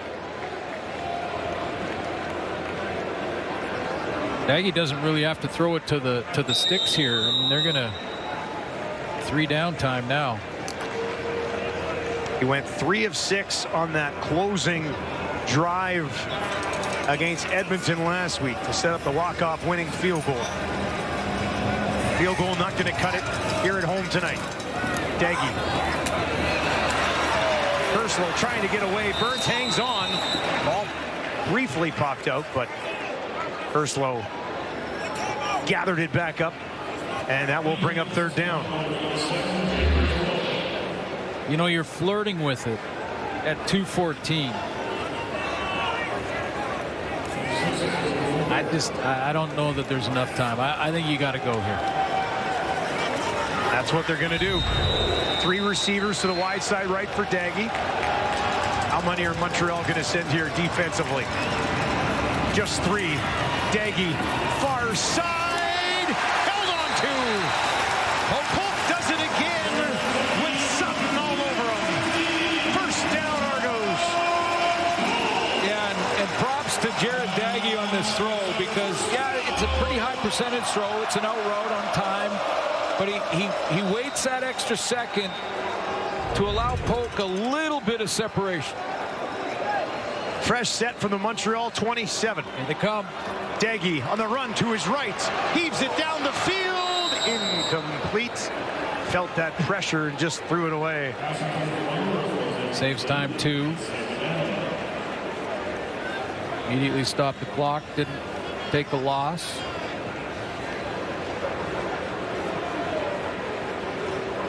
Nagy doesn't really have to throw it to the sticks here. I mean, they're gonna 3 down time now. He went 3 of 6 on that closing drive against Edmonton last week to set up the walk-off winning field goal. Field goal not going to cut it here at home tonight. Deggy. Perslow trying to get away. Burns hangs on. Ball briefly popped out, but Perslow gathered it back up, and that will bring up 3rd down. You know, you're flirting with it at 2:14. I don't know that there's enough time. I think you got to go here. That's what they're going to do. 3 receivers to the wide side right for Daggy. How many are Montreal going to send here defensively? Just 3. Daggy, far side, held on to. Polk does it again with Sutton all over him. 1st down, Argos. Yeah, and props to Jared Daggy on this throw because, yeah, it's a pretty high percentage throw. It's an out route on time. But he waits that extra second to allow Polk a little bit of separation. Fresh set from the Montreal 27. And they come. Daggy on the run to his right. Heaves it down the field. Incomplete. Felt that pressure and just threw it away. Saves time 2. Immediately stopped the clock. Didn't take the loss.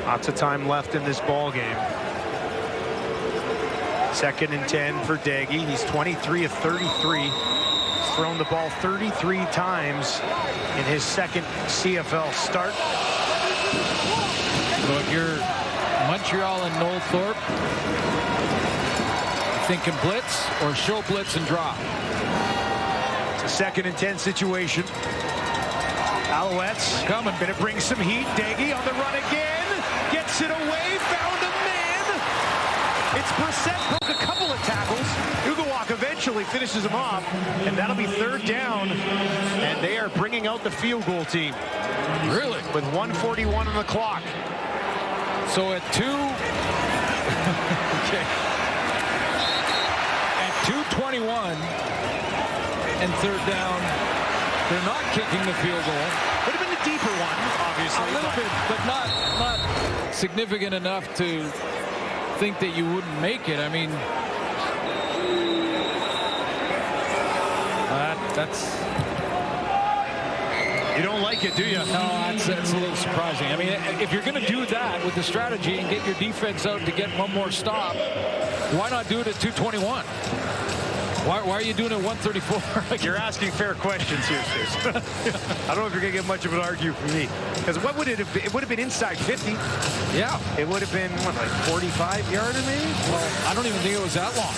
Lots of time left in this ball game. 2nd and 10 for Daggy. He's 23 of 33. He's thrown the ball 33 times in his 2nd CFL start. So if you're Montreal and Noel Thorpe, thinking blitz or show blitz and drop. It's a 2nd and 10 situation. Alouettes coming. Gonna bring some heat. Daggy on the run again. Gets it away, found a man. It's Brissett, broke a couple of tackles. Ugawak eventually finishes him off, and that'll be 3rd down. And they are bringing out the field goal team. Really? With 1:41 on the clock. So at 2, okay. At 2:21 and 3rd down, they're not kicking the field goal. Would have been deeper one, obviously. A little bit, but not significant enough to think that you wouldn't make it. I mean, that's... You don't like it, do you? No, that's a little surprising. I mean, if you're going to do that with the strategy and get your defense out to get one more stop, why not do it at 2:21? Why are you doing it at 1:34? You're asking fair questions here, Sis. I don't know if you're going to get much of an argument from me. Because what would it have been? It would have been inside 50. Yeah. It would have been, what, like 45-yarder maybe? Well, I don't even think it was that long.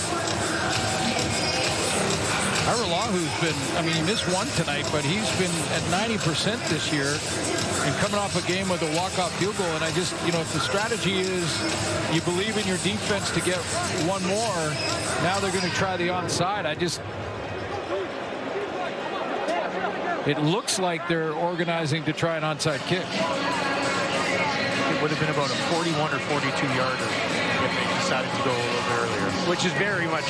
Argonauts been, I mean, he missed one tonight, but he's been at 90% this year and coming off a game with a walk-off field goal. And I just, you know, if the strategy is you believe in your defense to get one more, now they're going to try the onside. It looks like they're organizing to try an onside kick. It would have been about a 41 or 42-yarder if they decided to go a little bit earlier, which is very much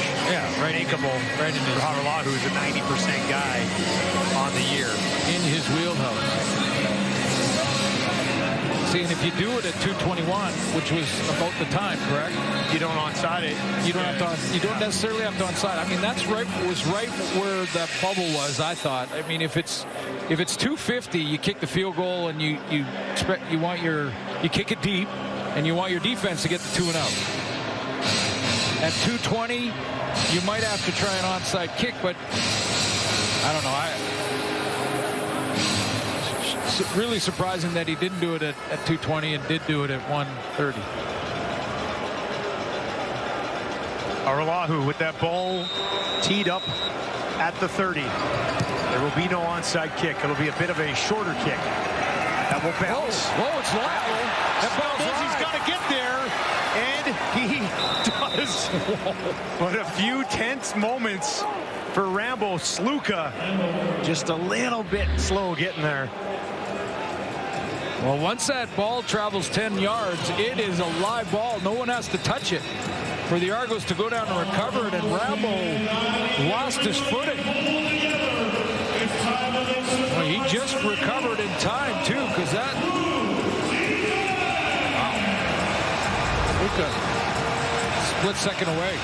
makeable. Right in his Montreal, who's a 90% guy on the year. In his wheelhouse. See, and if you do it at 2:21, which was about the time, correct? You don't onside it. You don't have to. You don't necessarily have to onside. I mean, that's right. Was right where that bubble was. I thought. I mean, if it's 250, you kick the field goal and you kick it deep, and you want your defense to get the 2-0. At 2:20, you might have to try an onside kick, but I don't know. Really surprising that he didn't do it at 2:20 and did do it at 1:30. Argonauts with that ball teed up at the 30. There will be no onside kick. It'll be a bit of a shorter kick. That will bounce. Whoa, it's live. That bounced. He's got to get there, and he does. But a few tense moments for Rambo. Sluka just a little bit slow getting there. Well, once that ball travels 10 yards, it is a live ball. No one has to touch it for the Argos to go down and recover it, and Rambo lost his footing. Well, he just recovered in time, too, because that... Wow. Luka, split second away.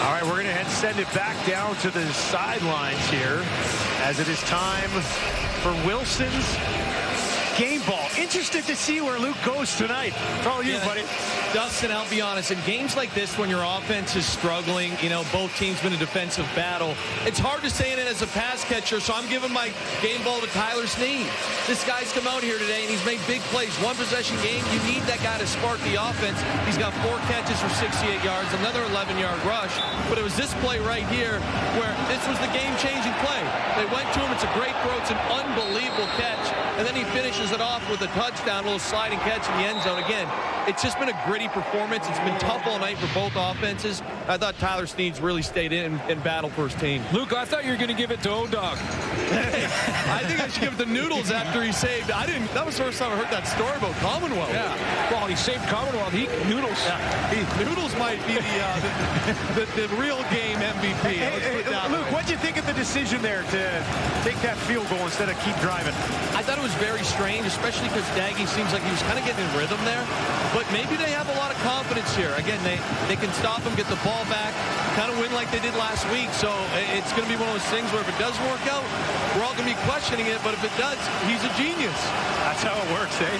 All right, we're going to send it back down to the sidelines here as it is time for Wilson's game ball. Interested to see where Luke goes tonight. For all you, buddy. Dustin, I'll be honest, in games like this when your offense is struggling, you know, both teams win a defensive battle, it's hard to say it as a pass catcher, so I'm giving my game ball to Tyler Snead. This guy's come out here today and he's made big plays. One possession game, you need that guy to spark the offense. He's got 4 catches for 68 yards, another 11-yard rush, but it was this play right here where this was the game-changing play. They went to him, it's a great throw, it's an unbelievable catch, and then he finishes it off with a touchdown, a little sliding catch in the end zone. Again, it's just been a gritty performance. It's been tough all night for both offenses. I thought Tyler Snead's really stayed in and battled for his team. Luke, I thought you were going to give it to O-Dog. I think I should give it to Noodles after he saved. That was the first time I heard that story about Commonwealth. Yeah. Well, he saved Commonwealth. Noodles. Yeah. Noodles might be the real game MVP. Luke, what'd you think of the decision there to take that field goal instead of keep driving? I thought it was very strange, especially because Daggy seems like he was kind of getting in rhythm there. But maybe they have a lot of confidence here. Again, they can stop him, get the ball back, kind of win like they did last week. So it's going to be one of those things where if it doesn't work out, we're all going to be questioning it. But if it does, he's a genius. That's how it works, eh?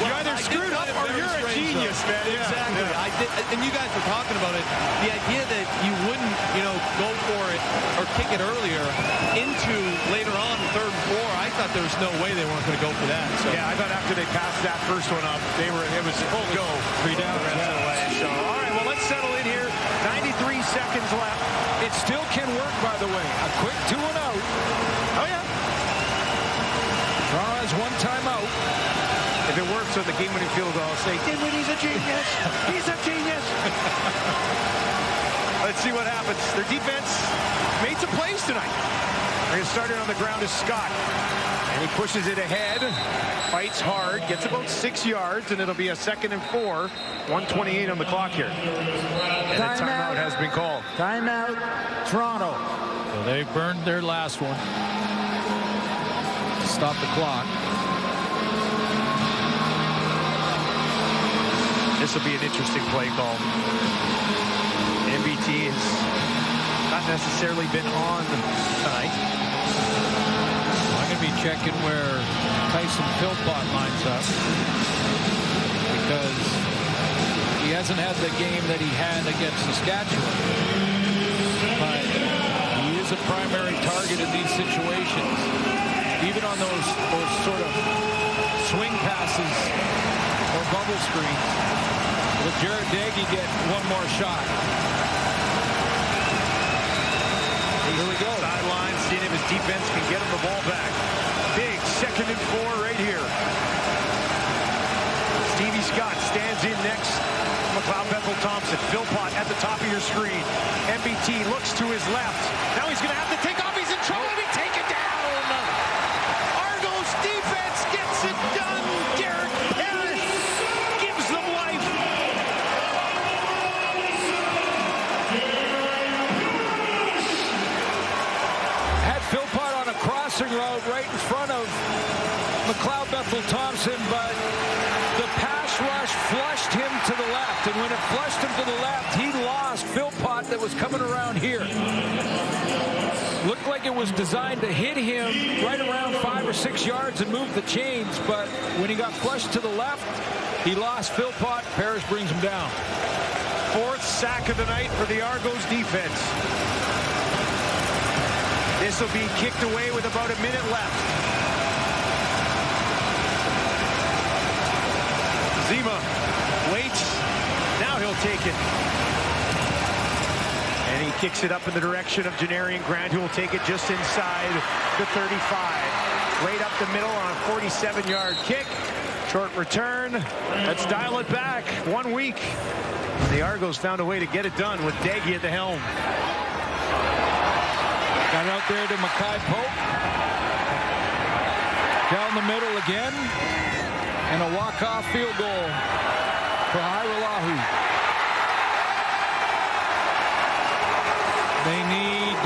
You either screwed up or you're a genius, man. Exactly. Yeah. And you guys were talking about it. The idea that you wouldn't, go for it or kick it earlier into later on 3rd and 4. I thought there was no way they weren't going to go for that. So. Yeah, I thought after they passed that first one up, it was full go. 3 down the rest of the way. So, all right, well, let's settle in here. 93 seconds left. It still can work, by the way. A quick 2 and out. Oh, yeah. Toronto has 1 timeout. If it works on the game-winning field goal, I'll say, Dinwiddie's a genius. He's a genius. Let's see what happens. Their defense made some plays tonight. They're going to start it on the ground as Scott. And he pushes it ahead, fights hard, gets about 6 yards, and it'll be a 2nd and 4. 1:28 on the clock here. And a timeout has been called. Timeout, Toronto. So they burned their last one. stop the clock. This will be an interesting play call. MBT has not necessarily been on tonight. I'm going to be checking where Tyson Philpott lines up, because he hasn't had the game that he had against Saskatchewan. But he is a primary target in these situations. Even on those sort of swing passes or bubble screens. Will Jared Daggy get one more shot? Here we go. Sideline, seeing if his defense can get him the ball back. Big 2nd and 4 right here. Stevie Scott stands in next. McLeod Bethel Thompson. Philpott at the top of your screen. MBT looks to his left. Now he's going to have to take off. He's in trouble to be taken down. Argos defense gets it done. Derek Parrish gives them life. Had Philpott on a crossing route right in front of McLeod Bethel Thompson, but the pass rush flushed him to the left, and when it flushed him to the left, he lost Philpott that was coming around here. Looked like it was designed to hit him right around 5 or 6 yards and move the chains, but when he got flushed to the left, he lost Philpott. Parrish brings him down. 4th sack of the night for the Argos defense. This will be kicked away with about a minute left. Zima waits. Now he'll take it. And he kicks it up in the direction of Janarian Grant, who will take it just inside the 35. Right up the middle on a 47-yard kick. Short return. Let's dial it back 1 week. The Argos found a way to get it done with Daggy at the helm. Got out there to Mackay Pope. Down the middle again. And a walk-off field goal for Hairolahu. They need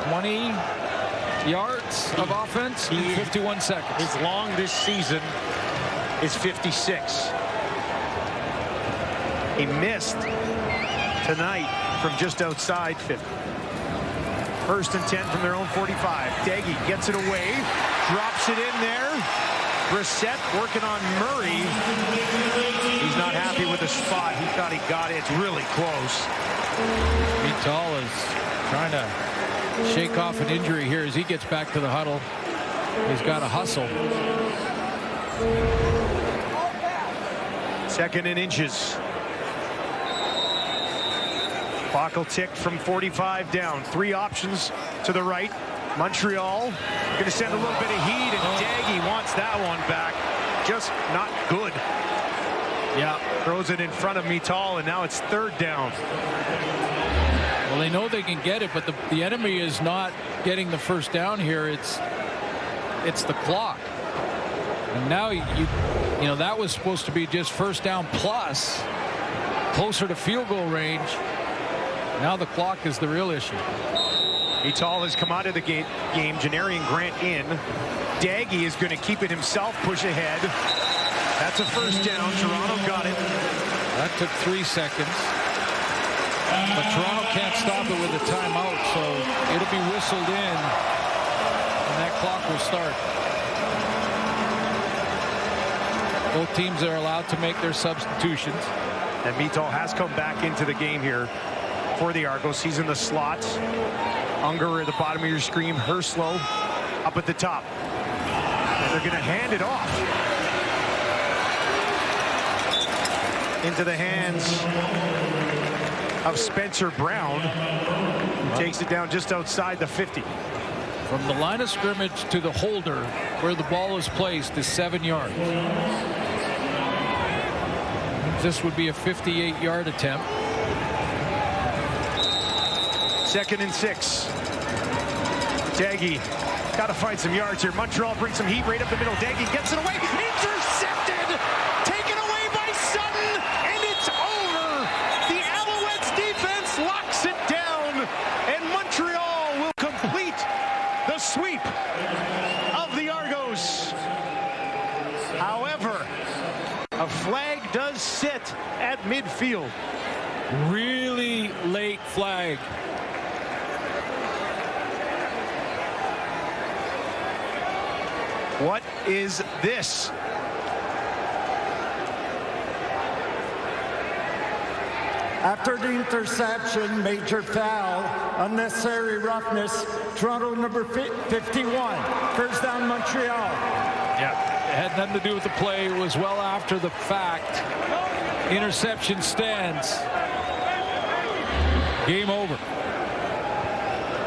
20 yards of offense in 51 seconds. His long this season is 56. He missed tonight from just outside 50. 1st and 10 from their own 45. Daggy gets it away, drops it in there. Brissett working on Murray. He's not happy with the spot. He thought he got it. It's really close. Vital is trying to shake off an injury here as he gets back to the huddle. He's got to hustle. 2nd and inches. Clock will tick from 45 down. 3 options to the right. Montreal going to send a little bit of heat, and Daggy wants that one back. Just not good. Yeah, throws it in front of Mital, and now it's 3rd down. Well, they know they can get it, but the enemy is not getting the first down here. It's the clock. And now you know that was supposed to be just first down plus, closer to field goal range. Now the clock is the real issue. Mital has come out of the game. Janarian Grant in. Daggy is going to keep it himself, push ahead. That's a first down. Toronto got it. That took 3 seconds. But Toronto can't stop it with a timeout, so it'll be whistled in, and that clock will start. Both teams are allowed to make their substitutions. And Mital has come back into the game here for the Argos. He's in the slot. Unger at the bottom of your screen. Herslow up at the top. And they're going to hand it off into the hands of Spencer Brown, who takes it down just outside the 50. From the line of scrimmage to the holder where the ball is placed is 7 yards. This would be a 58-yard attempt. 2nd and 6. Daggy got to find some yards here. Montreal brings some heat right up the middle. Daggy gets it away. Intercepted. Taken away by Sutton. And it's over. The Alouettes defense locks it down. And Montreal will complete the However, a flag does sit at midfield. Really late flag. What is this? After the interception, major foul, unnecessary roughness, Toronto number 51, first down Montreal. Yeah, it had nothing to do with the play. It was well after the fact. Interception stands. Game over.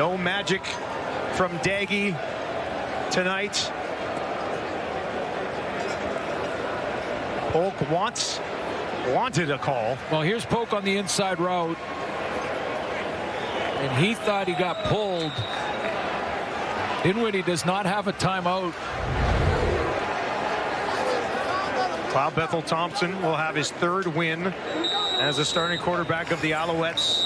No magic from Daggy tonight. Polk wanted a call. Well, here's Polk on the inside route. And he thought he got pulled. Dinwiddie does not have a timeout. Cloud Bethel Thompson will have his third win as the starting quarterback of the Alouettes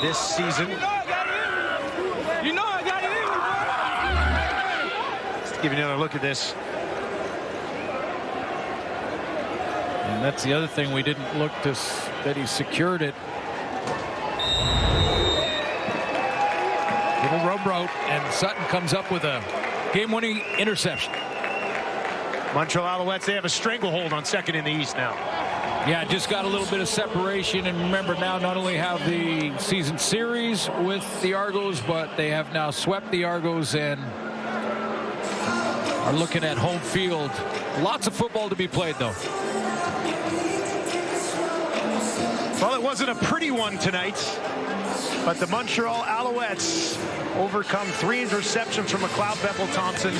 this season. You know I got it in. Let's give you another look at this. And that's the other thing, we didn't look to that he secured it. Little rub route, and Sutton comes up with a game-winning interception. Montreal Alouettes, they have a stranglehold on second in the East now. Yeah, just got a little bit of separation, and remember now not only have the season series with the Argos, but they have now swept the Argos and are looking at home field. Lots of football to be played, though. Well, it wasn't a pretty one tonight, but the Montreal Alouettes overcome 3 interceptions from McLeod Bethel Thompson.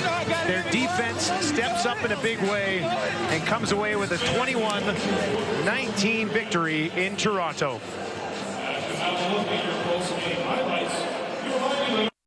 Their defense steps up in a big way and comes away with a 21-19 victory in Toronto.